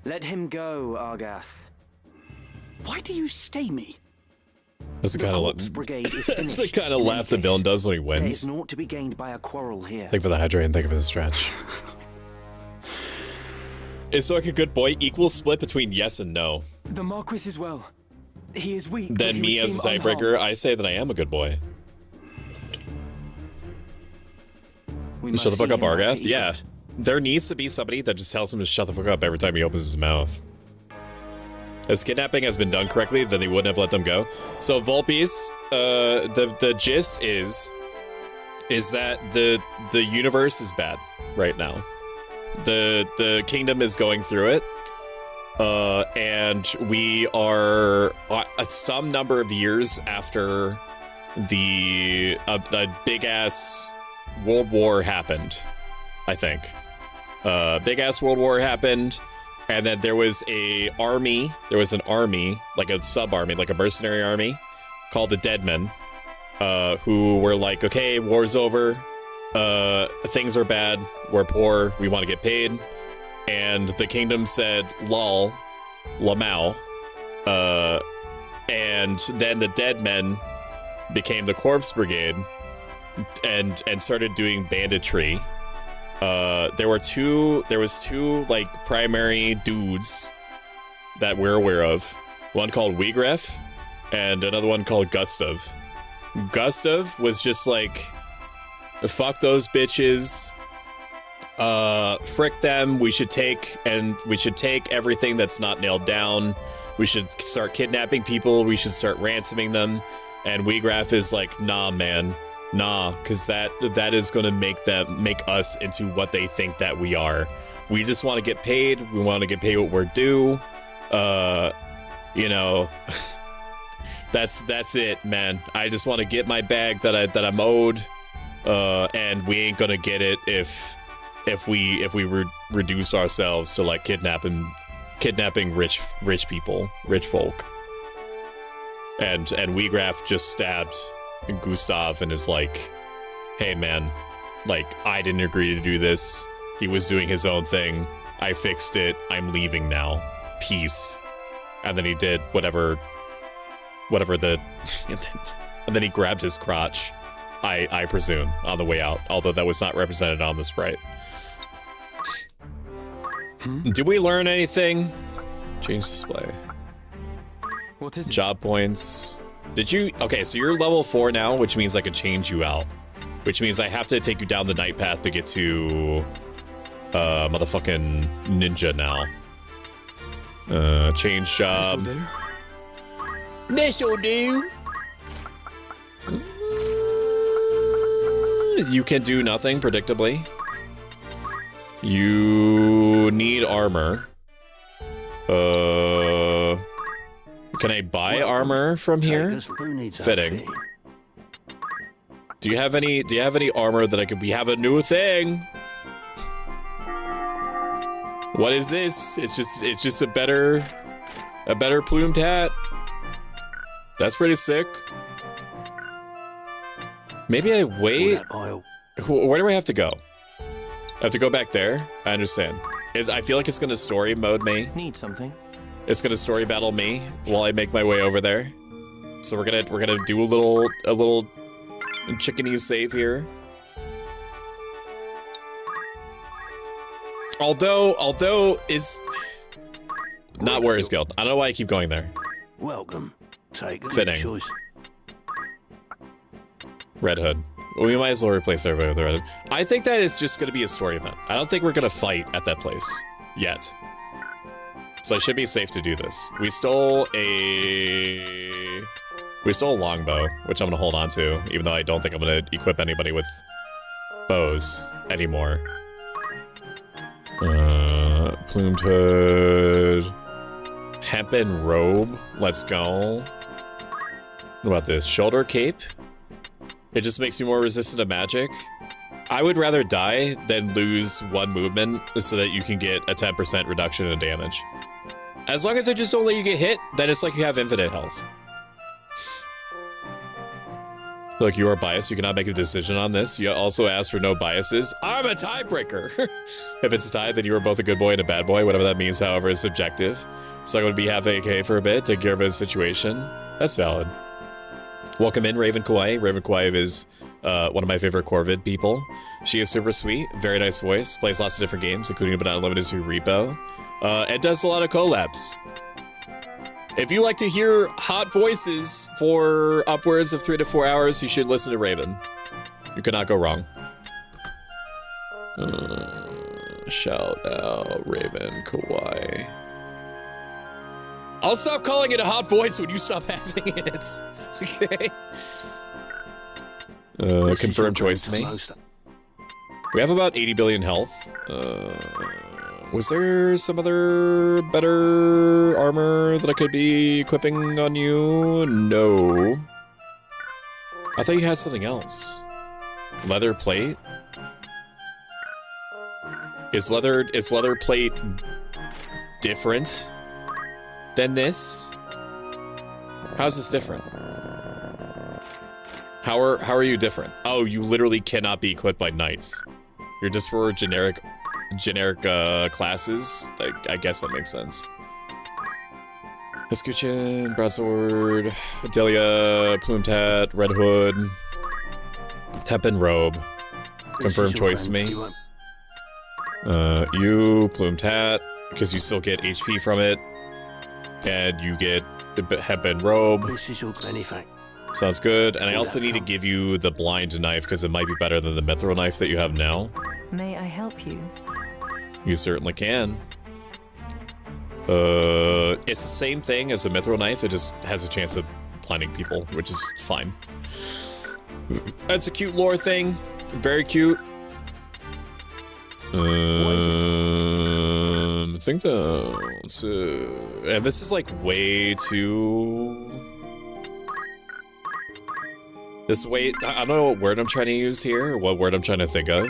Let him go, Argath. Why do you stay me? That's the kind of Corpse Brigade is that's the finished. kind of In laugh the any villain case, does when he There is wins. naught to be gained by a quarrel here. Thank you for the hydrate and thank you for the stretch. Is Stoic a good boy? Equal split between yes and no. The Marquis as well. He is weak. but Then he me would as a seem tiebreaker, unharmed. I say that I am a good boy. We Shut the must fuck see up, him back Argath. to Yeah. Egypt. There needs to be somebody that just tells him to shut the fuck up every time he opens his mouth. If kidnapping has been done correctly, then they wouldn't have let them go. So Volpes, the gist is that the universe is bad right now. The kingdom is going through it. And we are some number of years after the big ass World War happened, I think. Big ass World War happened, and then there was an army, like a sub-army, like a mercenary army, called the Deadmen, who were like, okay, war's over, things are bad, we're poor, we want to get paid. And the kingdom said, lol, lamau. And then the dead men became the corpse brigade and started doing banditry. There was two like primary dudes that we're aware of. One called Wiegraf and another one called Gustav. Gustav was just like, fuck those bitches. Frick them. We should take everything that's not nailed down. We should start kidnapping people. We should start ransoming them. And Wiegraf is like, nah, man. Nah, because that is going to make us into what they think that we are. We just want to get paid. We want to get paid what we're due. You know, that's it, man. I just want to get my bag that I'm owed. And we ain't gonna get it if we reduce ourselves to like kidnapping rich people, rich folk. And Wiegraf just stabbed Gustav and is like, hey man, like, I didn't agree to do this. He was doing his own thing. I fixed it. I'm leaving now. Peace. And then he did whatever the and then he grabbed his crotch, I presume, on the way out, although that was not represented on the sprite. Did we learn anything? Change display. What is it? Job points. Did you? Okay, so you're level 4 now, which means I can change you out. Which means I have to take you down the night path to get to motherfucking ninja now. Change job. This'll do. You can do nothing, predictably. You need armor. Can I buy armor from here? Fitting. Do you have any armor that I could? We have a new thing. What is this? It's just a better plumed hat. That's pretty sick. Maybe I wait. Where do I have to go? I have to go back there. I understand. I feel like it's gonna story mode me. Need something. It's gonna story battle me while I make my way over there. So we're gonna do a little chickeny save here. Although is not Warriors Guild. I don't know why I keep going there. Welcome. Take a Fitting. choice. Red Hood. We might as well replace everybody with the Red Hood. I think that it's just going to be a story event. I don't think we're going to fight at that place yet. So it should be safe to do this. We stole a longbow, which I'm going to hold on to, even though I don't think I'm going to equip anybody with bows anymore. Plumed hood. Hempen robe. Let's go. What about this? Shoulder cape. It just makes you more resistant to magic. I would rather die than lose 1 movement so that you can get a 10% reduction in damage. As long as I just don't let you get hit, then it's like you have infinite health. Look, you are biased. You cannot make a decision on this. You also asked for no biases. I'm a tiebreaker. If it's a tie, then you are both a good boy and a bad boy, whatever that means, however, is subjective. So I'm going to be half AK for a bit, take care of the situation. That's valid. Welcome in, Raven Kawaii. Raven Kawaii is one of my favorite Corvid people. She is super sweet, very nice voice, plays lots of different games, including but not limited to Repo, and does a lot of collabs. If you like to hear hot voices for upwards of 3 to 4 hours, you should listen to Raven. You cannot go wrong. Shout out Raven Kawaii. I'll stop calling it a hot voice when you stop having it. Okay. Confirm choice to me. We have about 80 billion health. Was there some other better armor that I could be equipping on you? No. I thought you had something else. Leather plate? Is leather plate different than this? How's this different? How are you different? Oh, you literally cannot be equipped by knights. You're just for generic classes. I guess that makes sense. Escutcheon, broadsword, Delia, plumed hat, red hood, Teppan robe. Confirm choice to me. You, plumed hat, because you still get HP from it. And you get the Teppan robe. This is your benefit. Sounds good. And I also need to give you the blind knife, because it might be better than the mithril knife that you have now. May I help you? You certainly can. It's the same thing as a mithril knife, it just has a chance of blinding people, which is fine. That's a cute lore thing. Very cute. I think and this is like way too... I don't know what word I'm trying to use here, or what word I'm trying to think of.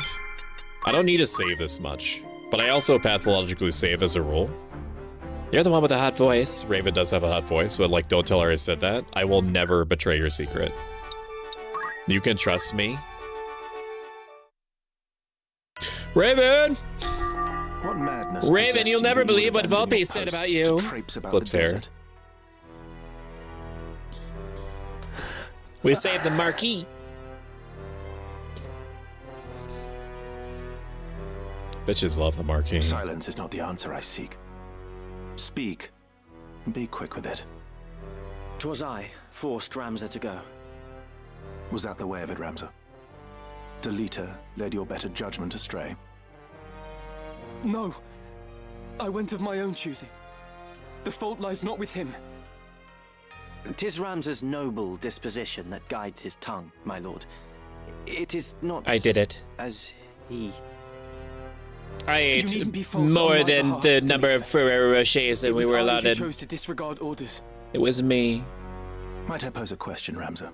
I don't need to save this much, but I also pathologically save as a rule. You're the one with the hot voice. Raven does have a hot voice, but like, don't tell her I said that. I will never betray your secret. You can trust me. Raven! What madness? Raven, you'll never believe what Volpe said about you. Flips hair. We saved the Marquis. Bitches love the Marquis. Silence is not the answer I seek. Speak, and be quick with it. 'Twas I forced Ramza to go. Was that the way of it, Ramza? Delita led your better judgment astray? No. I went of my own choosing. The fault lies not with him. 'Tis Ramza's noble disposition that guides his tongue, my lord. It is not... I did it. ...as he... I ate more than the number of Ferrero Rochers that we were allowed in. Chose to disregard orders. It was me. Might I pose a question, Ramza?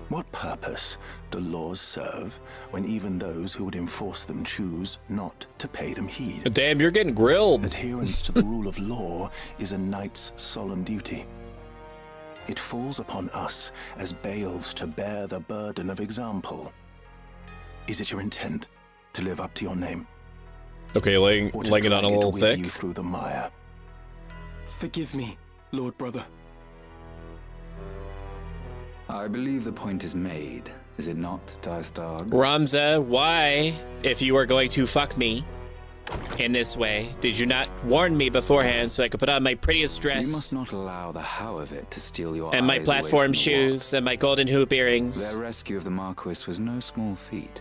What purpose do laws serve when even those who would enforce them choose not to pay them heed? Damn, you're getting grilled. Adherence to the rule of law is a knight's solemn duty. It falls upon us as bailiffs to bear the burden of example. Is it your intent to live up to your name? Okay, laying it on a little thick. You through the mire? Forgive me, Lord Brother. I believe the point is made, is it not, Diastag? Ramza, why, if you are going to fuck me in this way, did you not warn me beforehand so I could put on my prettiest dress? You must not allow the how of it to steal your and my platform shoes and my golden hoop earrings. Their rescue of the Marquis was no small feat.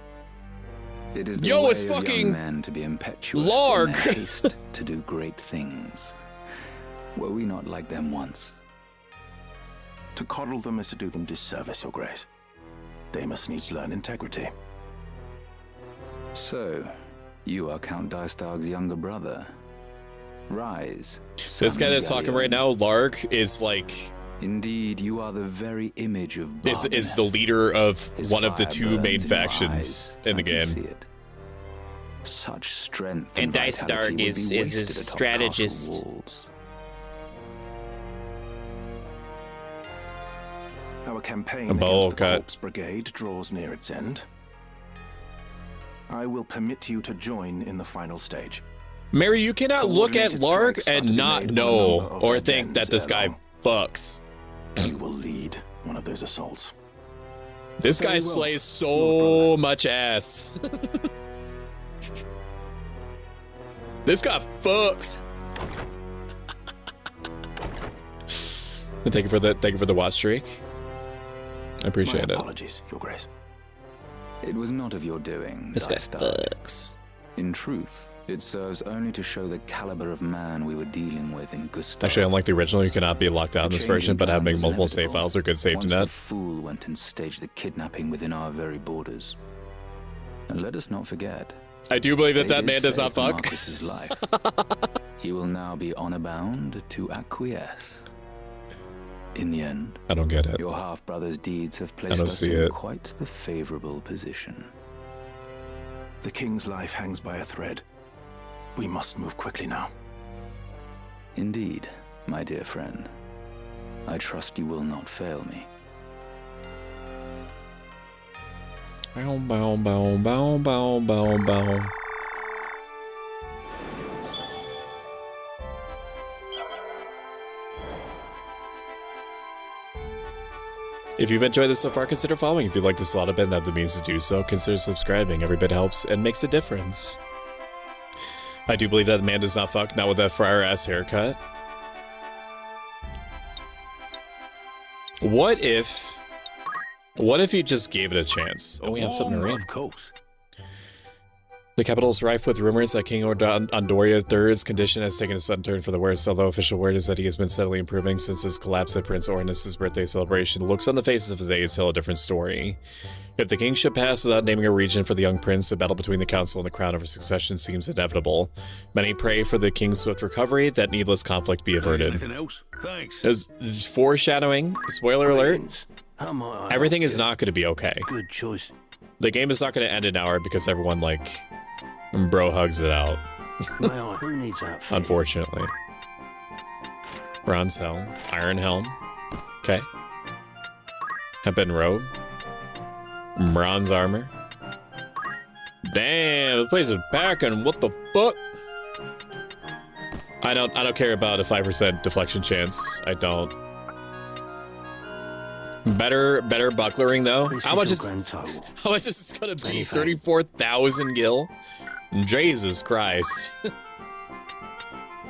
It is the Yo, way it's of fucking young men to be impetuous Larg. in their haste to do great things. Were we not like them once? To coddle them is to do them disservice, Your Grace. They must needs learn integrity. So, you are Count Diastag's younger brother. Rise. This guy that's talking right now, Lark, is like... Indeed, you are the very image of is the leader of His one of the fire two burns main in your factions eyes. in the I can see game. it. Such strength And vitality Diastag would is be his wasted atop strategist. castle walls. Our campaign A bowl against the cut. Corpse Brigade draws near its end. I will permit you to join in the final stage. Mary, you cannot look at Coordinated Lark strikes are and to be not made know by a number of or our think that bands this guy along. fucks. You will lead one of those assaults. This guy Very well, slays so much ass. This guy fucks. And thank you for the watch streak. I appreciate My it. apologies, Your Grace. It was not of your doing, This guy Diastag. fucks. In truth, it serves only to show the caliber of man we were dealing with in Gustav. Actually, unlike the original, you cannot be locked out in this version, but having was multiple save inevitable. files are good safety Once net. a fool went and staged the kidnapping within our very borders. And let us not forget, I do believe that they that did man does save not the fuck. Marquis's life. He will now be honor bound to acquiesce. In the end, I don't get it. your half-brother's deeds have placed don't us see in it. quite the favorable position. The king's life hangs by a thread. We must move quickly now. Indeed, my dear friend. I trust you will not fail me. Bow, bow, bow, bow, bow, bow, bow. If you've enjoyed this so far, consider following. If you'd like this a lot of bit and have the means to do so, consider subscribing. Every bit helps and makes a difference. I do believe that the man does not fuck, not with that friar-ass haircut. What if you just gave it a chance? Oh, we have something to read. Of course. The capital is rife with rumors that King Andoria III's condition has taken a sudden turn for the worse, although official word is that he has been steadily improving since his collapse at Prince Ornus' birthday celebration. The looks on the faces of his aides tell a different story. If the king should pass without naming a region for the young prince, the battle between the council and the crown over succession seems inevitable. Many pray for the king's swift recovery, that needless conflict be averted. Anything else? Thanks. There's foreshadowing, spoiler alert, How might I everything help is you? not going to be okay. Good choice. The game is not going to end an hour because everyone, like, bro hugs it out. May I? Who needs outfit? Unfortunately. Bronze helm. Iron helm. Okay. Hempen robe. Bronze armor. Damn, the place is packing. What the fuck? I don't care about a 5% deflection chance. I don't. Better bucklering though. How much is this gonna be? 34,000 gil? Jesus Christ.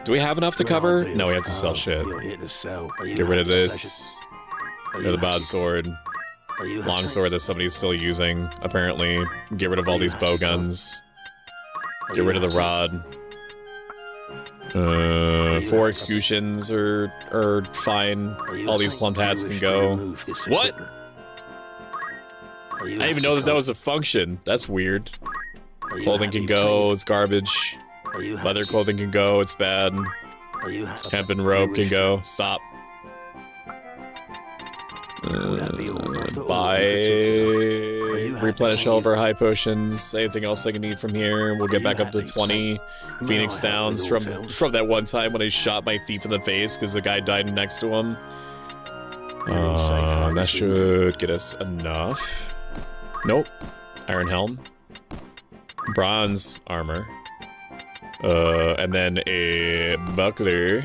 Do we have enough to cover? No, we have to sell shit. Get rid of this. Get the broadsword. Longsword that somebody's still using, apparently. Get rid of all these bow guns. Get rid of the rod. 4 executions are fine. All these plumped hats can go. What? I didn't even know that was a function. That's weird. Clothing can go, it's garbage. Leather clothing can go, it's bad. Hempen robe can go. Stop. Buy, replenish all of our high potions. Anything else I can need from here? We'll get back up to 20 Phoenix Downs from that one time when I shot my thief in the face because the guy died next to him. That should get us enough. Nope. Iron helm. Bronze armor. And then a buckler.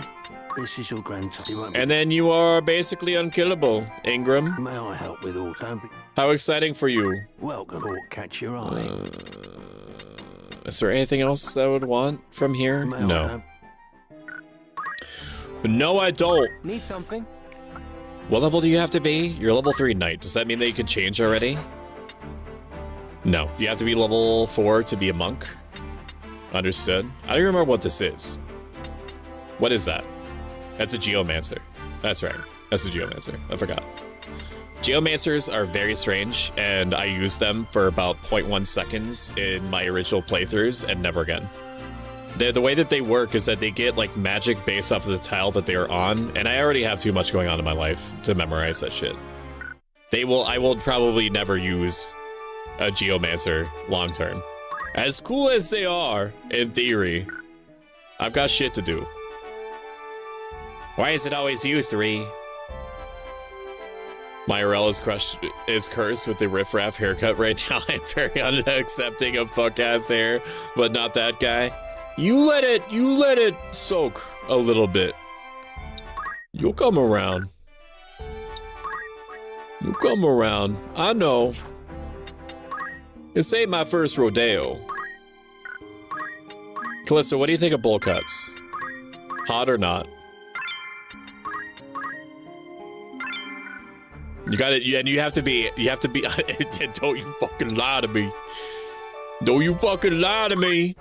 This is your grandchild. And then you are basically unkillable, Ingram. May I help with all? Don't be. How exciting for you. Welcome. Or catch your eye. Is there anything else that I would want from here? No. No, I don't. Need something? What level do you have to be? You're level 3 knight. Does that mean that you can change already? No. You have to be level 4 to be a monk. Understood. I don't remember what this is. What is that? That's a geomancer. That's right. That's a geomancer. I forgot. Geomancers are very strange, and I used them for about 0.1 seconds in my original playthroughs, and never again. The way that they work is that they get like magic based off of the tile that they are on, and I already have too much going on in my life to memorize that shit. I will probably never use a geomancer long term. As cool as they are, in theory, I've got shit to do. Why is it always you 3? Myrell is cursed with the riffraff haircut right now. I'm very unaccepting of fuck-ass hair, but not that guy. You let it soak a little bit. You'll come around. You'll come around. I know. This ain't my first rodeo. Callisto, what do you think of bowl cuts? Hot or not? You got it, and you have to be, don't you fucking lie to me. Don't you fucking lie to me.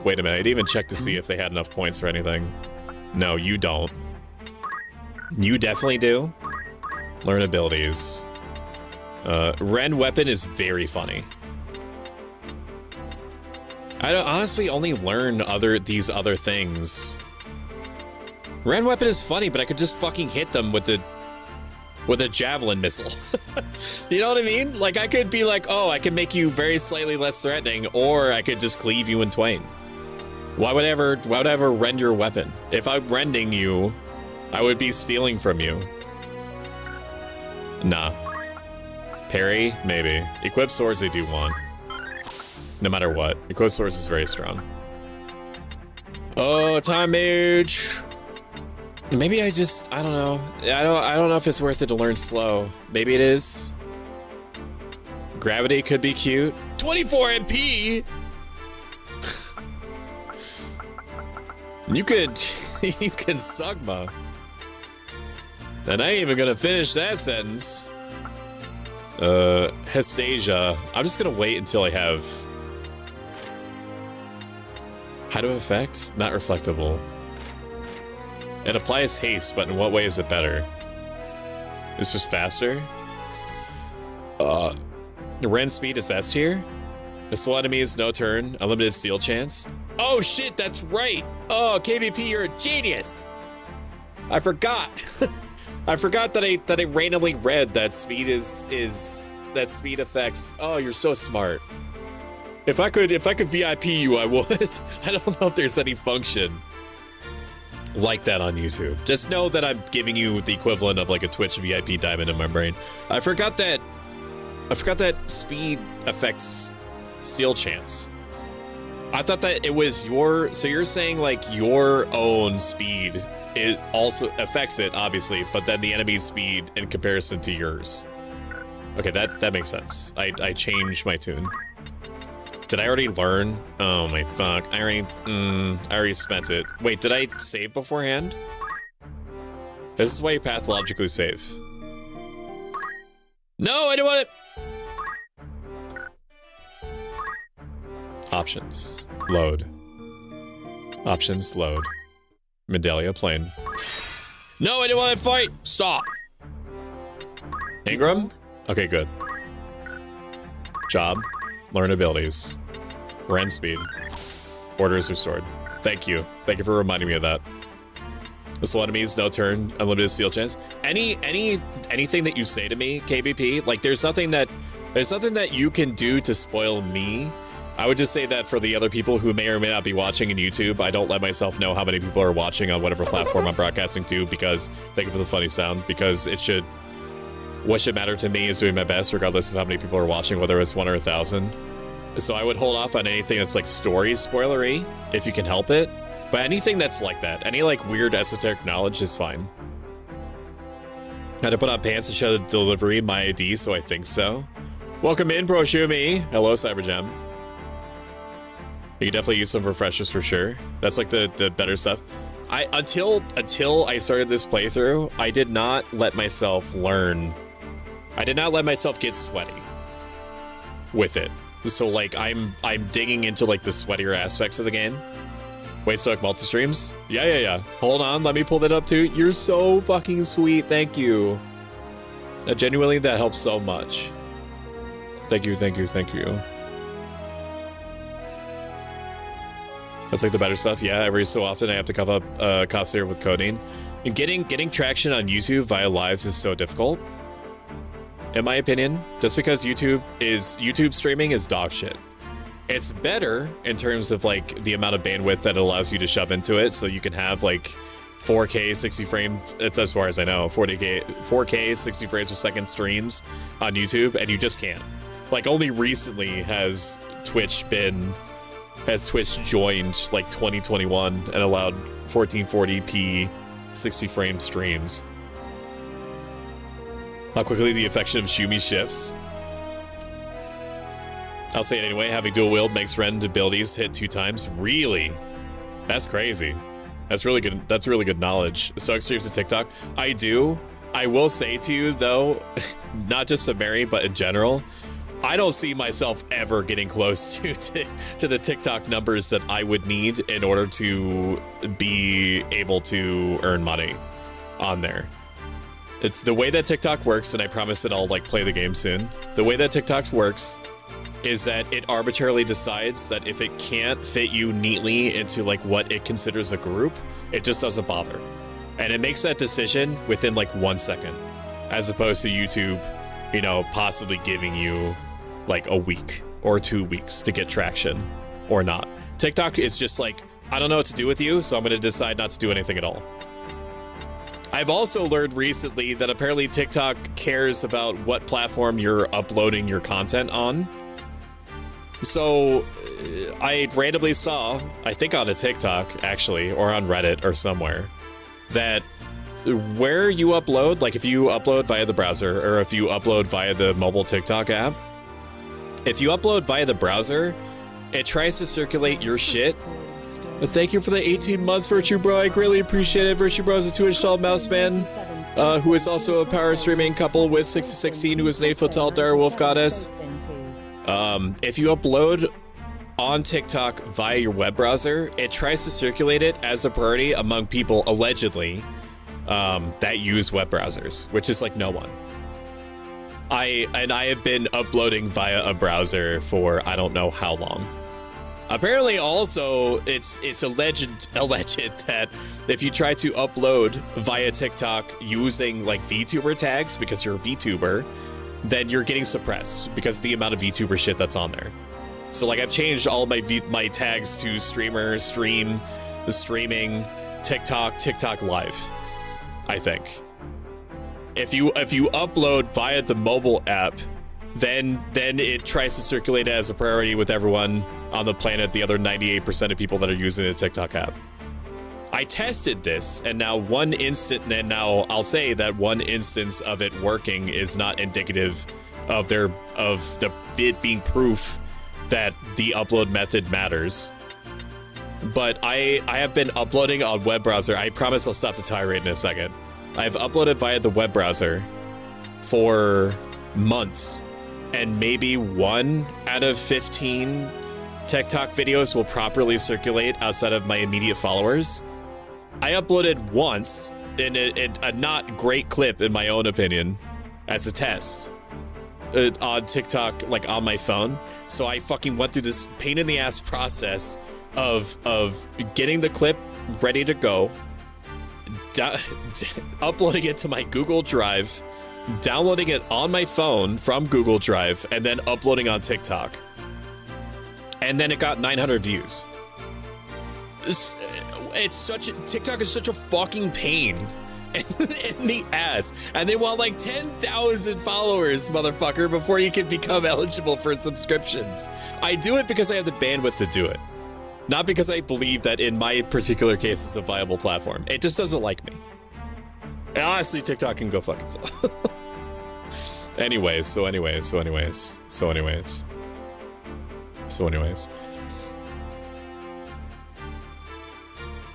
Wait a minute, I didn't even check to see if they had enough points for anything. No, you don't. You definitely do. Learn abilities. Ren weapon is very funny. I honestly only learn these other things. Ren weapon is funny, but I could just fucking hit them with a javelin missile. You know what I mean? Like, I could be like, oh, I can make you very slightly less threatening, or I could just cleave you in twain. Why would I ever rend your weapon? If I'm rending you, I would be stealing from you. Nah. Parry, maybe. Equip swords I do want. No matter what. Equip swords is very strong. Oh, time mage. Maybe I don't know. I don't know if it's worth it to learn slow. Maybe it is. Gravity could be cute. 24 MP. You could Sugma. And I ain't even gonna finish that sentence. Hestasia. I'm just gonna wait until I have. How to effect? Not reflectable. It applies haste, but in what way is it better? It's just faster? Ren speed is S tier? The slow enemies, no turn, unlimited steal chance. Oh shit, that's right! Oh, KBP, you're a genius! I forgot. I forgot that I randomly read that speed that speed affects. Oh, you're so smart. If I could VIP you, I would. I don't know if there's any function like that on YouTube. Just know that I'm giving you the equivalent of like a Twitch VIP diamond in my brain. I forgot that speed affects steal chance. I thought that it was so you're saying like your own speed, it also affects it, obviously, but then the enemy's speed in comparison to yours. Okay, that makes sense. I changed my tune. Did I already learn? Oh my fuck. I already spent it. Wait, did I save beforehand? This is why you pathologically save. No, I don't want it! Options. Load. Options, load. Medalia plane. No, I didn't want to fight! Stop! Ingram? Okay, good. Job. Learn abilities. Ren speed. Order is restored. Thank you. Thank you for reminding me of that. The slow enemies, no turn, unlimited steal chance. Anything that you say to me, KBP, like there's nothing that you can do to spoil me. I would just say that for the other people who may or may not be watching in YouTube, I don't let myself know how many people are watching on whatever platform I'm broadcasting to, because, thank you for the funny sound, because what should matter to me is doing my best regardless of how many people are watching, whether it's 1 or 1,000. So I would hold off on anything that's like story spoilery, if you can help it. But anything that's like that, any like weird esoteric knowledge is fine. Had to put on pants to show the delivery, my ID, so I think so. Welcome in, Proshumi. Hello, Cybergem. You can definitely use some refreshers for sure. That's like the better stuff. Until I started this playthrough, I did not let myself learn. I did not let myself get sweaty with it. So like I'm digging into like the sweatier aspects of the game. Wait, Stoic multi-streams? Yeah. Hold on, let me pull that up too. You're so fucking sweet, thank you. Genuinely, that helps so much. Thank you. That's like the better stuff. Yeah, every so often I have to cough up cough syrup with codeine. And getting traction on YouTube via lives is so difficult, in my opinion. Just because YouTube streaming is dog shit. It's better in terms of like the amount of bandwidth that it allows you to shove into it, so you can have like 4K 60 frame. It's as far as I know, 4K 60 frames per second streams on YouTube, and you just can't. Like only recently has Twitch joined like 2021 and allowed 1440p 60 frame streams. How quickly the affection of Shumi shifts. I'll say it anyway, having dual wield makes Ren's abilities hit 2 times. Really? That's crazy. That's really good knowledge. Stoic streams to TikTok? I do. I will say to you though, not just to Mary, but in general, I don't see myself ever getting close to the TikTok numbers that I would need in order to be able to earn money on there. It's the way that TikTok works, and I promise that I'll like play the game soon. The way that TikTok works is that it arbitrarily decides that if it can't fit you neatly into like what it considers a group, it just doesn't bother. And it makes that decision within like 1 second, as opposed to YouTube, you know, possibly giving you like a week or 2 weeks to get traction or not. TikTok is just like, I don't know what to do with you, so I'm gonna decide not to do anything at all. I've also learned recently that apparently TikTok cares about what platform you're uploading your content on. So I randomly saw, I think on a TikTok actually, or on Reddit or somewhere, that where you upload, like if you upload via the browser or if you upload via the mobile TikTok app, if you upload via the browser, it tries to circulate your shit. But thank you for the 18 months, Virtue Bro. I greatly appreciate it. Virtue Bro is a 2-inch tall mouse man who is also a power streaming couple with 616, who is an 8-foot tall dire wolf goddess. If you upload on TikTok via your web browser, it tries to circulate it as a priority among people, allegedly, that use web browsers, which is like no one. I have been uploading via a browser for I don't know how long. Apparently, also, it's alleged that if you try to upload via TikTok using like VTuber tags because you're a VTuber, then you're getting suppressed because of the amount of VTuber shit that's on there. So like I've changed all my tags to streamer, stream, the streaming, TikTok live, I think. If you upload via the mobile app, then it tries to circulate it as a priority with everyone on the planet, the other 98% of people that are using the TikTok app. I tested this, and now I'll say that one instance of it working is not indicative of it being proof that the upload method matters. But I have been uploading on web browser. I promise I'll stop the tirade in a second. I've uploaded via the web browser for months, and maybe 1 out of 15 TikTok videos will properly circulate outside of my immediate followers. I uploaded once in a not great clip, in my own opinion, as a test on TikTok, like on my phone. So I fucking went through this pain in the ass process of getting the clip ready to go, uploading it to my Google Drive, downloading it on my phone from Google Drive, and then uploading on TikTok. And then it got 900 views. TikTok is such a fucking pain in the ass. And they want like 10,000 followers, motherfucker, before you can become eligible for subscriptions. I do it because I have the bandwidth to do it. Not because I believe that in my particular case it's a viable platform. It just doesn't like me. And honestly, TikTok can go fuck itself. Anyways.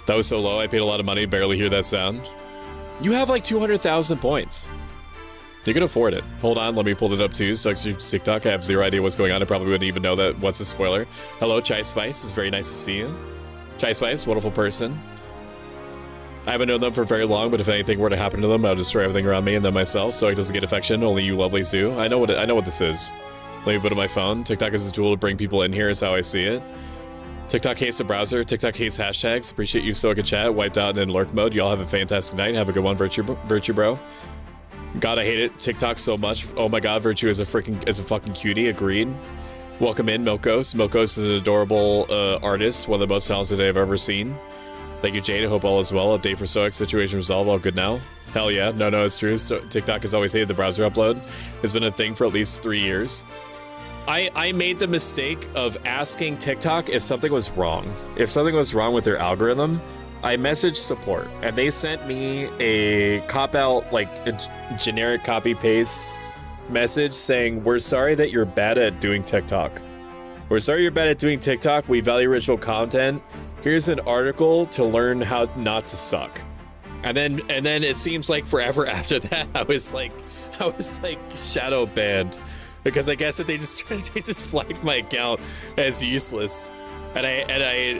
That was so low, I paid a lot of money, barely hear that sound. You have like 200,000 points. You can afford it. Hold on, let me pull it up too. TikTok, I have zero idea what's going on. I probably wouldn't even know that. What's a spoiler? Hello, Chai Spice. It's very nice to see you. Chai Spice, wonderful person. I haven't known them for very long, but if anything were to happen to them, I'll destroy everything around me and then myself. Stoic doesn't get affection. Only you lovelies do. I know what this is. Let me put it on my phone. TikTok is a tool to bring people in here, is how I see it. TikTok hates the browser. TikTok hates hashtags. Appreciate you, Stoic and chat. Wiped out and in lurk mode. Y'all have a fantastic night. Have a good one, Virtue Bro. God, I hate it. TikTok so much. Oh my God, Virtue is a fucking cutie. Agreed. Welcome in, Milkos. Milkos is an adorable artist. One of the most talented I've ever seen. Thank you, Jade. I hope all is well. Update for Stoic. Situation resolved. All good now. Hell yeah. No, it's true. So TikTok has always hated the browser upload. It's been a thing for at least 3 years. I made the mistake of asking TikTok if something was wrong. If something was wrong with their algorithm, I messaged support, and they sent me a cop-out, like a generic copy-paste message saying, "We're sorry that you're bad at doing TikTok. We're sorry you're bad at doing TikTok. We value original content. Here's an article to learn how not to suck." And then it seems like forever after that, I was like shadow banned. Because I guess that they just flagged my account as useless, and I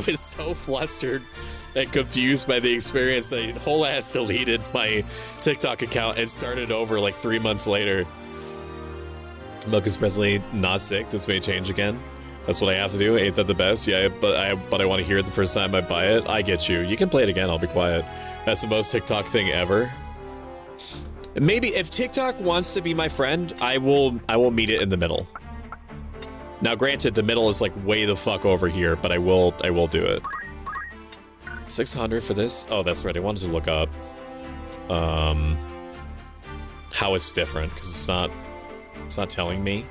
was so flustered and confused by the experience. I whole ass deleted my TikTok account and started over like 3 months later. Milk is presently not sick. This may change again. That's what I have to do. Ain't that the best? Yeah, but I want to hear it the first time I buy it. I get you. You can play it again. I'll be quiet. That's the most TikTok thing ever. Maybe if TikTok wants to be my friend, I will meet it in the middle. Now, granted, the middle is like way the fuck over here, but I will do it. 600 for this? Oh, that's right. I wanted to look up. how it's different, because it's not telling me.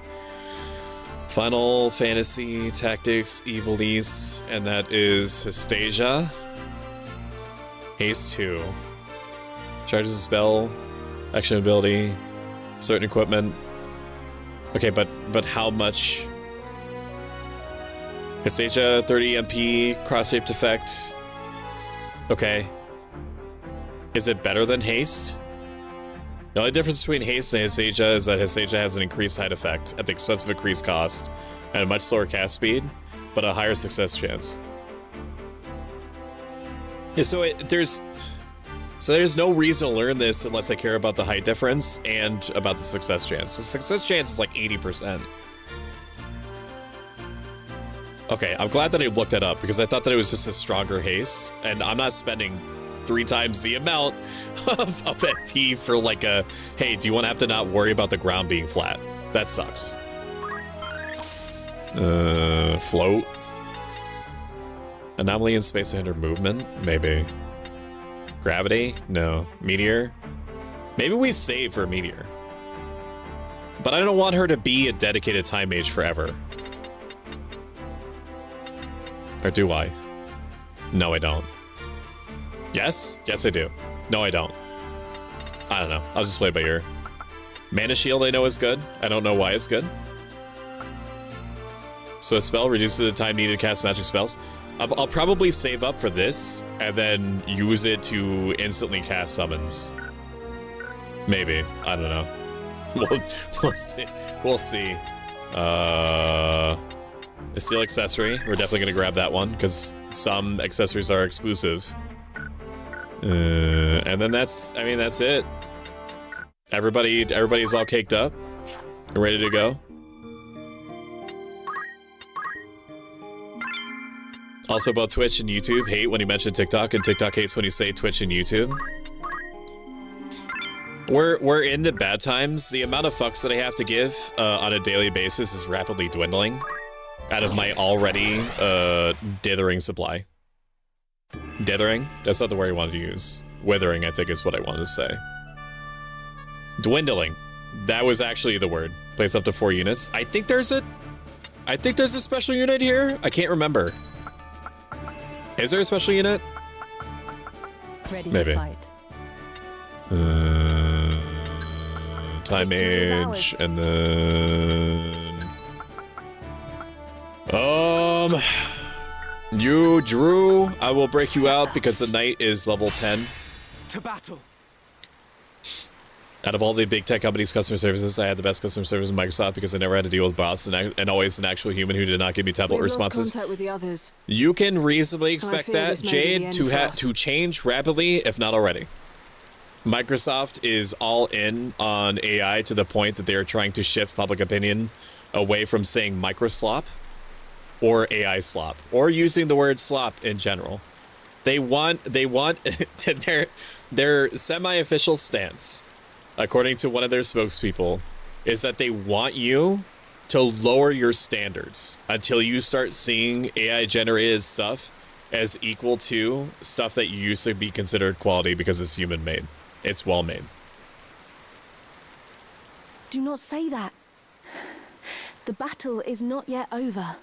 Final Fantasy Tactics Ivalice, and that is Hystasia. Haste 2. Charges a spell, action ability, certain equipment. Okay, but how much? Hystasia, 30 MP, cross-shaped effect. Okay. Is it better than Haste? The only difference between Haste and Hystasia is that Hystasia has an increased side effect at the expense of increased cost and a much slower cast speed, but a higher success chance. Yeah, so there's no reason to learn this unless I care about the height difference and about the success chance. The success chance is like 80%. Okay, I'm glad that I looked that up because I thought that it was just a stronger haste, and I'm not spending 3 times the amount of FP for like a, hey, do you want to have to not worry about the ground being flat? That sucks. Float. Anomaly in space to hinder movement? Maybe. Gravity? No. Meteor? Maybe we save for Meteor. But I don't want her to be a dedicated time mage forever. Or do I? No, I don't. Yes? Yes, I do. No, I don't. I don't know. I'll just play it by ear. Mana Shield I know is good. I don't know why it's good. So a spell reduces the time needed to cast magic spells. I'll probably save up for this and then use it to instantly cast summons. Maybe. I don't know. We'll see. We'll see. A steel accessory. We're definitely gonna grab that one because some accessories are exclusive. And then that's it. Everybody's all caked up. Ready to go. Also about Twitch and YouTube, hate when you mention TikTok, and TikTok hates when you say Twitch and YouTube. We're in the bad times. The amount of fucks that I have to give on a daily basis is rapidly dwindling out of my already dithering supply. Dithering? That's not the word I wanted to use. Withering, I think, is what I wanted to say. Dwindling. That was actually the word. Place up to 4 units. I think there's a special unit here. I can't remember. Is there a special unit? Ready Maybe. to fight. Time Mage, and then... You, Drew, I will break you out because the knight is level 10. To battle. Out of all the big tech companies' customer services, I had the best customer service in Microsoft because I never had to deal with bots and always an actual human who did not give me tablet responses. Contact with the others. You can reasonably expect that, Jade, to change rapidly, if not already. Microsoft is all in on AI to the point that they are trying to shift public opinion away from saying microslop or AI slop or using the word slop in general. They want their semi-official stance, according to one of their spokespeople, is that they want you to lower your standards until you start seeing AI-generated stuff as equal to stuff that used to be considered quality because it's human-made. It's well-made. Do not say that. The battle is not yet over.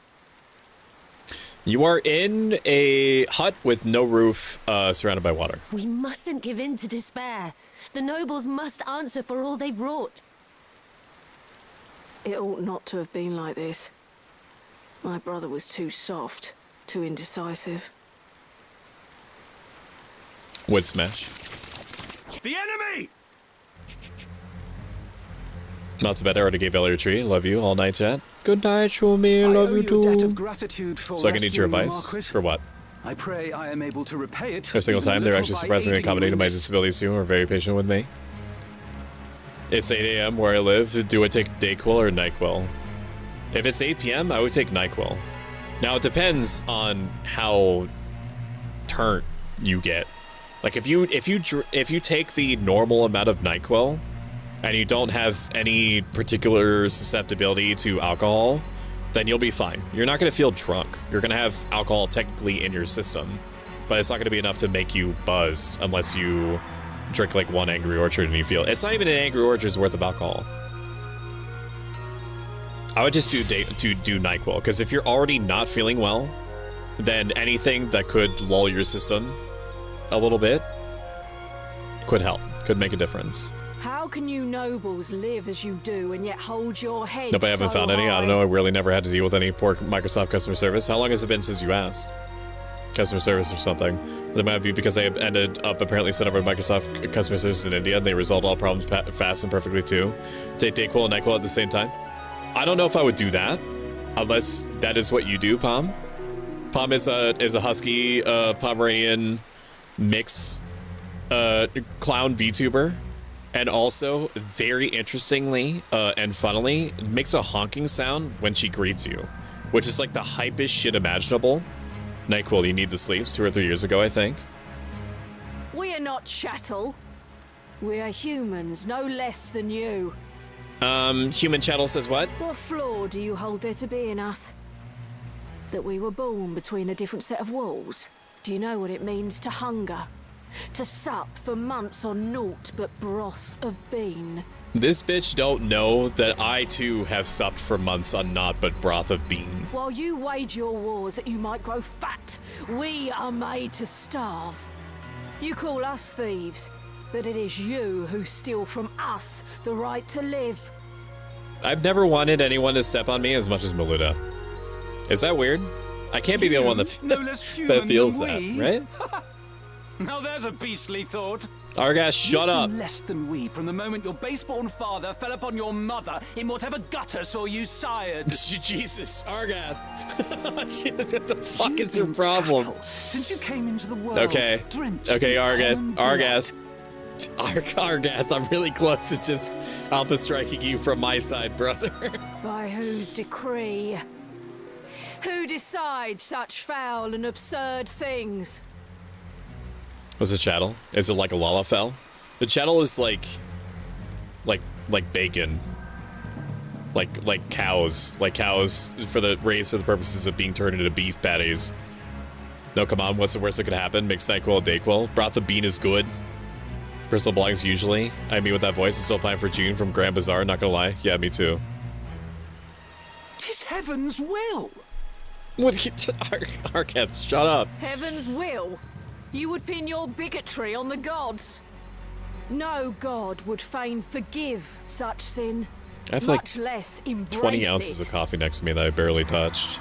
You are in a hut with no roof, surrounded by water. We mustn't give in to despair. The nobles must answer for all they've wrought. It ought not to have been like this. My brother was too soft, too indecisive. Wood smash. The enemy! Not to bed, I already gave Ellie a treat. Love you all night, chat. Good night, Shumi. Love you too. So I can eat your advice? For what? I pray I am able to repay it. Every single time, they're actually surprisingly accommodating to my disabilities too, are very patient with me. It's 8 a.m. where I live. Do I take Dayquil or NyQuil? If it's 8 p.m., I would take NyQuil. Now, it depends on how turnt you get. Like, if you take the normal amount of NyQuil, and you don't have any particular susceptibility to alcohol, then you'll be fine. You're not going to feel drunk. You're going to have alcohol technically in your system, but it's not going to be enough to make you buzzed unless you drink like 1 Angry Orchard and you feel it's not even an Angry Orchard's worth of alcohol. I would just do NyQuil, because if you're already not feeling well, then anything that could lull your system a little bit could help, could make a difference. How can you nobles live as you do and yet hold your head Nope, I haven't found any. I don't know. I really never had to deal with any poor Microsoft customer service. How long has it been since you asked? Customer service or something. That might be because I ended up apparently sent over to Microsoft customer service in India and they resolved all problems fast and perfectly too. Take Dayquil and NyQuil at the same time. I don't know if I would do that, unless that is what you do, Pom. Pom is a husky Pomeranian mix clown VTuber, and also very interestingly and funnily makes a honking sound when she greets you, which is like the hypest shit imaginable. NyQuil, you need the sleeps 2 or 3 years ago, I think. We are not chattel. We are humans, no less than you. Human chattel says what? What flaw do you hold there to be in us? That we were born between a different set of walls? Do you know what it means to hunger? To sup for months on naught but broth of bean? This bitch don't know that I too have supped for months on naught but broth of bean. While you wage your wars that you might grow fat, we are made to starve. You call us thieves, but it is you who steal from us the right to live. I've never wanted anyone to step on me as much as Maluda. Is that weird? I can't be the only one that, that feels that, right? Now there's a beastly thought. Argas, shut up. Less than we from the moment your base-born father fell upon your mother in whatever gutter saw you sired. Jesus, Argath. Jesus, what the fuck is your problem? Since you came into the world, okay, Argath, Argath, I'm really close to just alpha striking you from my side, brother. By whose decree? Who decides such foul and absurd things? What's a chattel? Is it like a lalafell? The chattel is like bacon. Like cows for the raised for the purposes of being turned into beef patties. No, come on, what's the worst that could happen? Mix NyQuil and Dayquil. Broth of bean is good. Personal belongings usually. I mean, with that voice, is still playing for June from Grand Bazaar, not gonna lie. Yeah, me too. 'Tis heaven's will. What? Argath, shut up. Heaven's will? You would pin your bigotry on the gods. No god would fain forgive such sin, I have much like less embrace 20 ounces it. of coffee next to me that I barely touched.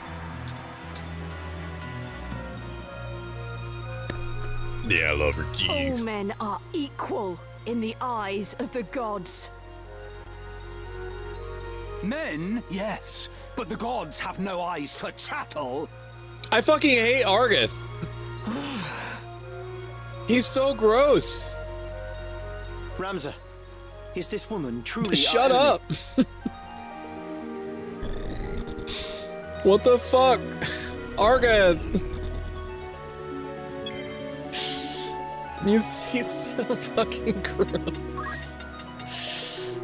Yeah, I love her. All men are equal in the eyes of the gods. Men, yes, but the gods have no eyes for chattel. I fucking hate Argath. He's so gross. Ramza, is this woman truly Shut up. What the fuck? Argath. He's so fucking gross.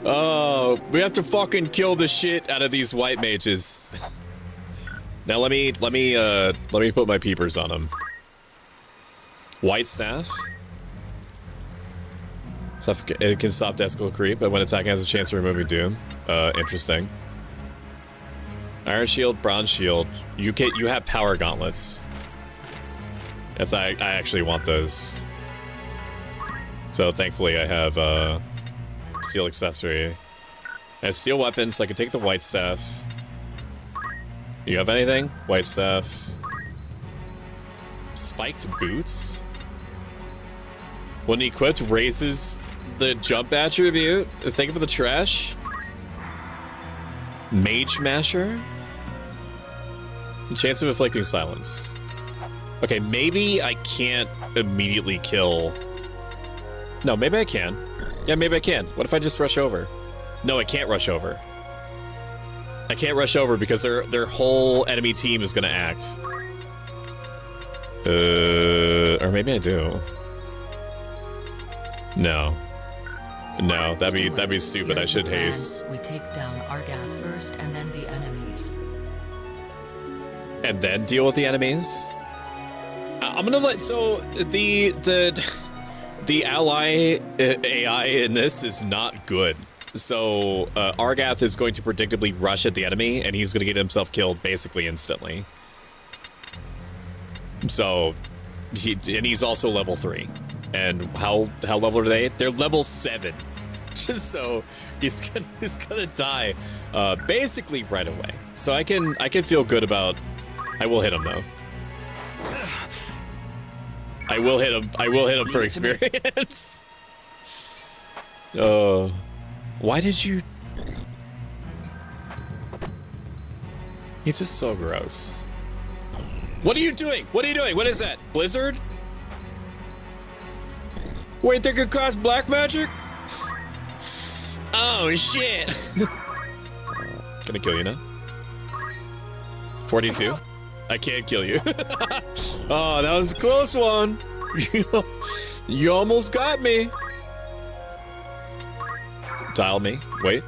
Oh, we have to fucking kill the shit out of these white mages. Now let me put my peepers on them. White staff. It can stop Deskal creep, but when attacking has a chance of removing Doom. Interesting. Iron shield, bronze shield. You have power gauntlets. Yes, I actually want those. So thankfully I have steel accessory. I have steel weapons, so I can take the white staff. You have anything? White staff. Spiked boots? When equipped, raises the jump attribute. Thank you for the trash. Mage Masher? Chance of inflicting silence. Okay, maybe I can't immediately kill. No, maybe I can. Yeah, maybe I can. What if I just rush over? No, I can't rush over. I can't rush over because their whole enemy team is gonna act. Or maybe I do. No. No, that'd be stupid. I should haste. We take down Argath first and then the enemies. And then deal with the enemies? I'm gonna let, so the The ally AI in this is not good. So Argath is going to predictably rush at the enemy, and he's going to get himself killed basically instantly. So, he's also level 3. And how level are they? They're level 7. So he's gonna die basically right away. So I can feel good about. I will hit him though. I will hit him for experience. Why did you? It's just so gross. What are you doing? What are you doing? What is that? Blizzard? Wait, they could cast black magic? Oh shit! Gonna kill you now. 42. I can't kill you. Oh, that was a close one. You almost got me. Dial me. Wait.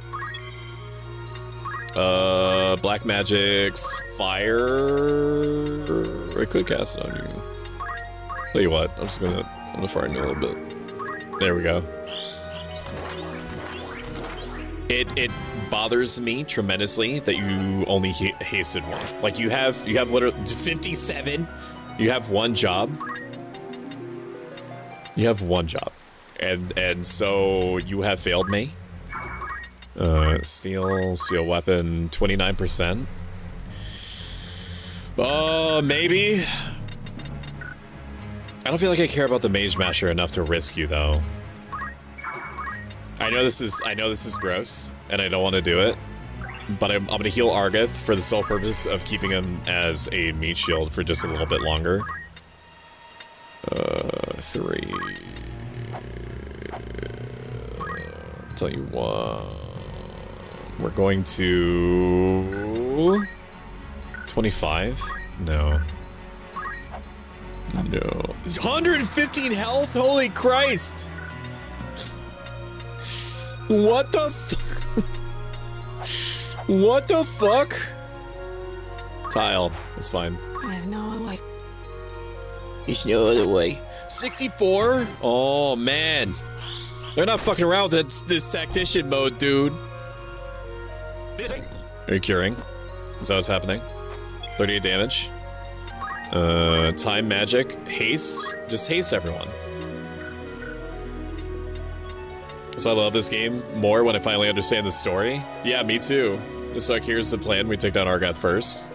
Black magic's fire. I could cast it on you. Tell you what, I'm gonna fire you a little bit. There we go. It bothers me tremendously that you only hasted one. Like you have literally 57. You have one job. You have one job, and so you have failed me. Steel weapon, 29%. Maybe. I don't feel like I care about the Mage Masher enough to risk you though. I know this is gross, and I don't want to do it, but I'm gonna heal Argath for the sole purpose of keeping him as a meat shield for just a little bit longer. 3. Tell you what, we're going to 25. No. 115 health. Holy Christ! What the what the fuck? Tile. That's fine. There's no other way. There's no other way. 64? Oh, man. They're not fucking around with this tactician mode, dude. Are you curing? Is that what's happening? 38 damage. Time magic. Haste. Just haste everyone. So I love this game more when I finally understand the story. Yeah, me too. So like, here's the plan. We take down Argath first.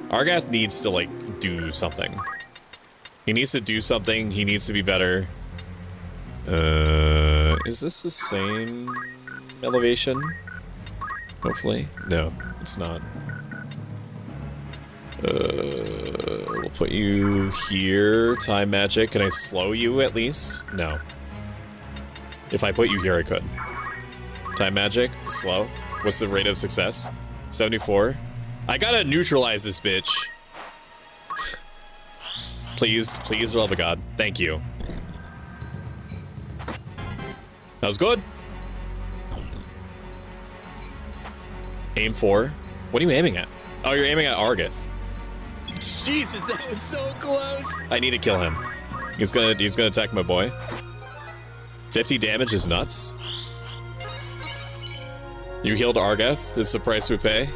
Argath needs to, like, do something. He needs to do something. He needs to be better. Is this the same elevation? Hopefully. No, it's not. We'll put you here. Time magic. Can I slow you at least? No. If I put you here, I could. Time magic, slow. What's the rate of success? 74. I gotta neutralize this bitch. Please, please, love of God. Thank you. That was good. Aim for. What are you aiming at? Oh, you're aiming at Argath. Jesus, that was so close. I need to kill him. He's gonna attack my boy. 50 damage is nuts. You healed Argath. It's the price we pay.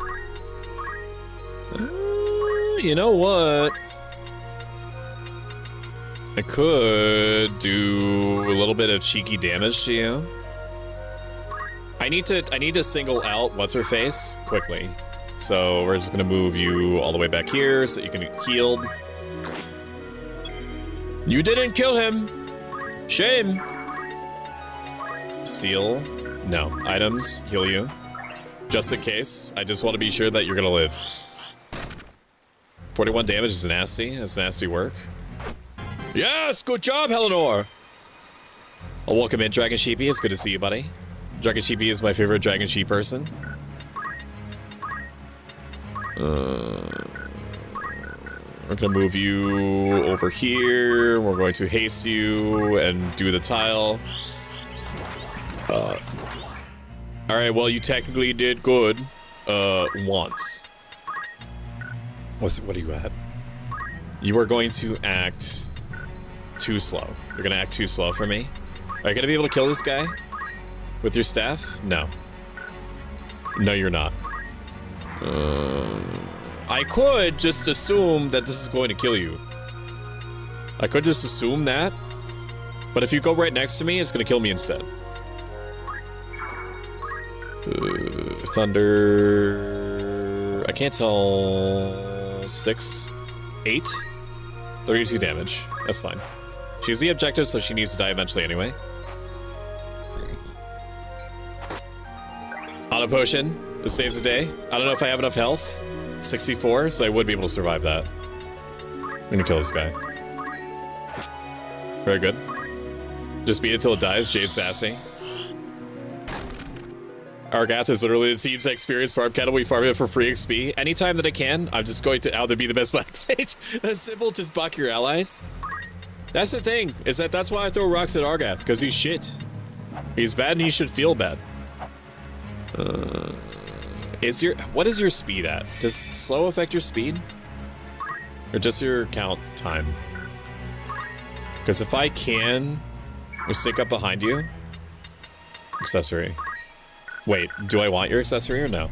You know what? I could do a little bit of cheeky damage to you. I need to single out what's her face quickly. So we're just gonna move you all the way back here so that you can get healed. You didn't kill him. Shame. Steal. No. Items. Heal you. Just in case. I just want to be sure that you're gonna live. 41 damage is nasty. That's nasty work. Yes! Good job, Helenor! Oh, welcome in, Dragon Sheepy. It's good to see you, buddy. Dragon Sheepy is my favorite Dragon Sheep person. We're gonna move you over here. We're going to haste you and do the tile. Alright, well, you technically did good, once. What are you at? You are going to act too slow. You're gonna act too slow for me. Are you gonna be able to kill this guy with your staff? No. No, you're not. I could just assume that this is going to kill you. I could just assume that. But if you go right next to me, it's gonna kill me instead. Thunder... I can't tell... 6? 8? 32 damage. That's fine. She's the objective, so she needs to die eventually anyway. Auto potion. This saves the day. I don't know if I have enough health. 64, so I would be able to survive that. I'm gonna kill this guy. Very good. Just beat it till it dies. Jade Sassy. Argath is literally the team's experience farm kettle. We farm it for free XP. Anytime that I can, I'm just going to either be the best black mage. That's simple, just buck your allies. That's the thing, is that that's why I throw rocks at Argath, because he's shit. He's bad and he should feel bad. What is your speed at? Does slow affect your speed? Or just your count time? Because if I can sneak up behind you, accessory. Wait, do I want your accessory or no?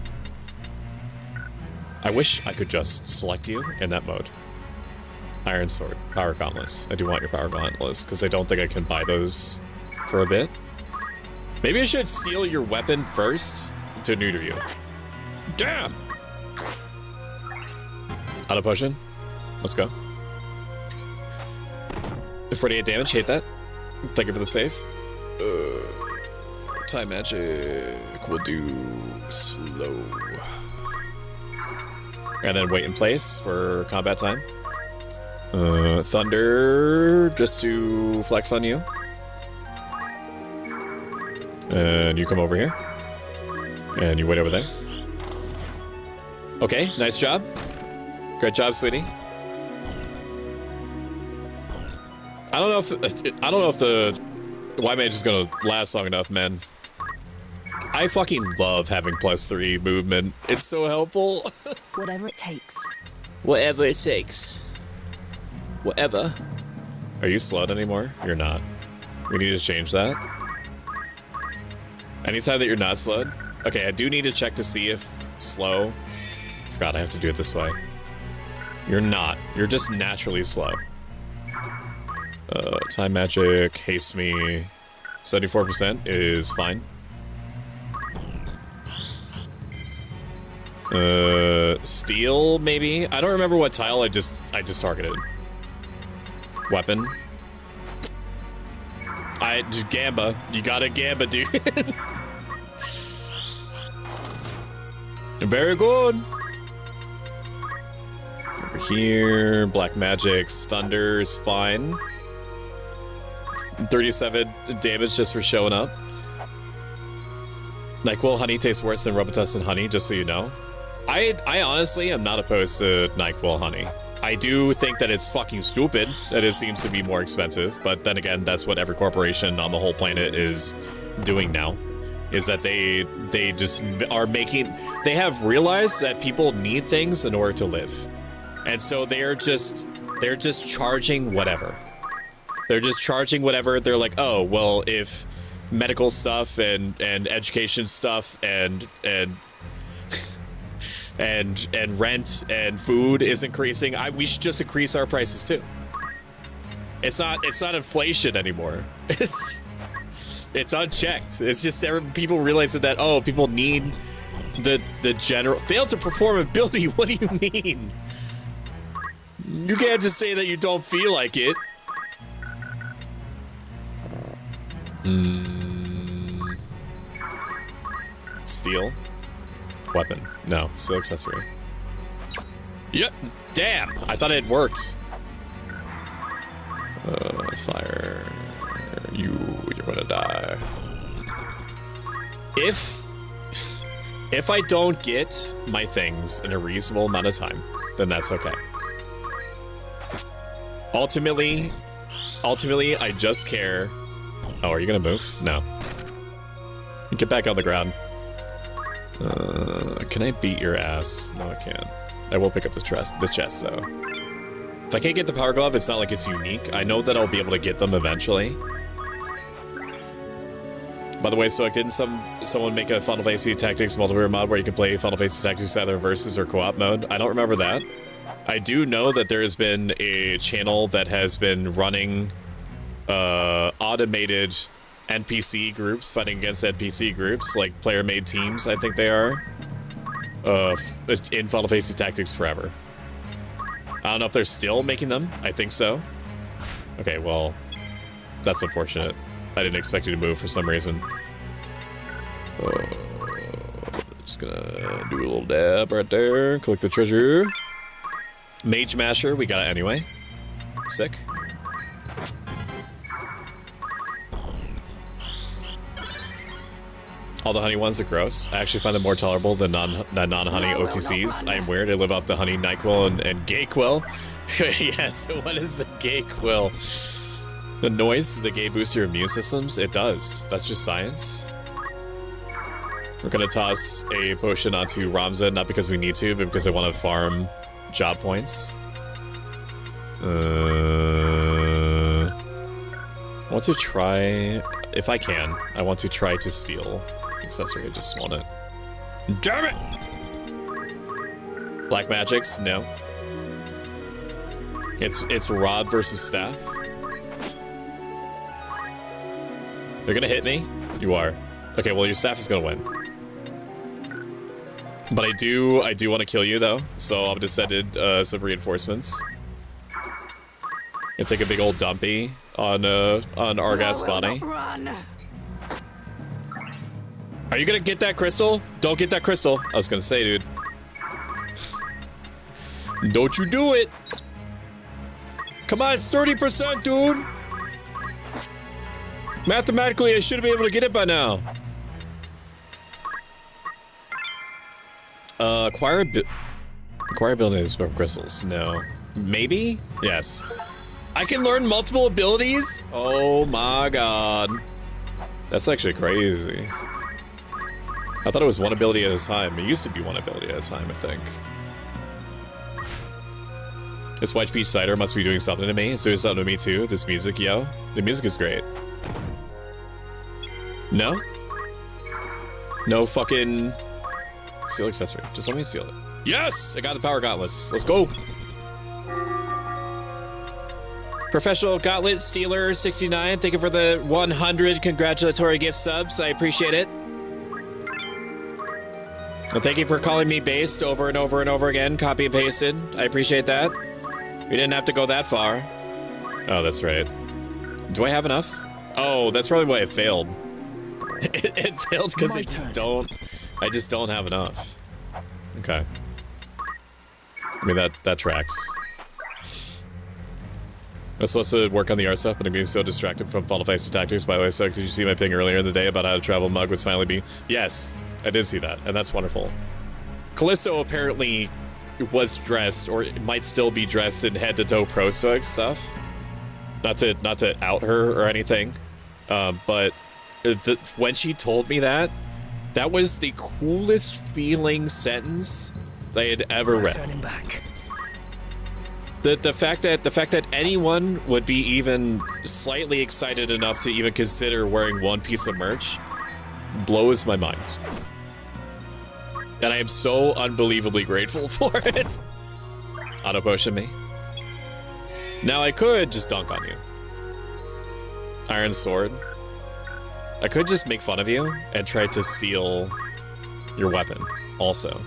I wish I could just select you in that mode. Iron Sword, Power Gauntlets. I do want your Power Gauntlets, because I don't think I can buy those for a bit. Maybe I should steal your weapon first to neuter you. Damn! Auto potion. Let's go. 48 damage, hate that. Thank you for the save. Time magic will do slow. And then wait in place for combat time. Thunder, just to flex on you. And you come over here. And you wait over there. Okay, nice job. Great job, sweetie. I don't know if the Y mage is gonna last long enough, man. I fucking love having +3 movement. It's so helpful. Whatever it takes. Whatever it takes. Whatever. Are you slowed anymore? You're not. We need to change that. Anytime that you're not slowed. Okay, I do need to check to see if slow. Forgot I have to do it this way. You're not. You're just naturally slow. Time magic, haste me. 74% is fine. Steel, maybe? I don't remember what tile I just targeted. Weapon. Gamba. You got a Gamba, dude. Very good. Over here, black magic's thunder is fine. 37 damage just for showing up. NyQuil honey tastes worse than Robitussin honey, just so you know. I honestly am not opposed to NyQuil honey. I do think that it's fucking stupid that it seems to be more expensive, but then again, that's what every corporation on the whole planet is doing now. Is that they just are making... They have realized that people need things in order to live. And so they're just charging whatever. They're just charging whatever. They're like, oh, well, if medical stuff and education stuff and rent and food is increasing, we should just increase our prices too. It's not inflation anymore. It's unchecked. It's just people realizing that, oh, people need the general... Fail to perform ability? What do you mean? You can't just say that you don't feel like it. Steel. Weapon. No, still accessory. Yep. Damn! I thought it worked. Fire. You're gonna die. If I don't get my things in a reasonable amount of time, then that's okay. Ultimately, I just care. Oh, are you gonna move? No. Get back on the ground. Can I beat your ass? No, I can't. I will pick up the chest, though. If I can't get the power glove, it's not like it's unique. I know that I'll be able to get them eventually. By the way, Stoic, didn't someone make a Final Fantasy Tactics multiplayer mod where you can play Final Fantasy Tactics either in versus or co-op mode? I don't remember that. I do know that there has been a channel that has been running automated NPC groups fighting against NPC groups, like player-made teams, I think they are, in Final Fantasy Tactics forever. I don't know if they're still making them. I think so. Okay, well, that's unfortunate. I didn't expect you to move for some reason. Just gonna do a little dab right there. Collect the treasure. Mage Masher, we got it anyway. Sick. All the honey ones are gross. I actually find them more tolerable than non-honey OTCs. I am weird. I live off the honey NyQuil and gay quill. Yes, what is the gay quill? The noise, the gay boosts your immune systems? It does. That's just science. We're gonna toss a potion onto Ramza, not because we need to, but because I want to farm job points. I want to try, if I can, I want to try to steal accessory. I just want it. Damn it! Black magics? No. It's rod versus staff. They're gonna hit me? You are. Okay, well your staff is gonna win. But I do want to kill you though, so I've just send some reinforcements. Gonna take a big old dumpy on Argas Bonnie. Are you gonna get that crystal? Don't get that crystal. I was gonna say, dude. Don't you do it. Come on, it's 30%, dude. Mathematically, I should be able to get it by now. Acquire abilities from crystals. No. Maybe? Yes. I can learn multiple abilities? Oh my god. That's actually crazy. I thought it was one ability at a time. It used to be one ability at a time, I think. This White Peach Cider must be doing something to me. It's doing something to me too. This music, yo. The music is great. No? No fucking... Seal accessory. Just let me seal it. Yes! I got the power gauntlets. Let's go! Professional Gauntlet Stealer 69, thank you for the 100 congratulatory gift subs. I appreciate it. And thank you for calling me based over and over and over again. Copy and pasted. I appreciate that. We didn't have to go that far. Oh, that's right. Do I have enough? Oh, that's probably why it failed. It failed because I just don't have enough. Okay. I mean, that tracks. I was supposed to work on the art stuff, but I'm being so distracted from Final Fantasy Tactics. By the way, so did you see my ping earlier in the day about how to travel mug was finally be? Yes, I did see that, and that's wonderful. Callisto apparently was dressed, or might still be dressed in head-to-toe pro Stoic stuff. Not to out her or anything, but when she told me that was the coolest feeling sentence I had ever read. The fact that anyone would be even slightly excited enough to even consider wearing one piece of merch blows my mind. And I am so unbelievably grateful for it. Auto potion me. Now I could just dunk on you. Iron sword. I could just make fun of you and try to steal your weapon also.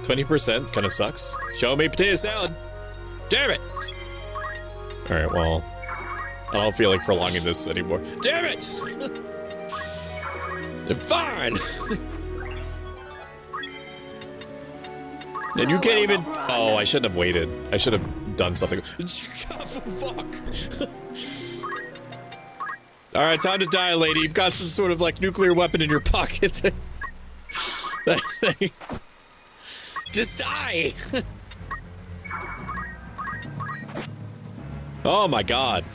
20% kind of sucks. Show me potato salad. Damn it! Alright, well, I don't feel like prolonging this anymore. Damn it! Fine! And you can't even... Oh, I shouldn't have waited. I should have done something. Fuck! Alright, time to die, lady. You've got some sort of, like, nuclear weapon in your pocket. That thing. Just die! Oh my god.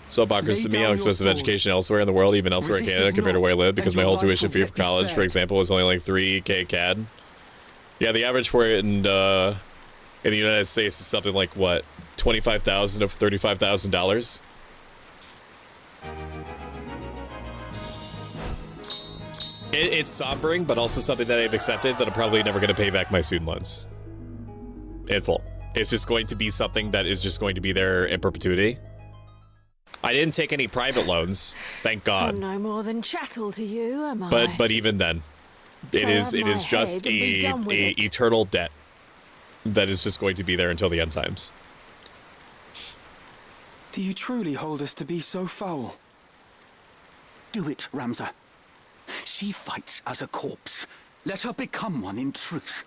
So bonkers to me how expensive education elsewhere in the world, even elsewhere in Canada, compared to where I live, because my whole tuition fee for college, for example, was only like 3K CAD. Yeah, the average for it in the United States is something like, what, $25,000 to $35,000? It's sombering, but also something that I've accepted that I'm probably never going to pay back my student loans in full. It's just going to be something that is just going to be there in perpetuity. I didn't take any private loans, thank God. I'm no more than chattel to you, am I? But even then, it is just a eternal debt that is just going to be there until the end times. Do you truly hold us to be so foul? Do it, Ramza. She fights as a corpse. Let her become one in truth.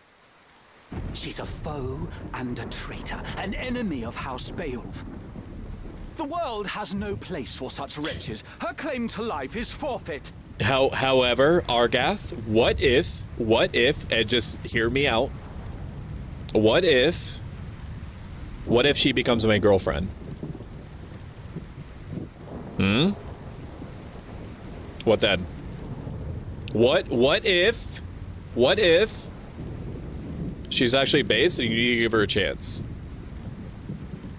She's a foe and a traitor, an enemy of House Beowulf. The world has no place for such wretches. Her claim to life is forfeit. However, Argath, what if, and just hear me out, what if she becomes my girlfriend? What then? What if she's actually based and you need to give her a chance?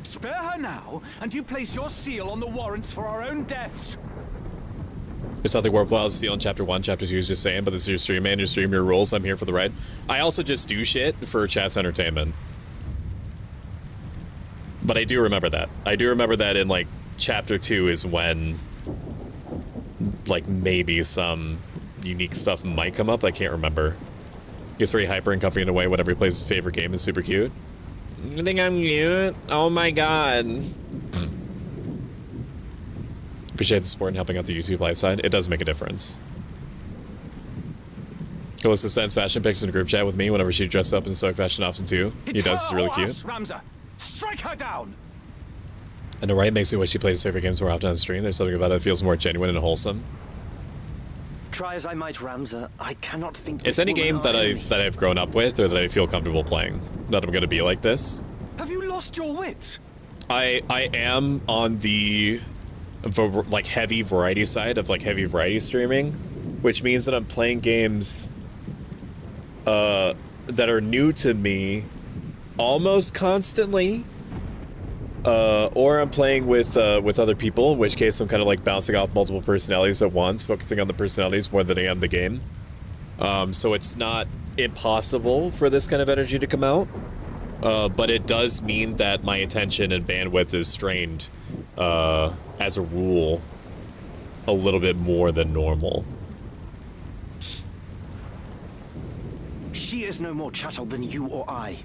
Spare her now, and you place your seal on the warrants for our own deaths. There's nothing worthwhile to steal in Chapter 1. Chapter 2 is just saying, but this is your stream, man. Your stream, your rules. I'm here for the ride. I also just do shit for chat's entertainment. But I do remember that. I do remember that in, like, Chapter 2 is when, like, maybe some unique stuff might come up. I can't remember. He's very hyper and comfy in a way whenever he plays his favorite game. It's super cute. You think I'm cute? Oh my god. Appreciate the support and helping out the YouTube live side. It does make a difference. Calista sends fashion pics in a group chat with me whenever she dresses up in Stoic fashion often too. He does, it's really cute. Ramza. Strike her down! I know, right? It makes me wish he played his favorite games more often on stream. There's something about it that feels more genuine and wholesome. Try as I might, Ramza, I cannot think. It's any game that I've grown up with or that I feel comfortable playing that I'm going to be like this. Have you lost your wits? I am on the like heavy variety side of like heavy variety streaming, which means that I'm playing games that are new to me almost constantly. Or I'm playing with other people, in which case I'm kind of like bouncing off multiple personalities at once, focusing on the personalities more than I am the game. So it's not impossible for this kind of energy to come out, but it does mean that my attention and bandwidth is strained, as a rule, a little bit more than normal. She is no more chattel than you or I.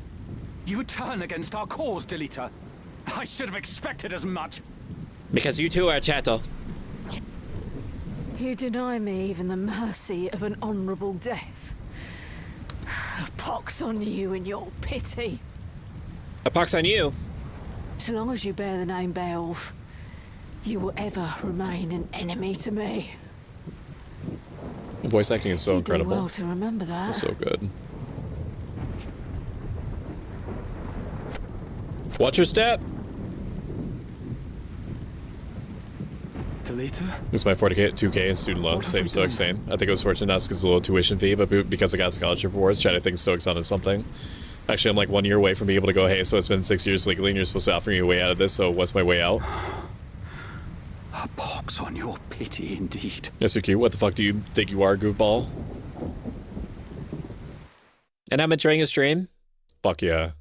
You turn against our cause, Delita. I should have expected as much. Because you too are chattel. You deny me even the mercy of an honorable death. A pox on you and your pity. A pox on you. So long as you bear the name Beowulf, you will ever remain an enemy to me. The voice acting is so incredible. You do well to remember that. It's so good. Watch your step. Delita? It's my 2K in student loan. Same Stoic, same. I think it was fortunate not because it's a little tuition fee, but because I got scholarship rewards, trying to think Stoic's onto something. Actually, I'm like 1 year away from being able to go, hey, so it's been 6 years legally and you're supposed to offer me a way out of this, so what's my way out? A pox on your pity, indeed. Mr. Q, what the fuck do you think you are, goofball? And I'm enjoying a stream? Fuck yeah.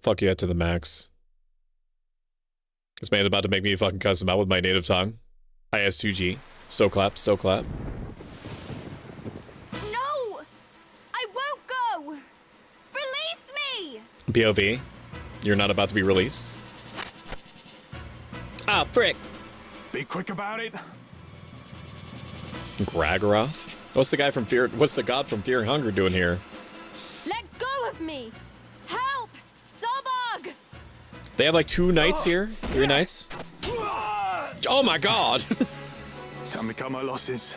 Fuck yeah to the max. This man's about to make me fucking cuss him out with my native tongue. IS2G. Stow clap, stow clap. No! I won't go! Release me! POV. You're not about to be released. Ah, frick. Be quick about it. Gragroth? What's the guy from Fear? What's the god from Fear and Hunger doing here? Let go of me! Help! Zolbog! They have like 2 knights here? 3 knights? Oh my god! Time to cut my losses.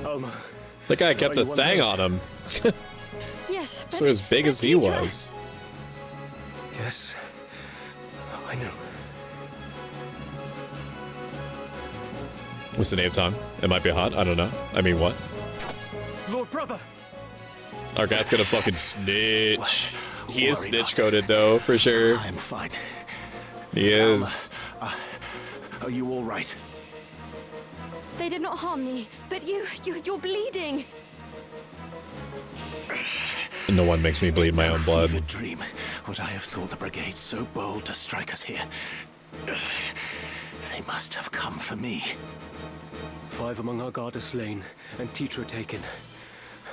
The guy kept the thing on him. Yes. So as big as he was. Yes, I know. What's the native tongue? It might be hot. I don't know. I mean, what? Lord brother. Our guy's gonna fucking snitch. He is snitch coded though, for sure. I'm fine. He is. Are you all right? They did not harm me, but you're bleeding. No one makes me bleed my own blood. Fevered dream would I have thought the brigade so bold to strike us here. They must have come for me. 5 among our guard are slain, and Tetra taken.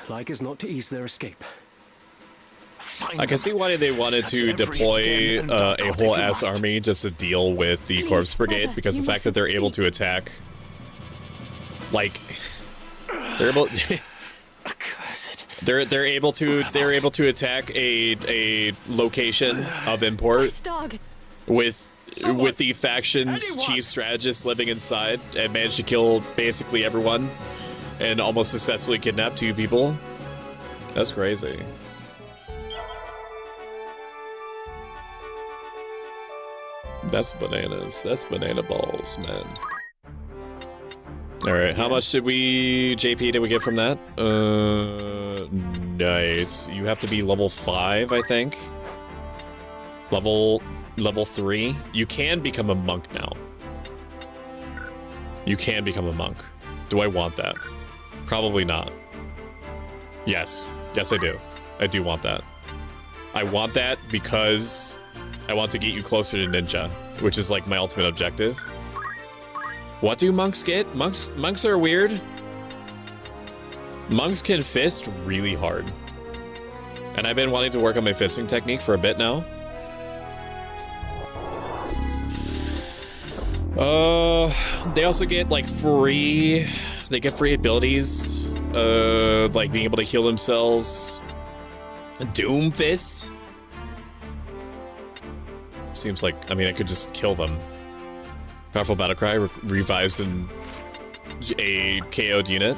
Like as not to ease their escape. I can see why they wanted to deploy a whole ass army just to deal with the Corpse Brigade, because the fact that they're able to attack, like, they're able, they're able to attack a location of import with the faction's chief strategist living inside and managed to kill basically everyone and almost successfully kidnap 2 people. That's crazy. That's bananas. That's banana balls, man. Alright, how much did we... JP did we get from that? Nice. You have to be level 5, I think. Level 3. You can become a monk now. You can become a monk. Do I want that? Probably not. Yes. Yes, I do. I do want that. I want that because I want to get you closer to ninja, which is like my ultimate objective. What do monks get? Monks are weird. Monks can fist really hard. And I've been wanting to work on my fisting technique for a bit now. They also get like free, they get free abilities, like being able to heal themselves. Doom Fist? Seems like, I mean, I could just kill them. Powerful battle cry, revives in a KO'd unit.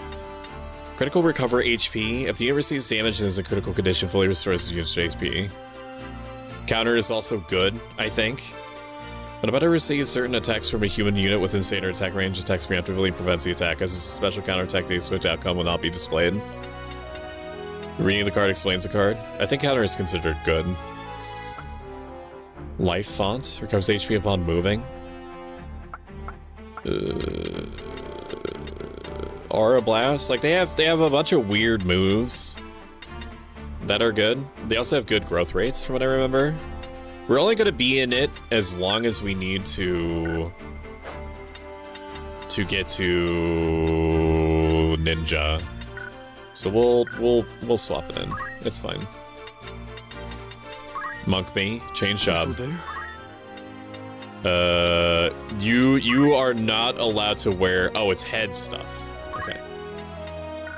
Critical recover HP. If the unit receives damage and is in a critical condition, fully restores the unit's HP. Counter is also good, I think. When about to receive certain attacks from a human unit with insane attack range, attacks preemptively and prevents the attack. As a special counter attack, the expected outcome will not be displayed. Reading the card explains the card. I think counter is considered good. Life font recovers HP upon moving. Aura blast. Like they have a bunch of weird moves that are good. They also have good growth rates, from what I remember. We're only going to be in it as long as we need to get to ninja. So we'll swap it in. It's fine. Monk me, change job. You are not allowed to wear. Oh, it's head stuff. Okay,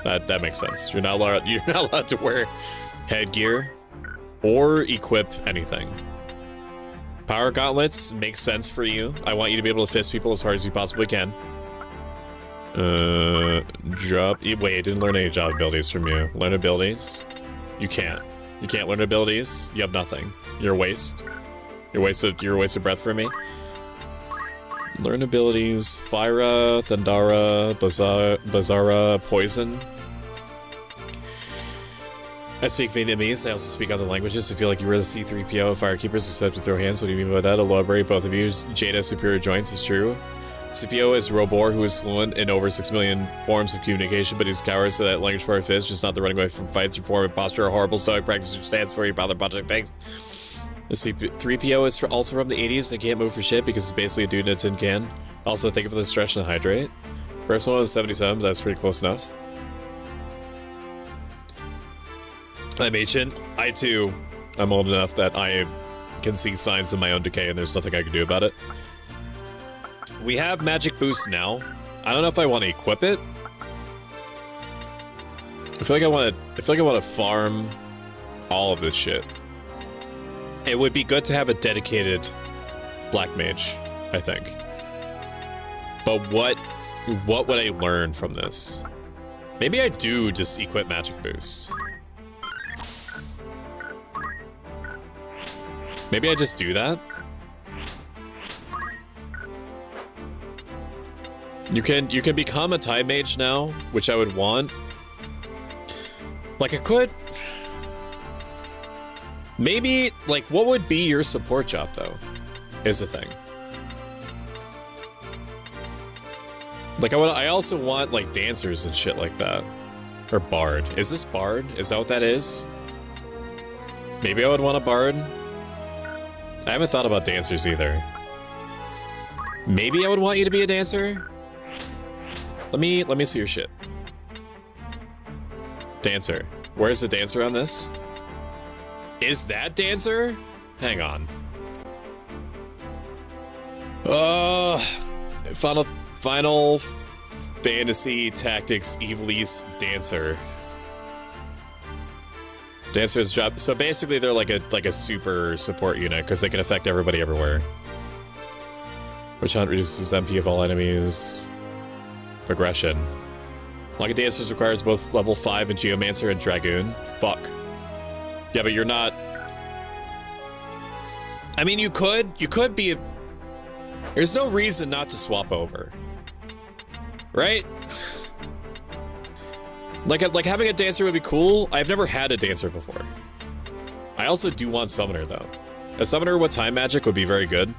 that makes sense. You're not allowed to wear headgear or equip anything. Power gauntlets makes sense for you. I want you to be able to fist people as hard as you possibly can. Drop. Wait, I didn't learn any job abilities from you. Learn abilities? You can't. You can't learn abilities. You have nothing. You're a waste. You're a waste of breath for me. Learn abilities. Fyra, Thandara, Bazara, Poison. I speak Vietnamese. I also speak other languages. I feel like you were the C-3PO. Firekeepers except to throw hands. What do you mean by that? Elaborate, both of you. Jada superior joints is true. CPO is Robor, who is fluent in over 6 million forms of communication, but he's coward, so that language part fits, just not the running away from fights or form of posture or horrible stoic practice or stance for you bother project things. The C-3PO is also from the 80s and can't move for shit because it's basically a dude in a tin can. Also, thank you for the stretch and hydrate. First one was 77, but that's pretty close enough. I'm ancient. I too am old enough that I can see signs of my own decay and there's nothing I can do about it. We have magic boost now. I don't know if I want to equip it. I feel like I want to farm all of this shit. It would be good to have a dedicated black mage, I think. But what would I learn from this? Maybe I do just equip magic boost. Maybe I just do that. You can become a time mage now, which I would want. Like I could. Maybe, like, what would be your support job though? Is the thing. Like, I also want, like, dancers and shit like that. Or bard. Is this bard? Is that what that is? Maybe I would want a bard. I haven't thought about dancers either. Maybe I would want you to be a dancer? Let me see your shit. Dancer. Where's the dancer on this? Is that dancer? Hang on. Final Fantasy Tactics Ivalice Dancer. Dancer's job. So basically, they're like a super support unit because they can affect everybody everywhere. Which reduces MP of all enemies. Progression. Like a dancer requires both level 5 and Geomancer and Dragoon. Fuck. Yeah, but you're not. I mean, you could be. There's no reason not to swap over. Right? Like having a dancer would be cool. I've never had a dancer before. I also do want summoner though. A summoner with time magic would be very good.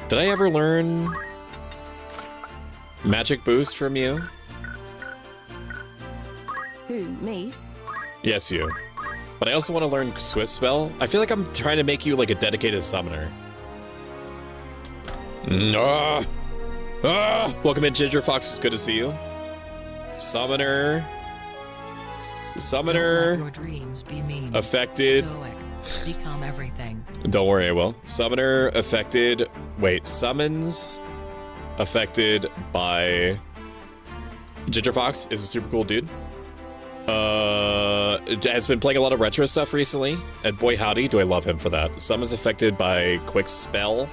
Did I ever learn magic boost from you? Who, me? Yes, you. But I also want to learn Swift Spell. I feel like I'm trying to make you like a dedicated summoner. Welcome in, Ginger Fox. It's good to see you. Summoner. Don't let your dreams be memes. Affected. Stoic. Become everything. Don't worry, I will. Summoner affected. Wait, summons affected by Ginger Fox is a super cool dude. Has been playing a lot of retro stuff recently, and boy howdy, do I love him for that. Summons affected by quick spell.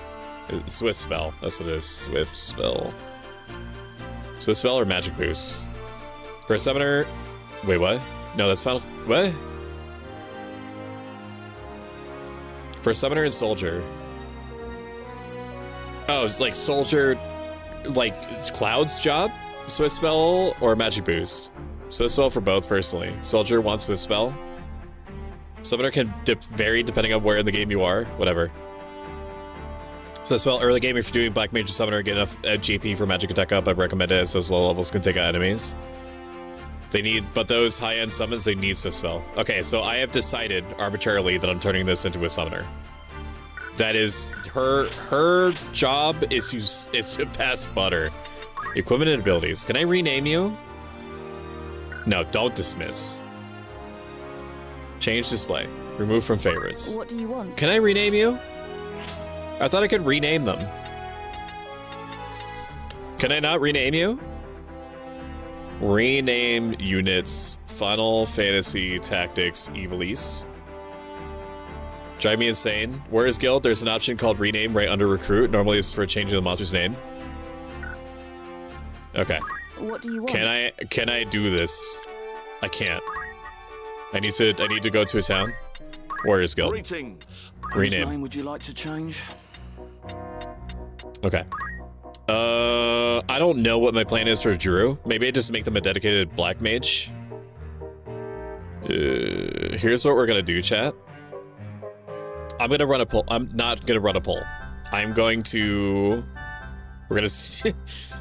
Swift spell. That's what it is. Swift spell. Swift spell or magic boost. For a summoner. Wait, what? No, that's final. What? For a summoner and soldier. Oh, it's like soldier, like Cloud's job? Swift spell or magic boost? Swift spell for both, personally. Soldier wants Swift spell. Summoner can vary depending on where in the game you are. Whatever. Swift spell early game if you're doing Black Mage or Summoner, get enough GP for magic attack up. I recommend it, so those low levels can take out enemies. They need, but those high-end summons, they need Swift spell. Okay, so I have decided arbitrarily that I'm turning this into a summoner. That is, her job is to pass butter. Equipment and abilities. Can I rename you? No, don't dismiss. Change display. Remove from favorites. What do you want? Can I rename you? I thought I could rename them. Can I not rename you? Rename units. Final Fantasy Tactics Ivalice. Drive me insane. Where is guild? There's an option called rename right under recruit. Normally it's for changing the monster's name. Okay. What do you want? Can I do this? I can't. I need to go to a town. Warriors Guild. Greetings. Rename. Whose name would you like to change? Okay. I don't know what my plan is for Drew. Maybe I just make them a dedicated black mage. Here's what we're gonna do, chat. I'm gonna run a poll. I'm not gonna run a poll. I'm going to. We're gonna see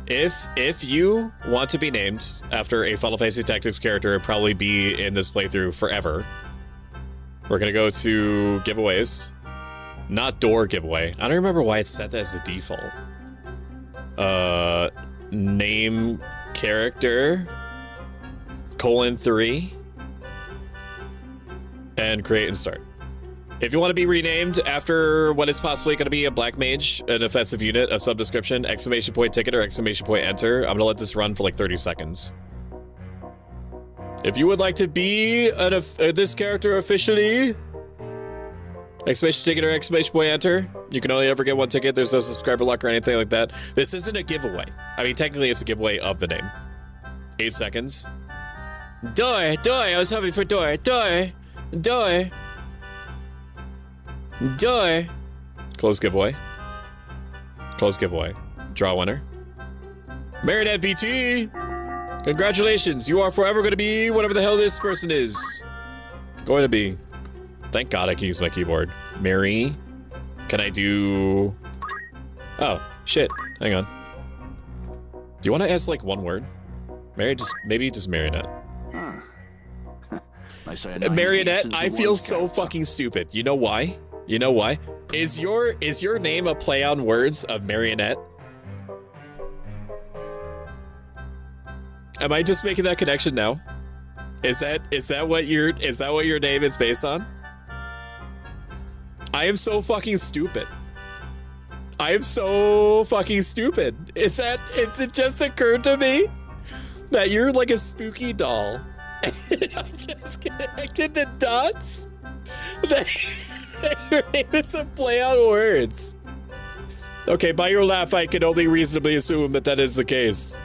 if you want to be named after a Final Fantasy Tactics character and probably be in this playthrough forever. We're gonna go to giveaways, not door giveaway. I don't remember why it's set that as a default. Name character :3 and create and start. If you want to be renamed after what is possibly going to be a black mage, an offensive unit of some description, exclamation point ticket or exclamation point enter. I'm going to let this run for like 30 seconds. If you would like to be this character officially, exclamation ticket or exclamation point enter. You can only ever get one ticket. There's no subscriber luck or anything like that. This isn't a giveaway. I mean, technically it's a giveaway of the name. 8 seconds. Door. I was hoping for door. Close giveaway. Draw winner. Marinette VT. Congratulations. You are forever going to be whatever the hell this person is going to be. Thank God I can use my keyboard. Mary. Can I do... Oh, shit. Hang on. Do you want to ask like one word? Maybe just Marionette. Marionette, I feel so fucking stupid. You know why? You know why? Is your name a play on words of Marionette? Am I just making that connection now? Is that what your name is based on? I am so fucking stupid. I am so fucking stupid. It just occurred to me that you're like a spooky doll. And I just connected the dots that your name is a play on words. Okay, by your laugh, I can only reasonably assume that is the case.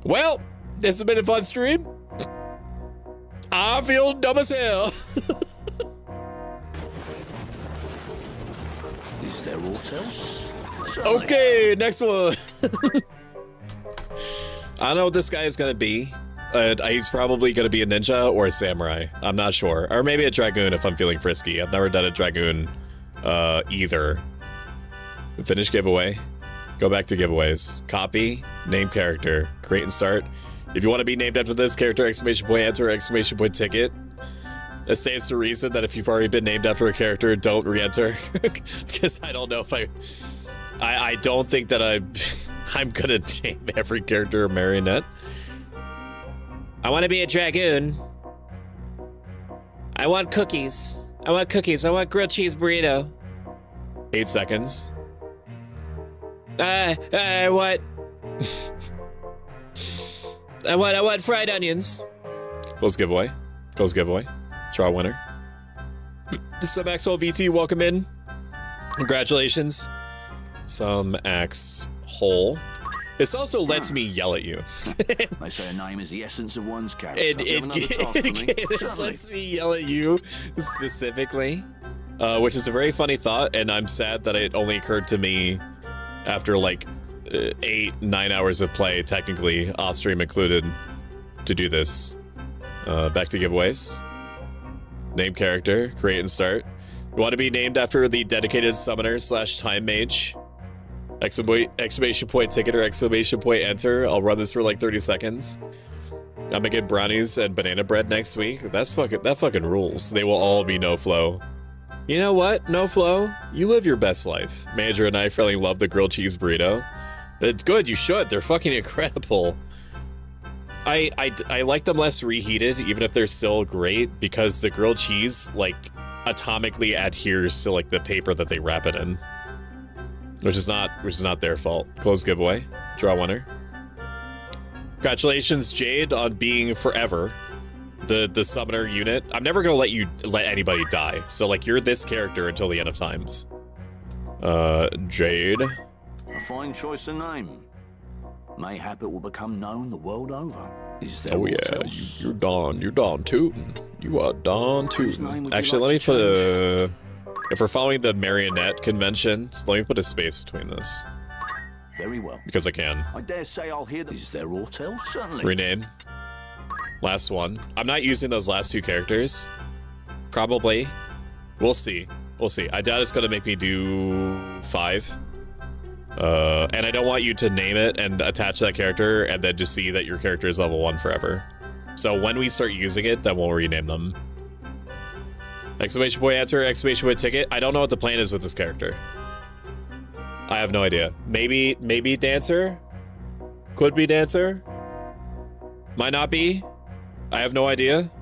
Well, this has been a fun stream. I feel dumb as hell. Is there aught else? Okay, next one. I don't know what this guy is gonna be. He's probably gonna be a ninja or a samurai. I'm not sure. Or maybe a dragoon if I'm feeling frisky. I've never done a dragoon either. Finish giveaway. Go back to giveaways. Copy, name character, create and start. If you want to be named after this character, exclamation point enter, exclamation point ticket. It stands to reason that if you've already been named after a character, don't re-enter. Because I don't know if I don't think that I'm gonna name every character a Marionette. I want to be a dragoon. I want cookies. I want cookies. I want grilled cheese burrito. 8 seconds. What? I want fried onions. Close giveaway. Close giveaway. Draw winner. Some Maxwell VT, welcome in. Congratulations. Some X hole. This also lets me yell at you. They say a name is the essence of one's character. This lets me yell at you specifically, which is a very funny thought, and I'm sad that it only occurred to me after like 8-9 hours of play, technically off stream included, to do this. Back to giveaways. Name character, create and start. You want to be named after the dedicated summoner / time mage. Exclamation point ticket or exclamation point enter. I'll run this for like 30 seconds. I'm making brownies and banana bread next week. That fucking rules. They will all be no flow. You know what? No flow. You live your best life. Manager and I fairly love the grilled cheese burrito. It's good. You should. They're fucking incredible. I like them less reheated, even if they're still great, because the grilled cheese like atomically adheres to like the paper that they wrap it in, which is not their fault. Close giveaway. Draw winner. Congratulations, Jade, on being forever the summoner unit. I'm never gonna let anybody die. So like you're this character until the end of times. Jade. A fine choice of name. Mayhap it will become known the world over. Is there you're Don Tootin'. You are Don Tootin'. Actually, let me put a... If we're following the Marionette convention, let me put a space between this. Very well. Because I can. I dare say I'll hear that. Is there aught else? Certainly. Rename. Last one. I'm not using those last 2 characters. Probably. We'll see. We'll see. I doubt it's gonna make me do 5. And I don't want you to name it and attach that character and then just see that your character is level 1 forever. So when we start using it, then we'll rename them. Exclamation point answer, exclamation point ticket. I don't know what the plan is with this character. I have no idea. Maybe dancer? Could be dancer? Might not be? I have no idea.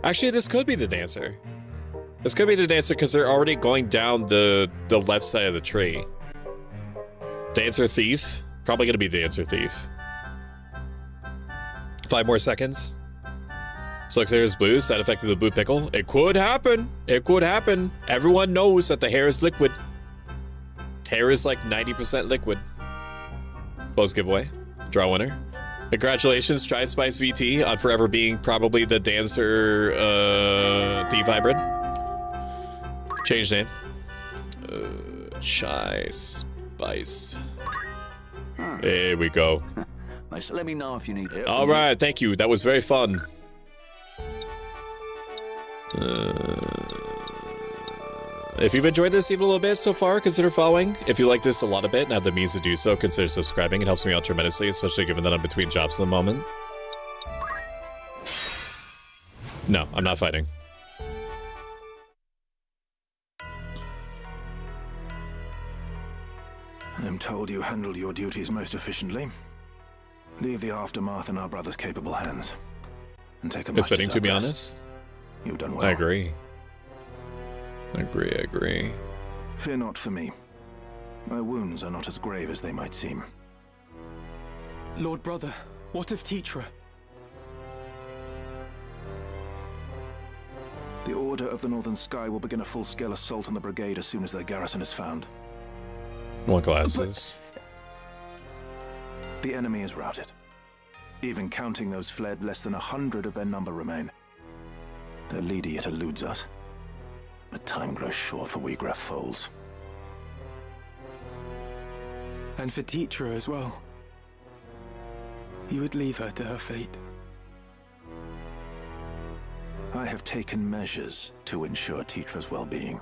Actually, this could be the dancer. This could be the dancer because they're already going down the left side of the tree. Dancer Thief? Probably gonna be Dancer Thief. 5 more seconds. Select hair is blue, side effect of the blue pickle. It could happen. It could happen. Everyone knows that the hair is liquid. Hair is like 90% liquid. Close giveaway. Draw winner. Congratulations, Try Spice VT, on forever being probably the Dancer Thief hybrid. Change name. Chai Spice. There we go. Nice. Let me know if you need it. All right, thank you. That was very fun. If you've enjoyed this even a little bit so far, consider following. If you like this a lot of it and have the means to do so, consider subscribing. It helps me out tremendously, especially given that I'm between jobs at the moment. No, I'm not fighting. I'm told you handled your duties most efficiently. Leave the aftermath in our brother's capable hands. And take a It's fitting, much to be deserved honest. rest. You've done well. I agree. I agree. Fear not for me. My wounds are not as grave as they might seem. Lord Brother, what of Tetra? The Order of the Northern Sky will begin a full-scale assault on the brigade as soon as their garrison is found. More glasses. The enemy is routed. Even counting those fled, less than 100 of their number remain. Their leader yet eludes us. But time grows short for Uyghur foals. And for Tetra as well. You would leave her to her fate. I have taken measures to ensure Tetra's well-being.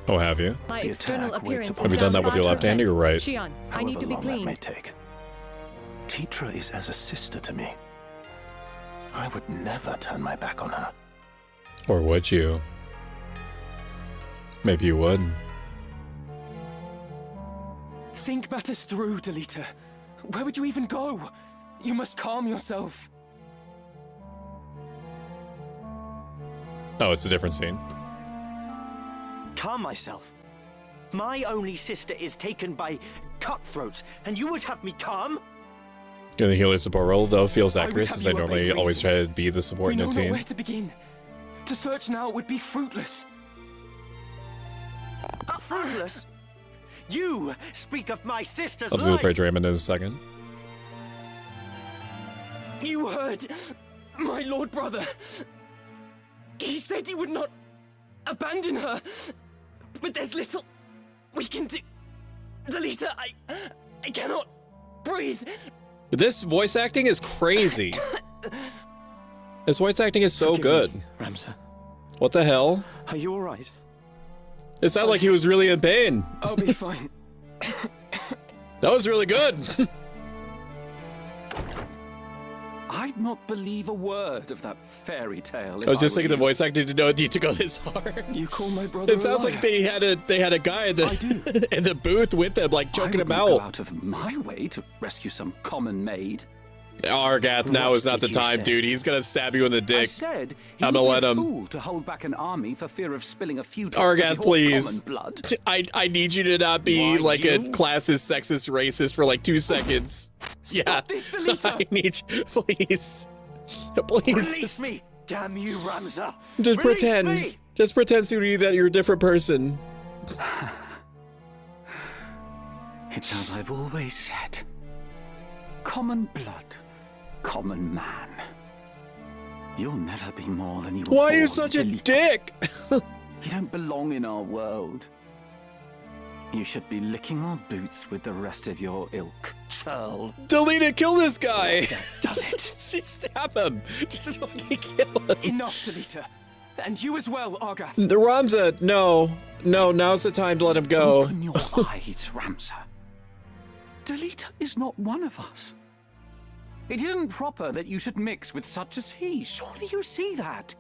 Oh, have you? My external appearance Have you done that with your left hand or your right? Shion, I need to be clean. That may take. Tetra is as a sister to me. I would never turn my back on her. Or would you? Maybe you would. Think matters through, Delita. Where would you even go? You must calm yourself. Oh, it's a different scene. Calm myself. My only sister is taken by cutthroats, and you would have me calm? In the healer support role, though, feels accurate since I normally always try to be the support in a We know not team. where to begin. To search now would be fruitless. Fruitless? You speak of my sister's I'll do the life! prayer Raymond in a second. You heard my Lord Brother. He said he would not abandon her. But there's little we can do. Delita, I cannot breathe. This voice acting is crazy. This voice acting is so good. Ramza. What the hell? Are you alright? It sounded like he was really in pain. I'll be fine. That was really good. I'd not believe a word of that fairy tale. I was just thinking the voice acting did not need to go this hard. You call my brother It sounds like they had a guy in the in the booth with them, like joking about. Go out of my way to rescue some common maid. Argath, now is not the time, dude. He's gonna stab you in the dick. I said I'm gonna let him. Fool to hold back an army for fear of spilling a few drops Argath, of your please. common blood. I need you to not be like a classist, sexist, racist for like 2 seconds. Stop this, Delita. I need you, please. Please. Release me! Damn you, Ramza! Just Release pretend. me! Just pretend, Suri, that you're a different person. It's as I've always said. Common blood, common man. You'll never be more than you were. Why are you born, such a Delita. dick? You don't belong in our world. You should be licking our boots with the rest of your ilk, churl. Delita, kill this guy! Does it? Just stab him! Just fucking kill him! Enough, Delita. And you as well, Argath. The Ramza, no. No, now's the time to let him go. Open your eyes, Ramza. Delita is not one of us. It isn't proper that you should mix with such as he. Surely you see that.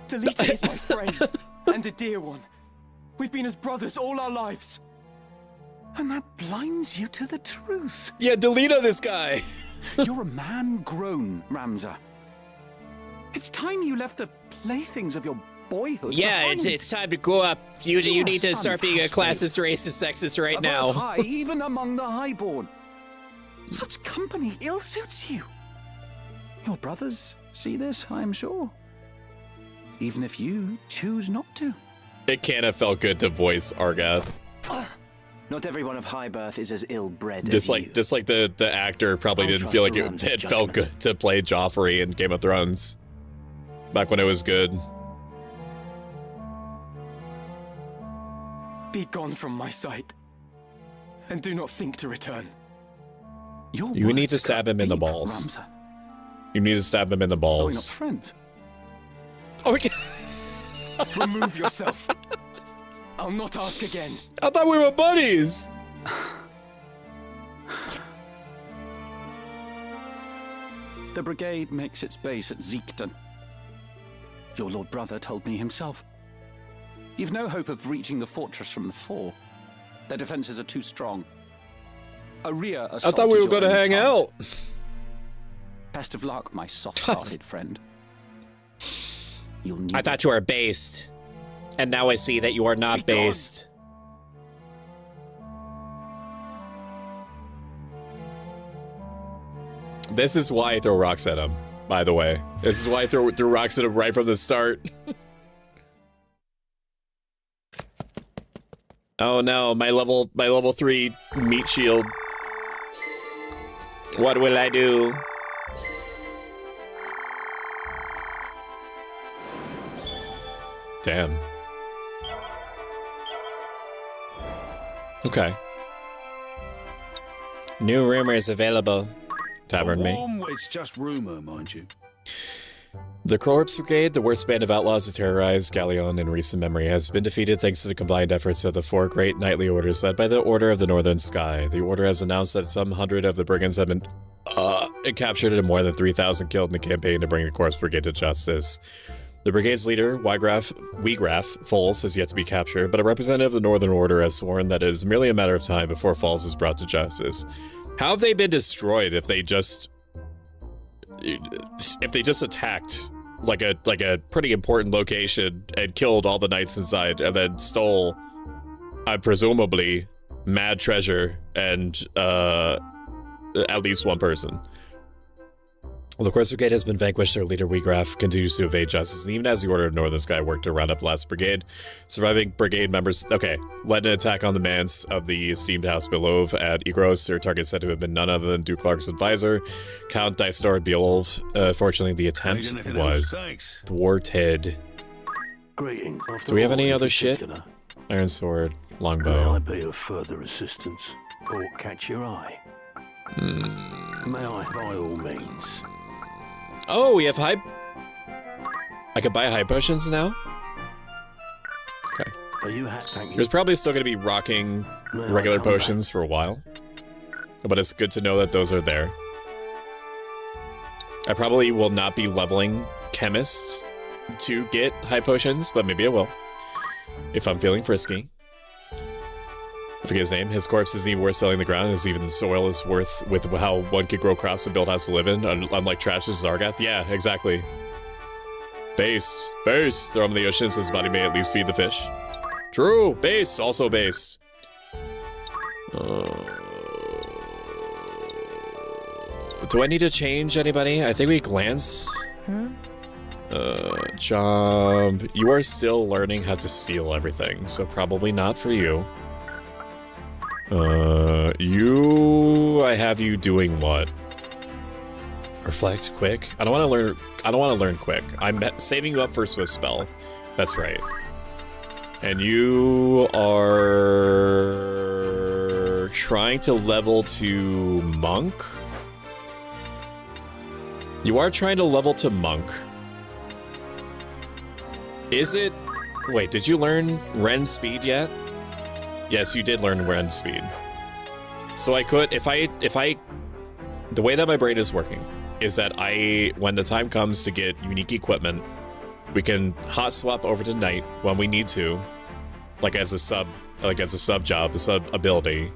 Delita is my friend, and a dear one. We've been as brothers all our lives. And that blinds you to the truth. Yeah, Delita this guy. You're a man grown, Ramza. It's time you left the playthings of your boyhood Yeah, behind. it's time to grow up. You You're need a to son start of being a House Blade. classist, racist, sexist right Above now. high, even among the highborn. Such company ill suits you. Your brothers see this, I'm sure. Even if you choose not to. It can't have felt good to voice Argath. Not everyone of high birth is as ill-bred Just as like, you. just like the actor probably I'll didn't trust feel like Ramza's it felt judgment. good to play Joffrey in Game of Thrones. Back when it was good. Be gone from my sight. And do not think to return. You need to stab him in the balls. Ramza. You need to stab him in the Are we not balls. friends? Oh, yeah. Remove yourself. I'll not ask again. I thought we were buddies. The brigade makes its base at Ziekten. Your lord brother told me himself. You've no hope of reaching the fortress from the fore. Their defenses are too strong. A rear assault. I thought we were going to hang out. Best of luck, my soft-hearted friend. You'll need I thought you were based. And now I see that you are not based. This is why I throw rocks at him, by the way. This is why I threw rocks at him right from the start. Oh no, my level 3 meat shield. What will I do? Damn. Okay. New rumors available. Tavern me. It's just rumor, mind you. The Corpse Brigade, the worst band of outlaws to terrorize Galleon in recent memory, has been defeated thanks to the combined efforts of the 4 great knightly orders led by the Order of the Northern Sky. The order has announced that some 100 of the brigands have been captured and more than 3,000 killed in the campaign to bring the Corpse Brigade to justice. The brigade's leader, Wiegraf Foles, has yet to be captured, but a representative of the Northern Order has sworn that it is merely a matter of time before Foles is brought to justice. How have they been destroyed if they just attacked like a pretty important location and killed all the knights inside and then stole presumably mad treasure and at least one person? Well, the Corpse Brigade has been vanquished. Their leader, Wiegraf, continues to evade justice, and even as the Order of Northern Sky worked to round up the last brigade, surviving brigade members, led an attack on the manse of the esteemed House Belove at Igros. Their target said to have been none other than Duke Clark's advisor, Count Dystor Beowulf. Fortunately, the attempt was thwarted. Greetings. Do we have any other shit? Iron sword, longbow. May I be of further assistance, or catch your eye? May I, by all means? Oh, we have I could buy high potions now? Okay. Are you thank you. There's probably still going to be rocking regular potions for a while. But it's good to know that those are there. I probably will not be leveling chemist to get high potions, but maybe I will. If I'm feeling frisky. I forget his name. His corpse isn't even worth selling the ground, as even the soil is worth with how one could grow crops and build house to live in, unlike Trash's Zargath. Yeah, exactly. Based. Based. Throw him in the ocean so his body may at least feed the fish. True. Based. Also based. Do I need to change anybody? I think we glance. Job. You are still learning how to steal everything, so probably not for you. I have you doing what? Reflect quick? I don't want to learn quick. I'm saving you up for a swift spell. That's right. And you are trying to level to monk? You are trying to level to monk. Is it? Wait, did you learn Ren speed yet? Yes, you did learn Ren speed. So I could, if I, the way that my brain is working is that when the time comes to get unique equipment, we can hot swap over to Knight when we need to, like as a sub job, the sub ability,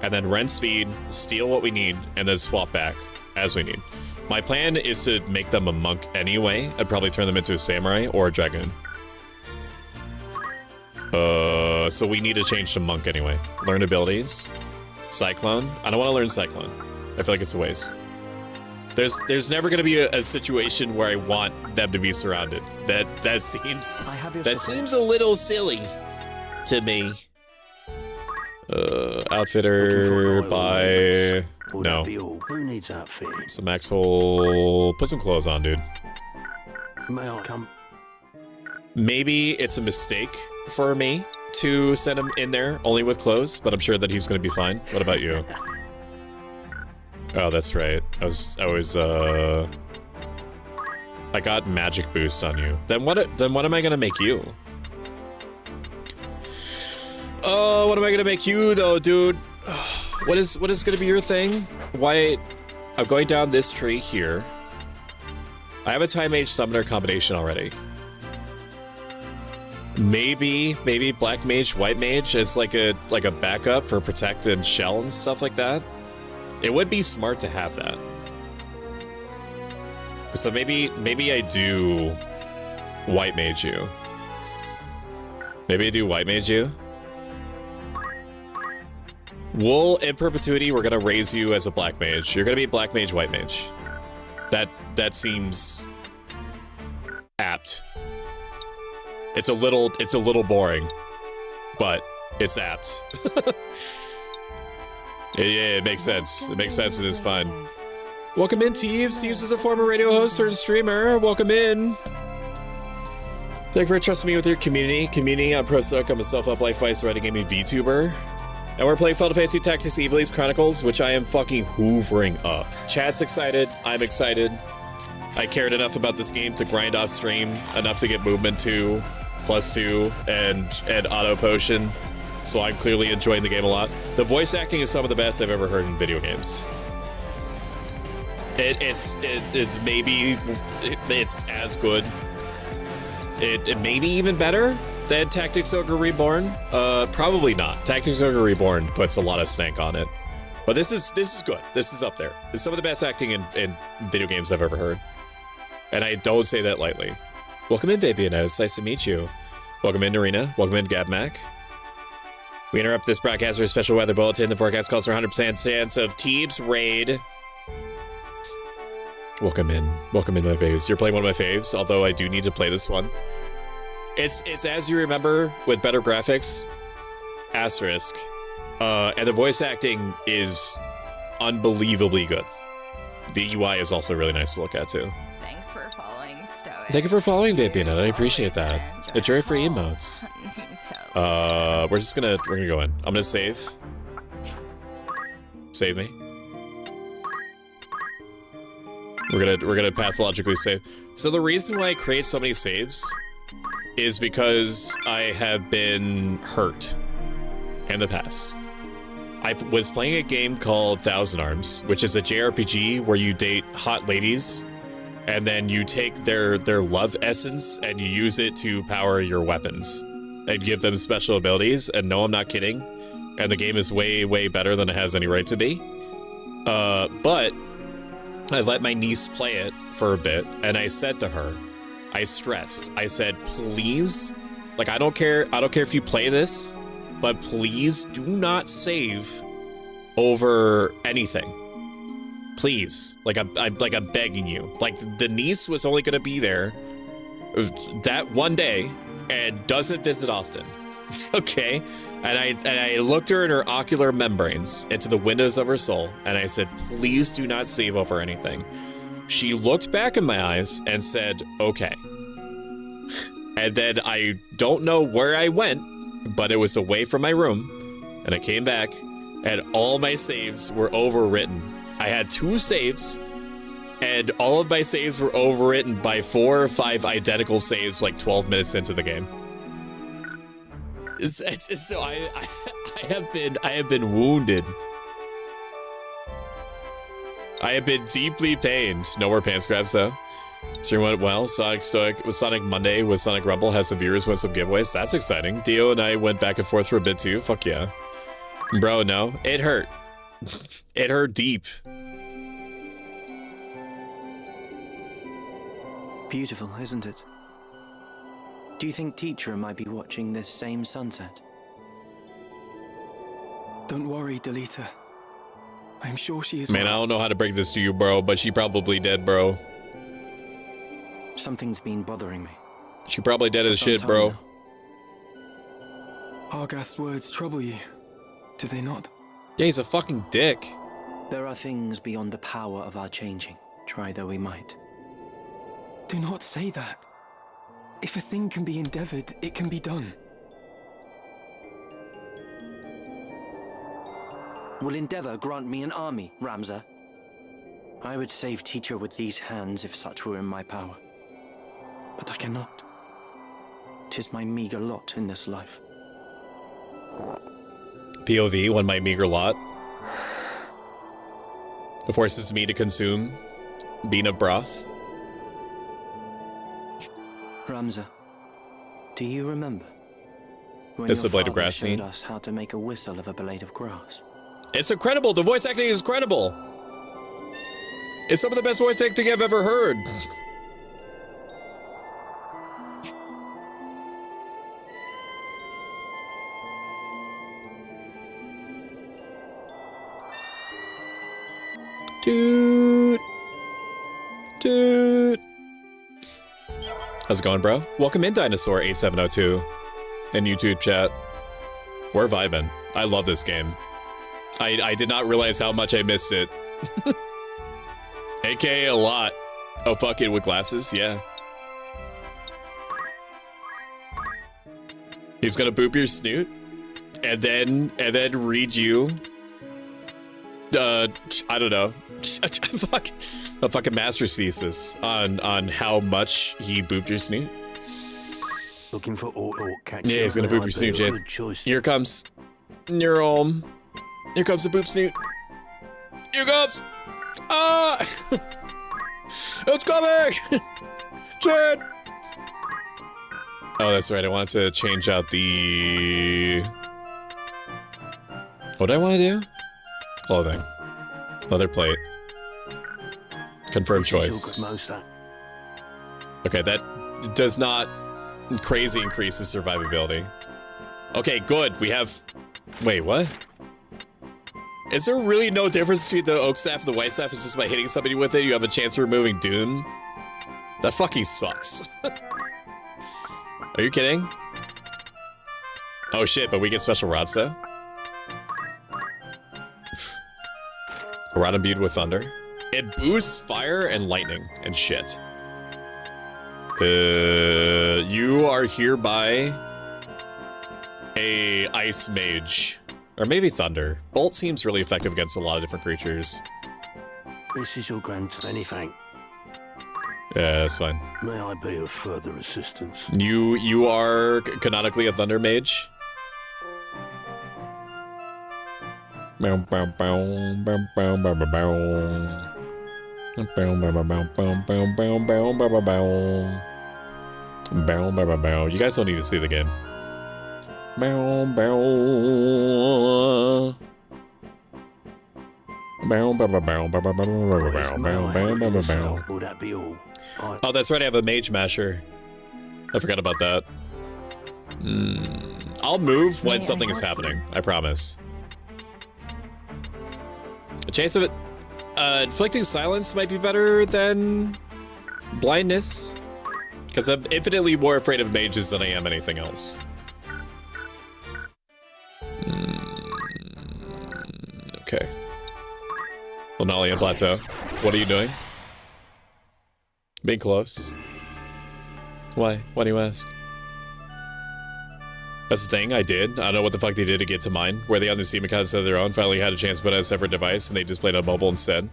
and then Ren speed, steal what we need, and then swap back as we need. My plan is to make them a monk anyway. I'd probably turn them into a samurai or a dragoon. So we need to change to monk anyway. Learn abilities. Cyclone. I don't want to learn Cyclone. I feel like it's a waste. There's never going to be a situation where I want them to be surrounded. That seems a little silly to me. Outfitter by no. Who needs outfitting? Some max hole. Put some clothes on, dude. May I come? Maybe it's a mistake for me to send him in there only with clothes, but I'm sure that he's going to be fine. What about you? Oh, that's right. I got magic boost on you. Then what am I going to make you? Oh, what am I gonna make you though, dude? What is gonna be your thing? Why? I'm going down this tree here. I have a Time Mage Summoner combination already. Maybe Black Mage, White Mage as like a backup for Protect and Shell and stuff like that. It would be smart to have that. So maybe I do White Mage you. Maybe I do White Mage you. Wool in perpetuity, we're gonna raise you as a Black Mage. You're gonna be Black Mage, White Mage. That seems apt. It's a little boring, but it's apt. Yeah, it makes sense. It makes sense. It is fine. Welcome in, Teeves. Teeves is a former radio host and streamer. Welcome in. Thank you for trusting me with your community. I'm Pro Stoic. I'm a self-up life vice writing gaming VTuber. And we're playing Final Fantasy Tactics Ivalice Chronicles, which I am fucking hoovering up. Chat's excited. I'm excited. I cared enough about this game to grind off stream, enough to get movement 2, +2, and auto potion. So I'm clearly enjoying the game a lot. The voice acting is some of the best I've ever heard in video games. It's as good. It may be even better than Tactics Ogre Reborn. Probably not. Tactics Ogre Reborn puts a lot of stank on it. But this is good. This is up there. It's some of the best acting in video games I've ever heard. And I don't say that lightly. Welcome in, Fabian. It's nice to meet you. Welcome in, Narina. Welcome in, Gabmac. We interrupt this broadcast for a special weather bulletin. The forecast calls for 100% chance of Teebs raid. Welcome in, my faves. You're playing one of my faves, although I do need to play this one. It's as you remember, with better graphics, asterisk, and the voice acting is unbelievably good. The UI is also really nice to look at too. Thanks for following Stoic. Thank you for following, Vapianette. I appreciate that. Enjoy free emotes. We're gonna go in. I'm gonna save. Save me. We're gonna pathologically save. So the reason why I create so many saves is because I have been hurt in the past. I was playing a game called Thousand Arms, which is a JRPG where you date hot ladies and then you take their love essence and you use it to power your weapons and give them special abilities. And no, I'm not kidding. And the game is way, way better than it has any right to be. But I let my niece play it for a bit, and I said to her, I said, please, like, I don't care if you play this, but please do not save over anything. Please. Like, I'm begging you. Like, the niece was only gonna be there that one day and doesn't visit often. Okay? And I looked her in her ocular membranes into the windows of her soul, and I said, please do not save over anything. She looked back in my eyes and said, okay. And then I don't know where I went, but it was away from my room, and I came back, and all my saves were overwritten. I had 2 saves, and all of my saves were overwritten by 4 or 5 identical saves like 12 minutes into the game. So I have been wounded. I have been deeply pained. No more pants grabs though. Stream went well. Stoic with Sonic Monday with Sonic Rumble has some viewers win some giveaways. That's exciting. Dio and I went back and forth for a bit too. Fuck yeah. Bro, no. It hurt. It hurt deep. Beautiful, isn't it? Do you think Teacher might be watching this same sunset? Don't worry, Delita. I'm sure she is. Man, I don't know how to break this to you, bro, but she probably dead, bro. Something's been bothering me. She probably dead as shit, bro. Now. Argath's words trouble you, do they not? Yeah, he's a fucking dick. There are things beyond the power of our changing, try though we might. Do not say that. If a thing can be endeavored, it can be done. Will endeavor grant me an army, Ramza? I would save Teacher with these hands if such were in my power. But I cannot. 'Tis my meager lot in this life. POV, when my meager lot forces me to consume bean of broth. Ramza, do you remember? When It's your the blade of father grass showed scene. us how to make a whistle of a blade of grass. It's incredible. The voice acting is incredible. It's some of the best voice acting I've ever heard. Dude. How's it going, bro? Welcome in, Dinosaur8702 in YouTube chat. We're vibing. I love this game. I did not realize how much I missed it. AKA a lot. Oh, fuck it, with glasses? Yeah. He's gonna boop your snoot and then read you I don't know. Fuck, a fucking master's thesis on how much he booped your snoot. Looking for or catch. Yeah, he's gonna boop your snoot, Jade. Here comes your Here comes the boop snoot. Here comes. Ah! It's coming! Jade! Oh, that's right. I wanted to change out the. What do I want to do? Clothing. Leather plate. Confirm choice. Okay, that does not crazy increase the survivability. Okay, good. We have... Wait, what? Is there really no difference between the oak staff and the white staff? It's just by hitting somebody with it, you have a chance of removing Dune? That fucking sucks. Are you kidding? Oh shit, but we get special rods though? A rod imbued with thunder. It boosts fire and lightning and shit. You are hereby a ice mage. Or maybe thunder. Bolt seems really effective against a lot of different creatures. This is your grand anything. Yeah, that's fine. May I be of further assistance? You are canonically a thunder mage. You guys don't need to see the game. Will that be all? Oh, that's right, I have a mage masher. I forgot about that. I'll move when something is happening, I promise. A chance of it... inflicting silence might be better than blindness. Because I'm infinitely more afraid of mages than I am anything else. Okay. Lonalian Plateau. What are you doing? Being close. Why? Why do you ask? That's the thing, I did. I don't know what the fuck they did to get to mine. Where they on the Steam account instead of their own, finally had a chance to put out a separate device, and they just played on mobile instead.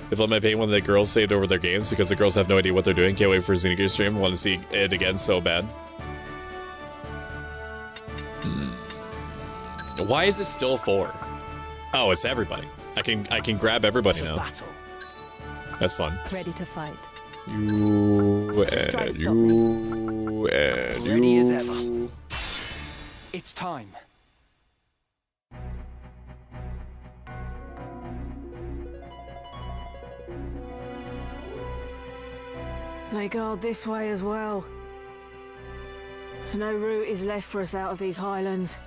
They felt my pain when the girls saved over their games, because the girls have no idea what they're doing. Can't wait for Xenogears stream. Want to see it again so bad. Why is it still 4? Oh, it's everybody. I can grab everybody now. That's fun. Ready to fight. You and you and you. Ready as ever. It's time. They guard this way as well. No route is left for us out of these highlands.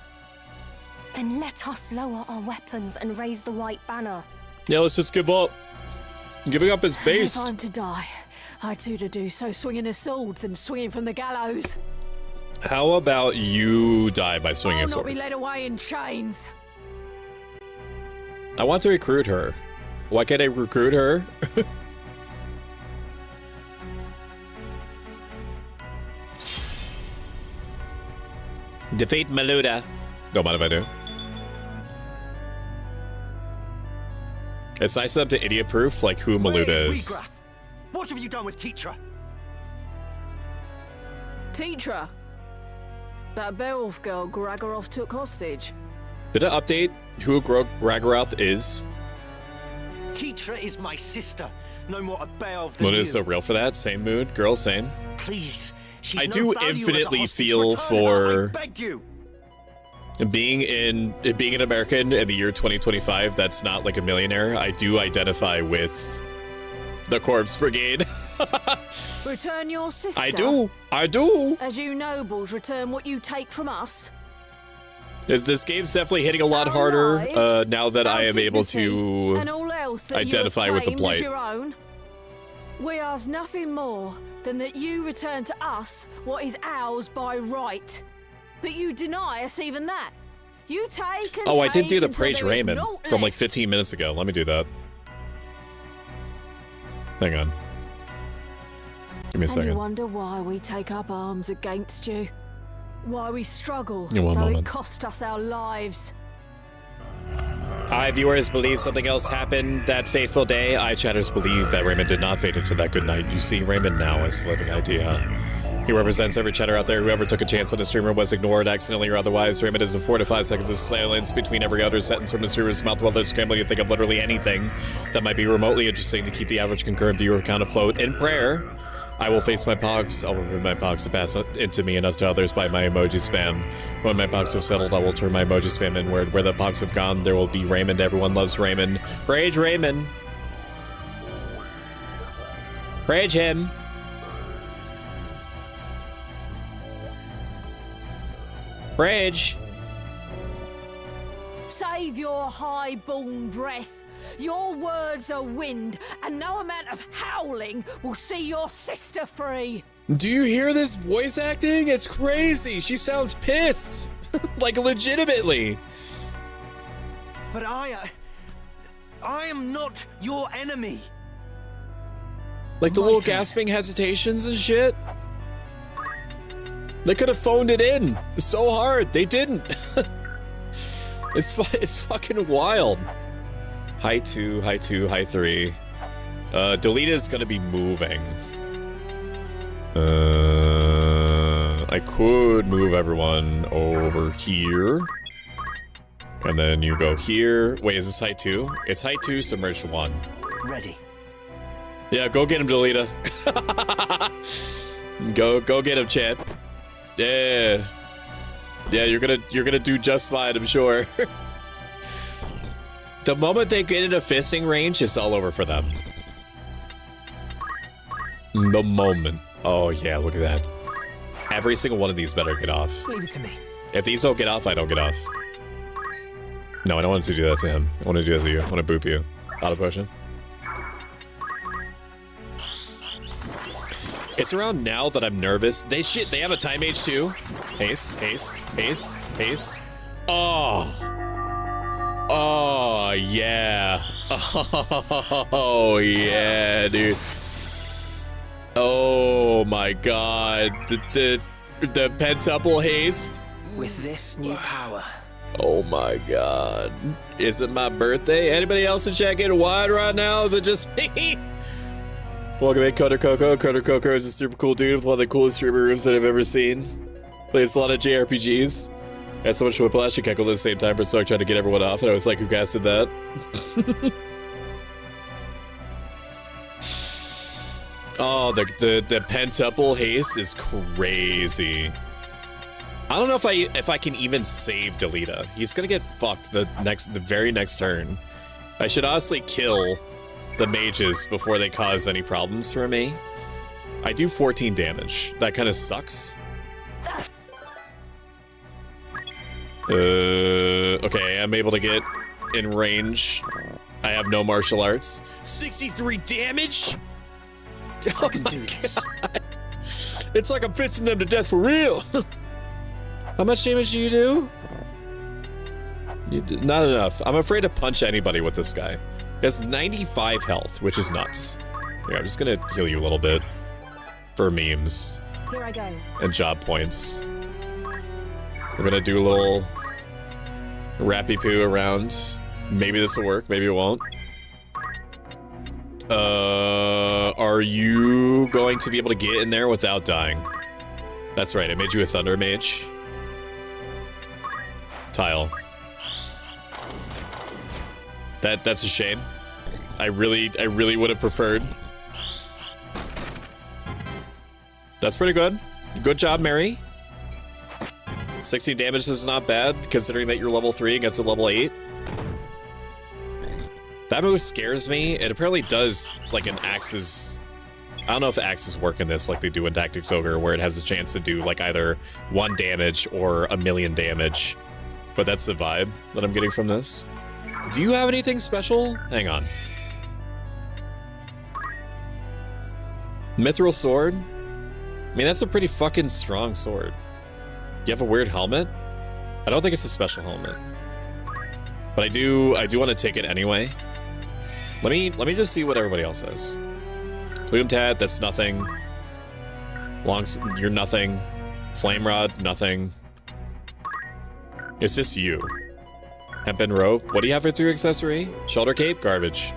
Then let us lower our weapons and raise the white banner. Yeah, let's just give up. Giving up is base. If I'm to die, I'd sooner do so swinging a sword than swinging from the gallows. How about you die by swinging a I'll sword? not be led away in chains. I want to recruit her. Why can't I recruit her? Defeat Maluda. Don't mind if I do. It's nice of them to idiot-proof, like, who Maluda is. What have you done with Teacher? Teacher? That Beowulf girl Gragarov took hostage. Did it update who Gragarov is? Teacher is my sister. No more a Beowulf What is so real for that? Same mood, girl, same. Please. I do infinitely feel for beg you. being an American in the year 2025 that's not like a millionaire. I do identify with the Corpse Brigade. Return your sister. I do. As you nobles return what you take from us. This game's definitely hitting a lot harder now that I am able to and all else that identify you with the claimed as Blight. your own. We ask nothing more than that you return to us what is ours by right. But you deny us even that. You take and Oh, I did take do the until Praise there is Raymond naught from like left. 15 minutes ago. Let me do that. Hang on. Give me a And you second. wonder why we take up arms against you. Why we struggle, In one though moment. it cost us our lives. Viewers believe something else happened that fateful day. Chatters believe that Raymond did not fade into that good night. You see Raymond now as a living idea. He represents every chatter out there. Whoever took a chance on a streamer was ignored, accidentally or otherwise. Raymond is a 4 to 5 seconds of silence between every other sentence from the streamer's mouth while they're scrambling to think of literally anything that might be remotely interesting to keep the average concurrent viewer count afloat. In prayer, I will face my pogs. I'll remove my pogs to pass into me and to others by my emoji spam. When my pogs have settled, I will turn my emoji spam inward. Where the pogs have gone, there will be Raymond. Everyone loves Raymond. Praise Raymond. Praise him. Bridge. Save your high-born breath. Your words are wind, and no amount of howling will see your sister free. Do you hear this voice acting? It's crazy. She sounds pissed. Like, legitimately. But I am not your enemy. Like the little gasping hesitations and shit. They could have phoned it in so hard. They didn't. It's fucking wild. High 2, high 2, high 3. Delita's gonna be moving. I could move everyone over here. And then you go here. Wait, is this high 2? It's high 2, submerged 1. Ready. Yeah, go get him, Delita. Go get him, chat. Yeah. Yeah, you're gonna do just fine, I'm sure. The moment they get into fisting range, it's all over for them. The moment. Oh yeah, look at that. Every single one of these better get off. Leave it to me. If these don't get off, I don't get off. No, I don't want to do that to him. I want to do that to you. I want to boop you. Auto potion. It's around now that I'm nervous. They have a time age too. Haste, haste, haste, haste. Oh. Oh, yeah. Oh, yeah, dude. Oh my god. The pentuple haste. With this new power. Oh my god. Is it my birthday? Anybody else in chat getting wide right now? Is it just me? Welcome in, Coder Coco. Coder Coco is a super cool dude with one of the coolest streamer rooms that I've ever seen. Plays a lot of JRPGs. Had so much whiplash and cackled at the same time, but Stoic tried to get everyone off, and I was like, who casted that? Oh, the pentuple haste is crazy. I don't know if I can even save Delita. He's gonna get fucked the very next turn. I should honestly kill the mages before they cause any problems for me. I do 14 damage. That kind of sucks. Okay, I'm able to get in range. I have no martial arts. 63 damage? Oh my god. It's like I'm fisting them to death for real. How much damage do you do? Not enough. I'm afraid to punch anybody with this guy. He has 95 health, which is nuts. Yeah, I'm just gonna heal you a little bit for memes Here I go. and job points. We're gonna do a little rappy poo around. Maybe this will work, maybe it won't. Are you going to be able to get in there without dying? That's right, I made you a Thunder Mage. tile. That's a shame. I really would have preferred. That's pretty good. Good job, Mary. 16 damage is not bad, considering that you're level 3 against a level 8. That move scares me. It apparently does, like, an axes... I don't know if axes work in this like they do in Tactics Ogre, where it has a chance to do, like, either 1 damage or 1,000,000 damage. But that's the vibe that I'm getting from this. Do you have anything special? Hang on. Mithril sword? I mean, that's a pretty fucking strong sword. You have a weird helmet? I don't think it's a special helmet. But I do want to take it anyway. Let me just see what everybody else says. Plume Tat, that's nothing. You're nothing. Flame Rod, nothing. It's just you. Hempen rope. What do you have for your accessory? Shoulder cape? Garbage.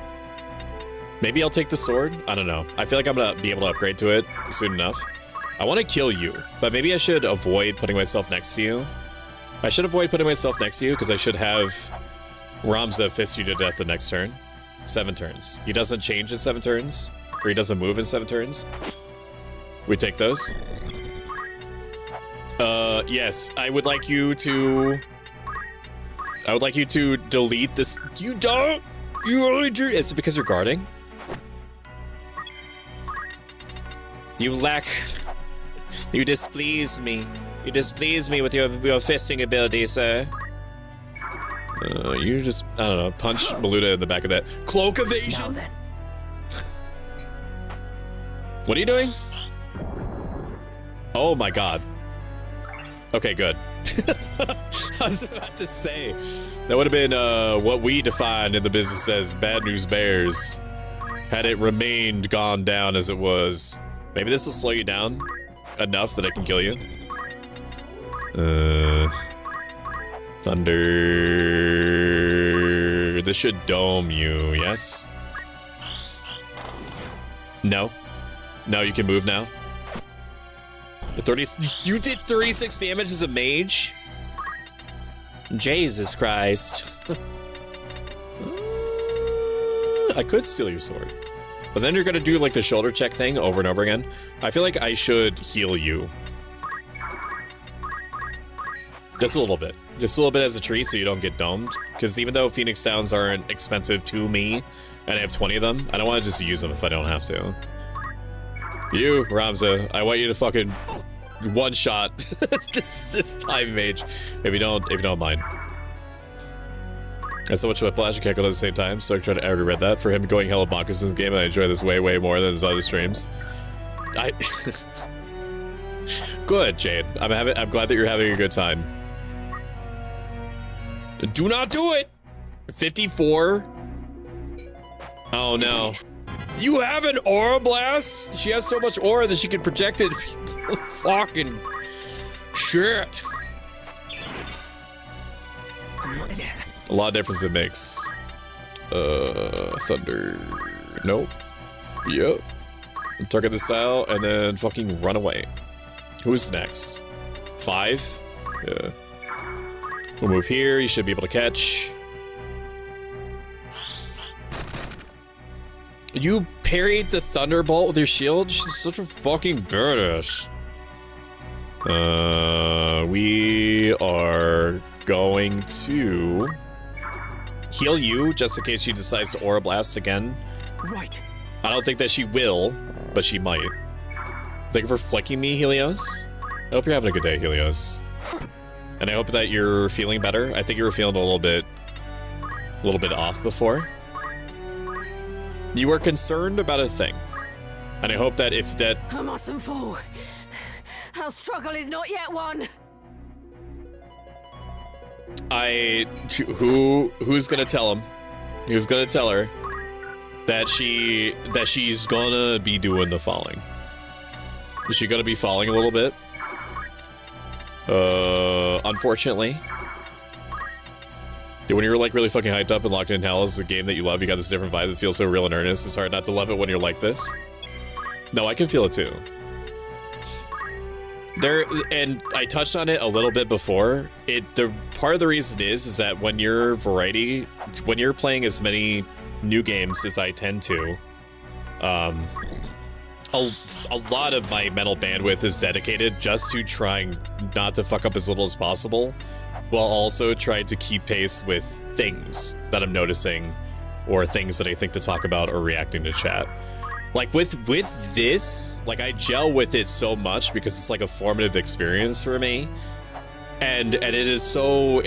Maybe I'll take the sword? I don't know. I feel like I'm gonna be able to upgrade to it soon enough. I want to kill you, but maybe I should avoid putting myself next to you. I should avoid putting myself next to you because I should have Ramza fist you to death the next turn. 7 turns. He doesn't change in 7 turns, or he doesn't move in 7 turns. We take those. Yes, I would like you to delete this. You don't. You only do. Is it because you're guarding? You lack. You displease me. You displease me with your fisting ability, sir. You just, I don't know, punch Maluda in the back of that. Cloak evasion? What are you doing? Oh my god. Okay, good. I was about to say. That would have been what we defined in the business as bad news bears. Had it remained gone down as it was. Maybe this will slow you down enough that I can kill you. Thunder. This should dome you, yes? No. No, you can move now. The 30. You did 36 damage as a mage? Jesus Christ. I could steal your sword. But then you're gonna do like the shoulder check thing over and over again. I feel like I should heal you. Just a little bit. Just a little bit as a treat so you don't get domed. Because even though Phoenix Downs aren't expensive to me, and I have 20 of them, I don't want to just use them if I don't have to. You, Ramza, I want you to fucking one-shot this time mage. If you don't mind. I so much whiplash and cackled at the same time, so I tried to read that. For him going hella bonkers in this game, I enjoy this way, way more than his other streams. Good, Jade. I'm glad that you're having a good time. Do not do it! 54? Oh no. You have an aura blast? She has so much aura that she can project it. Fucking shit. A lot of difference it makes. Thunder. Nope. Yep. Target the style and then fucking run away. Who's next? 5? Yeah. We'll move here. You should be able to catch. You parried the Thunderbolt with your shield? She's such a fucking badass. We are going to heal you just in case she decides to Aura Blast again. Right. I don't think that she will, but she might. Thank you for flicking me, Helios. I hope you're having a good day, Helios. And I hope that you're feeling better. I think you were feeling a little bit off before. You were concerned about a thing. And I hope that if that... I mustn't fall. Our struggle is not yet won. Who's gonna tell him? Who's gonna tell her that she's gonna be doing the falling? Is she gonna be falling a little bit? Unfortunately. Dude, when you're like really fucking hyped up and locked in hell is a game that you love, you got this different vibe that feels so real and earnest. It's hard not to love it when you're like this. No, I can feel it too. There, and I touched on it a little bit before. The part of the reason is that when you're playing as many new games as I tend to, a lot of my mental bandwidth is dedicated just to trying not to fuck up as little as possible, while also trying to keep pace with things that I'm noticing or things that I think to talk about or reacting to chat. Like with this, like I gel with it so much because it's like a formative experience for me. And it is so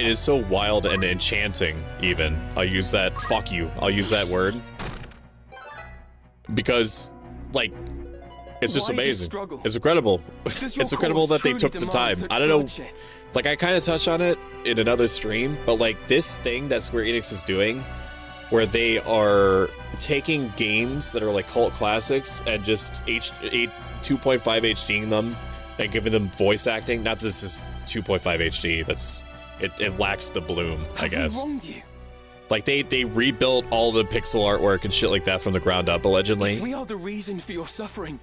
wild and enchanting even. I'll use that word. Because like it's just amazing. It's incredible. It's incredible that they took the time. I don't know, like I kind of touched on it in another stream, but like this thing that Square Enix is doing where they are taking games that are like cult classics and just 2.5 HDing them and giving them voice acting. Not that this is 2.5 HD. It lacks the bloom, I guess. Like they rebuilt all the pixel artwork and shit like that from the ground up, allegedly. If we are the reason for your suffering,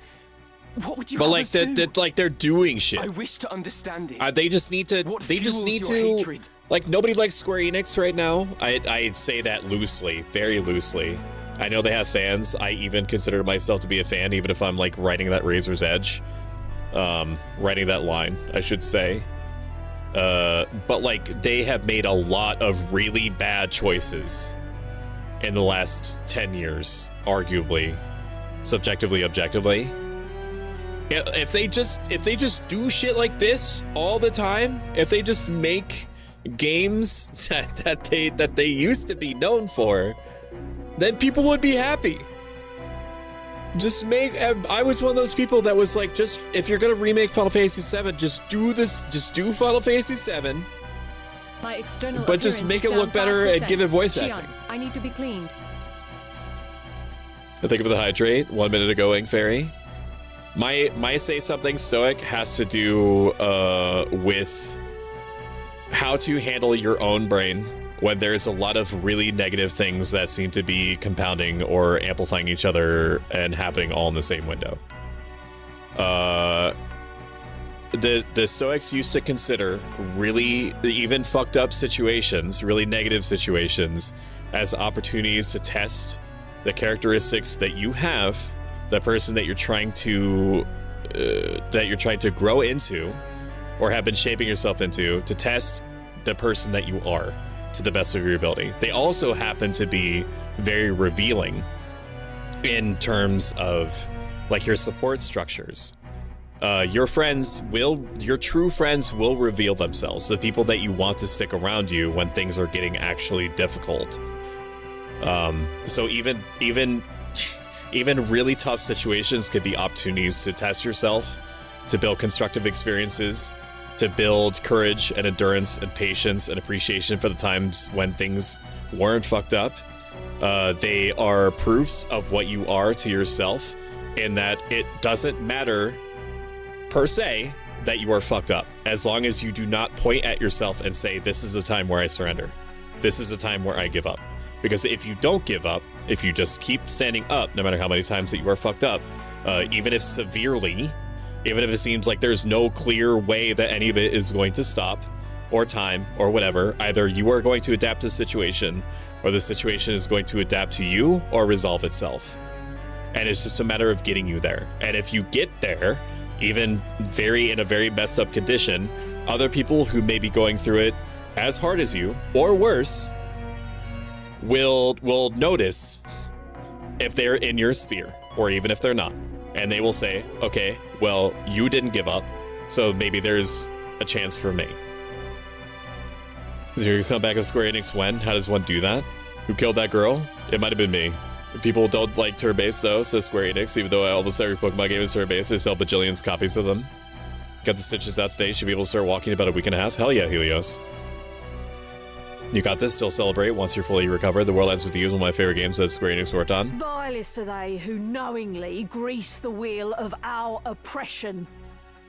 what would you but have like us do? like they're doing shit. I wish to understand it. They just need to. They just need to. Hatred? Like nobody likes Square Enix right now. I'd say that loosely, very loosely. I know they have fans. I even consider myself to be a fan, even if I'm like riding that razor's edge, riding that line, I should say. But like they have made a lot of really bad choices in the last 10 years, arguably, subjectively, objectively. If they just do shit like this all the time, if they just make games that they used to be known for, then people would be happy. Just make. I was one of those people that was like, just if you're gonna remake Final Fantasy VII, just do Final Fantasy VII. My external but just make it look better and give it voice Shion, acting. I need to be cleaned. I think of the hydrate 1 minute ago, Ink Fairy. My say something Stoic has to do with how to handle your own brain when there's a lot of really negative things that seem to be compounding or amplifying each other and happening all in the same window. The Stoics used to consider really even fucked up situations, really negative situations, as opportunities to test the characteristics that you have, the person that you're trying to grow into, or have been shaping yourself into, to test the person that you are to the best of your ability. They also happen to be very revealing in terms of like your support structures. Your true friends will reveal themselves, the people that you want to stick around you when things are getting actually difficult. So even really tough situations could be opportunities to test yourself, to build constructive experiences, to build courage and endurance and patience and appreciation for the times when things weren't fucked up. They are proofs of what you are to yourself, in that it doesn't matter per se that you are fucked up, as long as you do not point at yourself and say, this is a time where I surrender. This is a time where I give up. Because if you don't give up, if you just keep standing up, no matter how many times that you are fucked up, even if severely, even if it seems like there's no clear way that any of it is going to stop, or time, or whatever, either you are going to adapt to the situation, or the situation is going to adapt to you, or resolve itself. And it's just a matter of getting you there. And if you get there, even in a very messed up condition, other people who may be going through it as hard as you, or worse, will notice if they're in your sphere, or even if they're not. And they will say, okay, well, you didn't give up, so maybe there's a chance for me. So you come back with Square Enix when? How does one do that? Who killed that girl? It might have been me. People don't like turn-based though, says Square Enix, even though almost every Pokemon game is turn-based. They sell bajillions copies of them. Got the Stitches out today, should be able to start walking in about a week and a half. Hell yeah, Helios. You got this, still celebrate once you're fully recovered. The World Ends With You is one of my favorite games that Square Enix worked on. Vilest are they who knowingly grease the wheel of our oppression.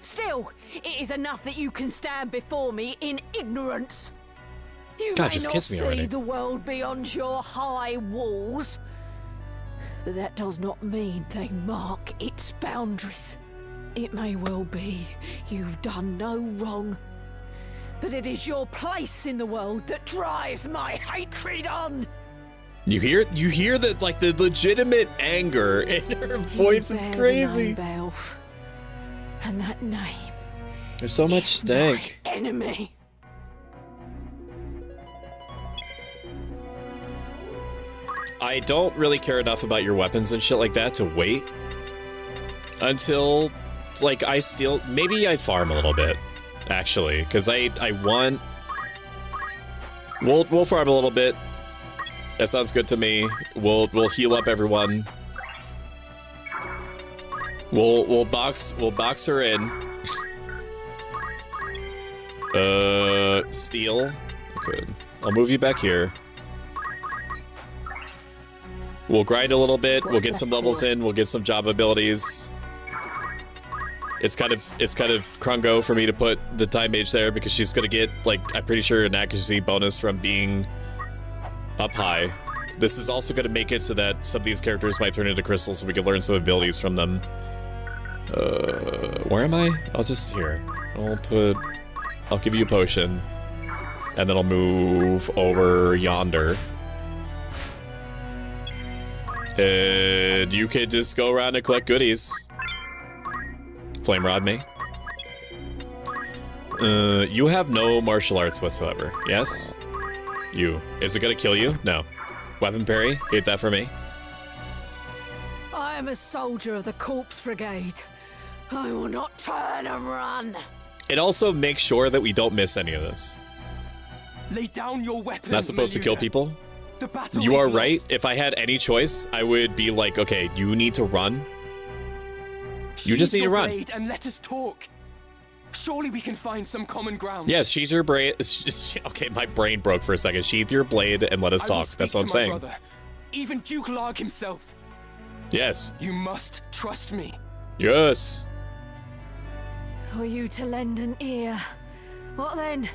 Still, it is enough that you can stand before me in ignorance. You God, may just not kiss me see already. the world beyond your high walls, but that does not mean they mark its boundaries. It may well be you've done no wrong, but it is your place in the world that drives my hatred on. You hear that, like, the legitimate anger in her voice is crazy. Belf, and that name. There's so much stank. Enemy. I don't really care enough about your weapons and shit like that to wait until, like, I steal. Maybe I farm a little bit, actually, because I want. We'll farm a little bit. That sounds good to me. We'll heal up everyone. We'll box her in. Steal. Good. I'll move you back here. We'll grind a little bit. We'll get some levels in. We'll get some job abilities. It's kind of Krungo for me to put the Time Mage there because she's gonna get, like, I'm pretty sure an accuracy bonus from being up high. This is also gonna make it so that some of these characters might turn into crystals so we can learn some abilities from them. Where am I? I'll just here. I'll give you a potion. And then I'll move over yonder. And you can just go around and collect goodies. Flame rod me. You have no martial arts whatsoever. Yes? You. Is it gonna kill you? No. Weapon parry? Hit that for me. I am a soldier of the Corpse Brigade. I will not turn and run. It also makes sure that we don't miss any of this. Lay down your weapon. Not supposed to kill people. You are right. If I had any choice, I would be like, okay, you need to run. You just need to run. And let us talk. Surely we can find some common ground. Yes, sheath your blade. Okay, my brain broke for a second. Sheath your blade and let us talk. That's what I'm saying. Brother. Even Duke Larg himself. Yes. You must trust me. Yes. Were you to lend an ear? What then?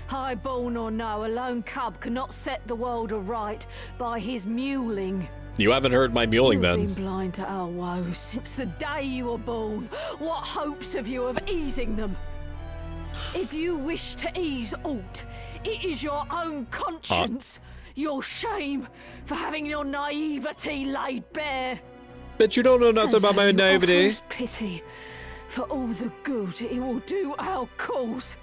Highborn or no, a lone cub cannot set the world aright by his mewling. You haven't heard my mewling then. You've been blind to our woes since the day you were born. What hopes have you of easing them? If you wish to ease aught, it is your own conscience, your shame for having your naivety laid bare. But you don't know nothing about my naivety. Offers pity for all the good it will do our cause.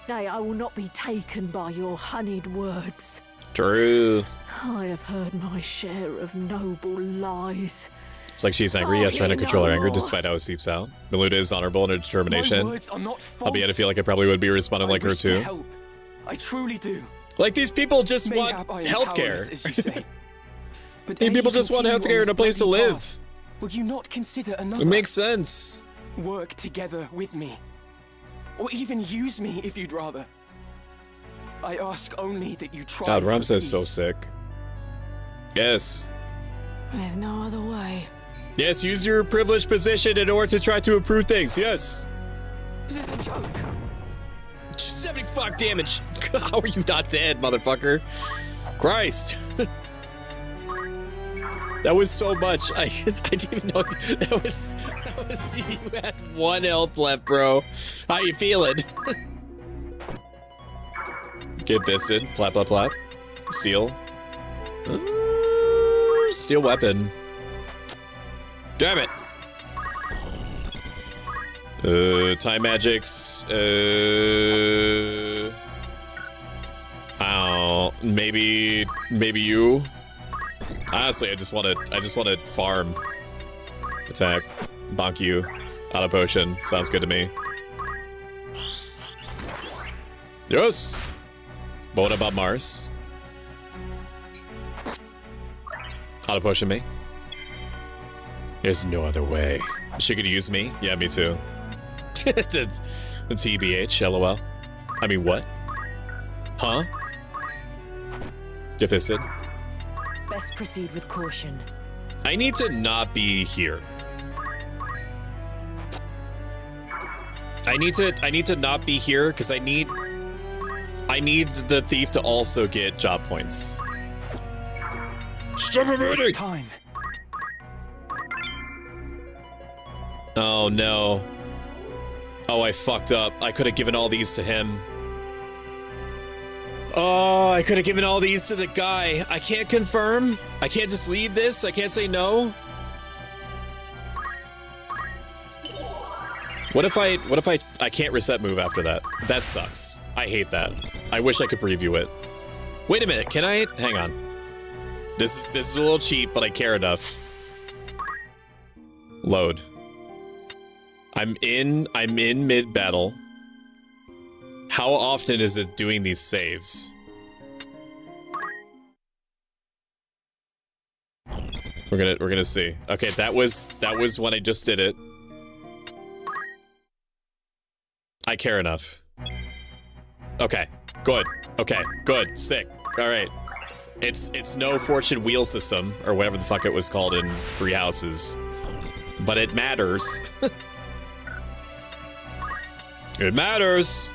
Nay, I will not be taken by your honeyed words. True. I have heard my share of noble lies. It's like she's angry, yet trying to control her anger despite how it seeps out. Meluda is honorable in her determination. My words are not false. I'll be able to feel like I probably would be responding like her too. Help. I truly do. Like, these people just want healthcare. These people just want healthcare and a place to live. Will you not consider another? It makes sense. Work together with me. Or even use me if you'd rather. I ask only that you try. God, Ramses is so sick. Yes. There's no other way. Yes, use your privileged position in order to try to improve things. Yes. Is this a joke? 75 damage. How are you not dead, motherfucker? Christ. That was so much. I didn't even know that was you had 1 health left, bro. How you feeling? Get fisted. Plap, plap, plap. Steal. Steal weapon. Damn it. Time magics. Oh, maybe you. Honestly, I just want to farm. Attack. Bonk you. Auto potion. Sounds good to me. Yes. But what about Mars? Auto potion me. There's no other way. She could use me? Yeah, me too. It's TBH, LOL. I mean, what? Huh? Get fisted. Best proceed with caution. I need to not be here. I need to not be here because I need the thief to also get job points. Stop moving! Time. Oh no. Oh, I fucked up. I could have given all these to him. Oh, I could have given all these to the guy. I can't confirm. I can't just leave this. I can't say no. What if I can't reset move after that? That sucks. I hate that. I wish I could preview it. Wait a minute, can I? Hang on. This is a little cheap, but I care enough. Load. I'm in mid-battle. How often is it doing these saves? We're gonna see. Okay, that was when I just did it. I care enough. Okay, good. Okay, good. Sick. All right. It's no fortune wheel system or whatever the fuck it was called in Three Houses, but it matters. It matters.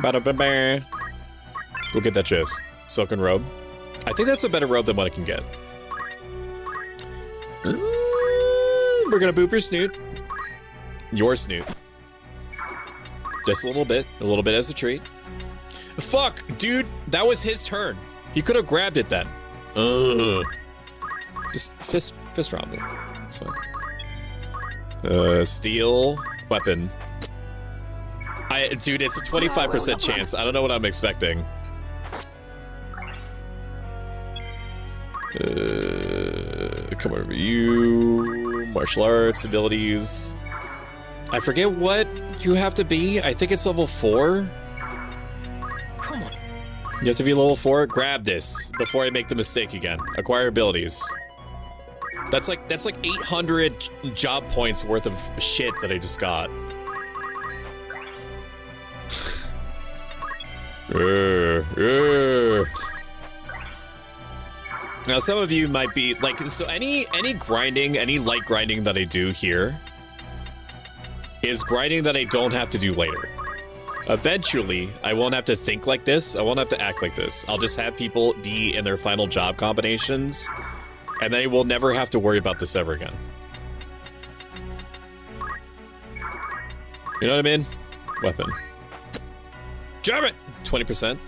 Ba-da-ba-ba. Go get that chest. Silken robe. I think that's a better robe than what I can get. We're gonna boop your snoot. Your snoot. Just a little bit as a treat. Fuck, dude, that was his turn. He could have grabbed it then. Just fist rumble. That's fine. Steel weapon. Dude, it's a 25% chance. I don't know what I'm expecting. Come over you. Martial arts abilities. I forget what you have to be. I think it's level 4. Come on. You have to be level 4. Grab this before I make the mistake again. Acquire abilities. That's like 800 job points worth of shit that I just got. Now some of you might be like, so any grinding, any light grinding that I do here is grinding that I don't have to do later. Eventually, I won't have to think like this. I won't have to act like this. I'll just have people be in their final job combinations, and then I will never have to worry about this ever again. You know what I mean? Weapon. Jab it! 20%.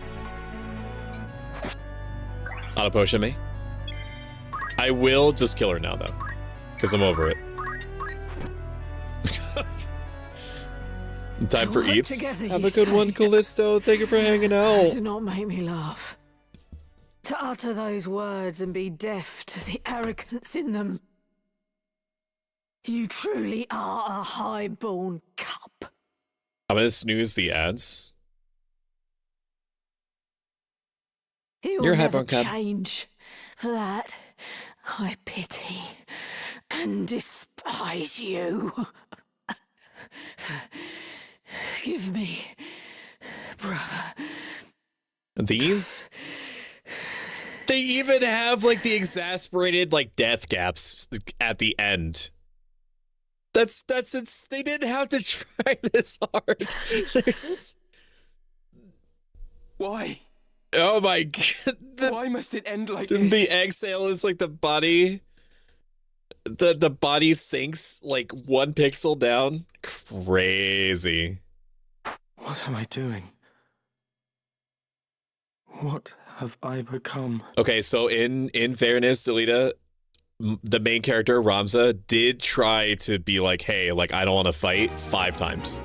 Auto potion me. I will just kill her now, though, because I'm over it. Time for Eeps. Together, have a good one, Callisto. Thank you for hanging out. Do not make me laugh. To utter those words and be deaf to the arrogance in them. You truly are a high-born cup. I'm gonna snooze the ads. He will You're a never high-born cup. change. For that, I pity and despise you. Give me, brother. These? They even have like the exasperated like death gaps at the end. That's it's. They didn't have to try this hard. Why? Oh my god! Why must it end like this? The exhale is like the body. The body sinks like 1 pixel down. Crazy. What am I doing? What have I become? Okay, so in fairness, Delita, the main character, Ramza, did try to be like, hey, like, I don't want to fight 5 times.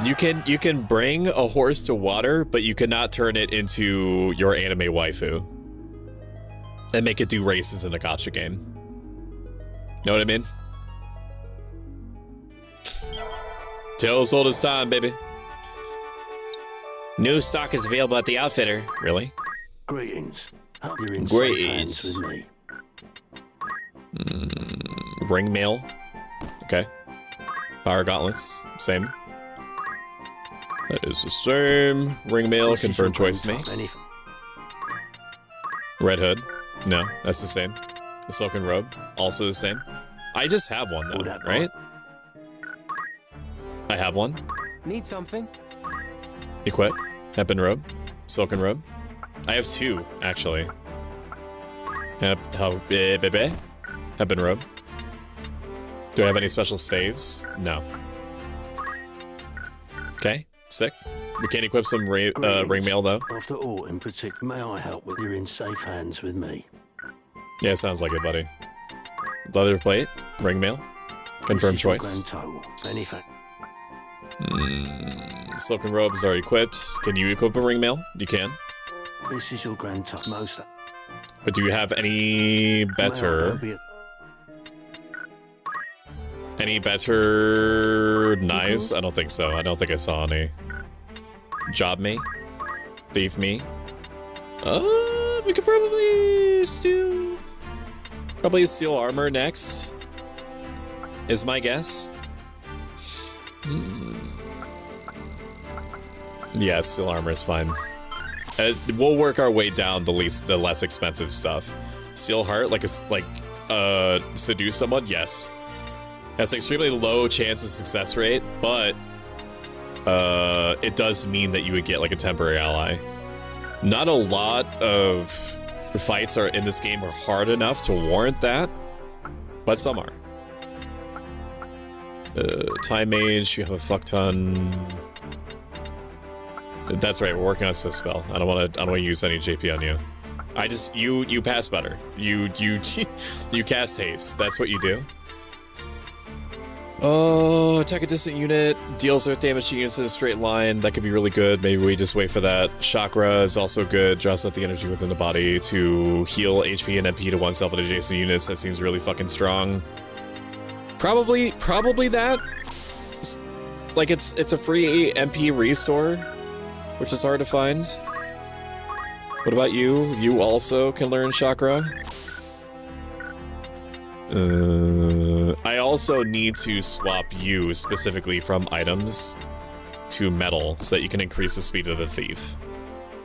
You can bring a horse to water, but you cannot turn it into your anime waifu and make it do races in a gacha game. Know what I mean? Tales old as time, baby. New stock is available at the Outfitter. Really? Greetings. Hope you're in safe hands with me. Ring mail. Okay. Power gauntlets. Same. That is the same. Ring mail. Confirm choice me. Red hood. No, that's the same. The silken robe. Also the same. I just have one though, right? I have one. Need something? Equip. Hempen robe. Silken robe. I have 2, actually. Hempen robe. Do I have any special staves? No. Okay, sick. We can't equip some ring mail, though. After all, in particular, may I help with you're in safe hands with me? Yeah, sounds like it, buddy. Leather plate. Ring mail. Confirmed choice. Anything. Silken robes are equipped. Can you equip a ring mail? You can. This is your grand top most. But do you have any better... Any better knives? I don't think so. I don't think I saw any. Job me? Thief me? We could probably steal... Probably steal armor next. Is my guess. Yeah, steel armor is fine. We'll work our way down the less expensive stuff. Steel heart, seduce someone? Yes. Has an extremely low chance of success rate, but it does mean that you would get like a temporary ally. Not a lot of fights in this game are hard enough to warrant that, but some are. Time Mage, you have a fuck ton. That's right, we're working on Swift Spell. I don't want to use any JP on you. You pass better. You cast haste. That's what you do. Oh, attack a distant unit, deals earth damage to units in a straight line. That could be really good. Maybe we just wait for that. Chakra is also good. Draws out the energy within the body to heal HP and MP to oneself and adjacent units. That seems really fucking strong. Probably that. Like it's a free MP restore, which is hard to find. What about you? You also can learn Chakra. I also need to swap you specifically from items to metal so that you can increase the speed of the thief.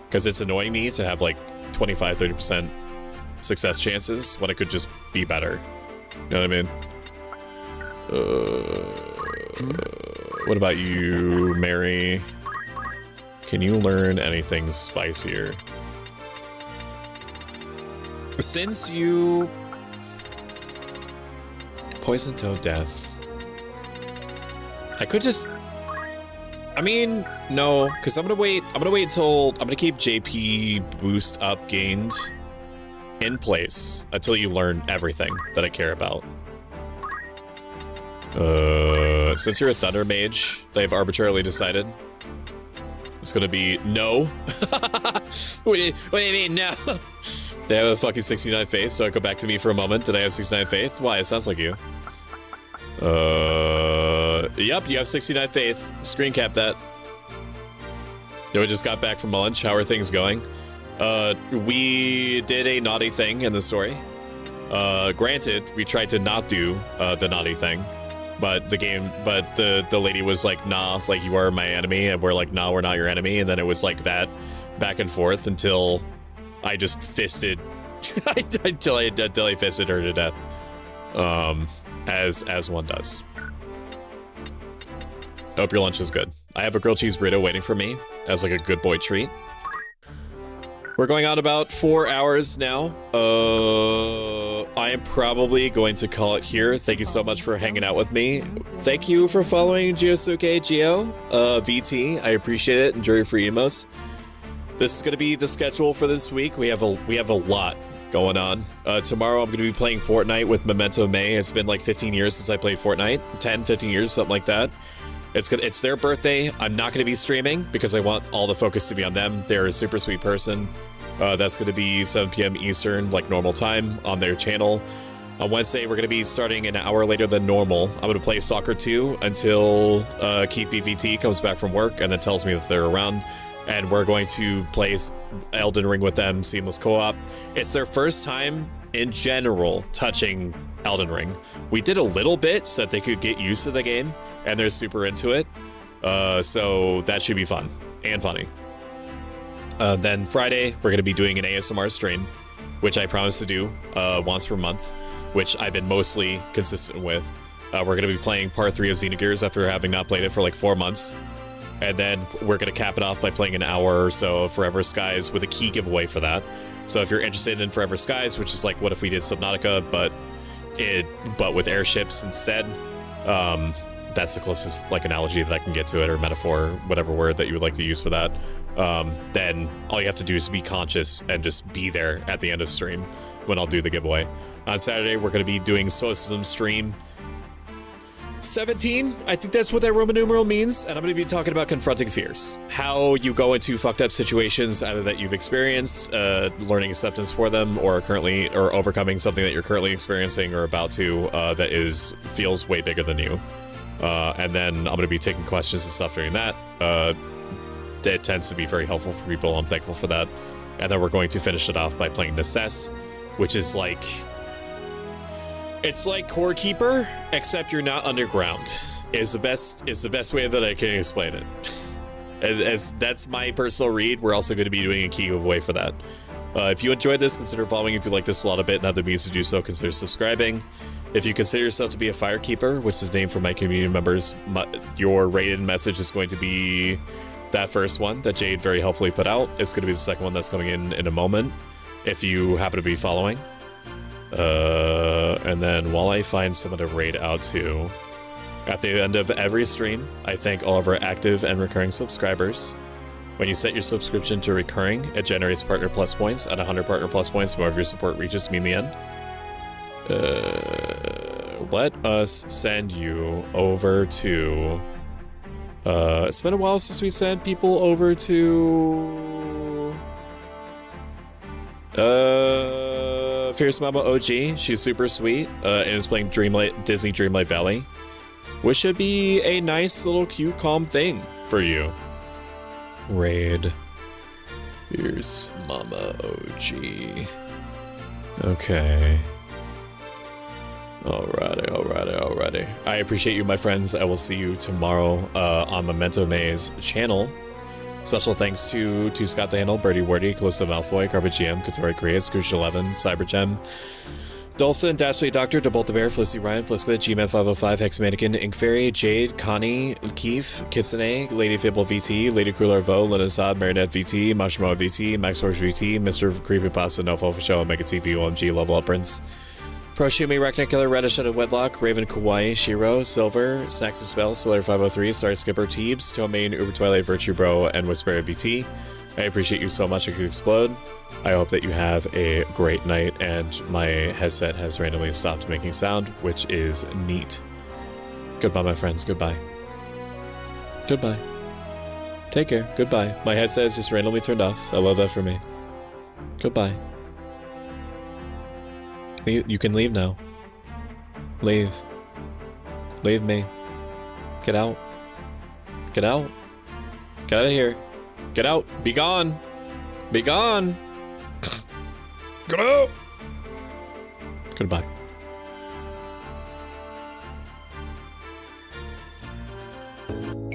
Because it's annoying me to have like 25-30% success chances when it could just be better. You know what I mean? What about you, Mary? Can you learn anything spicier? Since you... Poison Toad Death. I could just... I mean, no, because I'm gonna wait until... I'm gonna keep JP boost up gained in place until you learn everything that I care about. Since you're a Thunder Mage, they've arbitrarily decided it's gonna be no. What do you mean, no? They have a fucking 69 faith, so I go back to me for a moment. Did I have 69 faith? Why? It sounds like you. Yep, you have 69 faith. Screen cap that. We just got back from lunch. How are things going? We did a naughty thing in the story. Granted, we tried to not do the naughty thing, but the lady was like, nah, like you are my enemy, and we're like, nah, we're not your enemy, and then it was like that back and forth until I just fisted until I fisted her to death. As one does. I hope your lunch was good. I have a grilled cheese burrito waiting for me as like a good boy treat. We're going on about 4 hours now. I am probably going to call it here. Thank you so much for hanging out with me. Thank you for following Geosuke Geo, VT. I appreciate it. Enjoy your free emotes. This is going to be the schedule for this week. We have a lot going on. Tomorrow I'm going to be playing Fortnite with Memento May. It's been like 15 years since I played Fortnite. 10, 15 years, something like that. It's their birthday. I'm not going to be streaming because I want all the focus to be on them. They're a super sweet person. That's going to be 7 p.m. Eastern, like normal time, on their channel. On Wednesday, we're going to be starting an hour later than normal. I'm going to play Soccer 2 until Keith BVT comes back from work and then tells me that they're around. And we're going to play Elden Ring with them, seamless co-op. It's their first time, in general, touching Elden Ring. We did a little bit so that they could get used to the game, and they're super into it. So that should be fun and funny. Then Friday, we're going to be doing an ASMR stream, which I promise to do once per month, which I've been mostly consistent with. We're going to be playing Part 3 of Xenogears after having not played it for like 4 months. and then we're going to cap it off by playing an hour or so of Forever Skies with a key giveaway for that. So if you're interested in Forever Skies, which is like what if we did Subnautica, but with airships instead, that's the closest like analogy that I can get to it, or metaphor, whatever word that you would like to use for that. Then all you have to do is be conscious and just be there at the end of stream when I'll do the giveaway. On Saturday, we're going to be doing Stoicism stream 17. I think that's what that Roman numeral means. And I'm going to be talking about confronting fears. How you go into fucked up situations, either that you've experienced, learning acceptance for them, or overcoming something that you're currently experiencing or about to, that feels way bigger than you. And then I'm going to be taking questions and stuff during that. It tends to be very helpful for people. I'm thankful for that. And then we're going to finish it off by playing Necess, which is like... It's like Core Keeper, except you're not underground. Is the best way that I can explain it. As that's my personal read. We're also going to be doing a key giveaway for that. If you enjoyed this, consider following. If you like this a lot of bit and have the means to do so, consider subscribing. If you consider yourself to be a Firekeeper, which is named for my community members, your rated message is going to be that first one that Jade very helpfully put out. It's going to be the second one that's coming in a moment, if you happen to be following. And then while I find someone to raid out to, at the end of every stream, I thank all of our active and recurring subscribers. When you set your subscription to recurring, it generates Partner Plus points. At 100 Partner Plus points, more of your support reaches me in the end. Let us send you over to... it's been a while since we sent people over to... Fierce Mama OG. She's super sweet and is playing Disney Dreamlight Valley, which should be a nice little cute calm thing for you. Raid Fierce Mama OG. Okay. Alrighty. I appreciate you, my friends. I will see you tomorrow on Memento May's channel. Special thanks to Scott Daniel, Birdie Wordy, Callisto Malfoy, Carpet GM, Katori Creates, Gooch11, Cybergem, Dulcin, Dashly Doctor, Debolta Bear, Felicity Ryan, Fliska, Gman505, Hex Mannequin, Ink Fairy, Jade, Connie, Keith, Kitsune, Lady Fable VT, Lady Cooler Vo, Linazad, Marinette VT, Mashimo VT, Max Horse VT, Mr. Creepypasta, No for Show, Omega TV, OMG, Level Up Prince, Proshumi, Arachnicular, Reddish Out of Wedlock, Raven Kawaii, Shiro, Silver, Snacks the Spell, Solar 503, Star Skipper, Teebs, Tomain, Uber Twilight, Virtue Bro, and Whisper VT. I appreciate you so much. I could explode. I hope that you have a great night, and my headset has randomly stopped making sound, which is neat. Goodbye, my friends. Goodbye. Goodbye. Take care. Goodbye. My headset is just randomly turned off. I love that for me. Goodbye. You can leave now. Leave. Leave me. Get out. Get out. Get out of here. Get out. Be gone. Be gone. Get out. Goodbye. you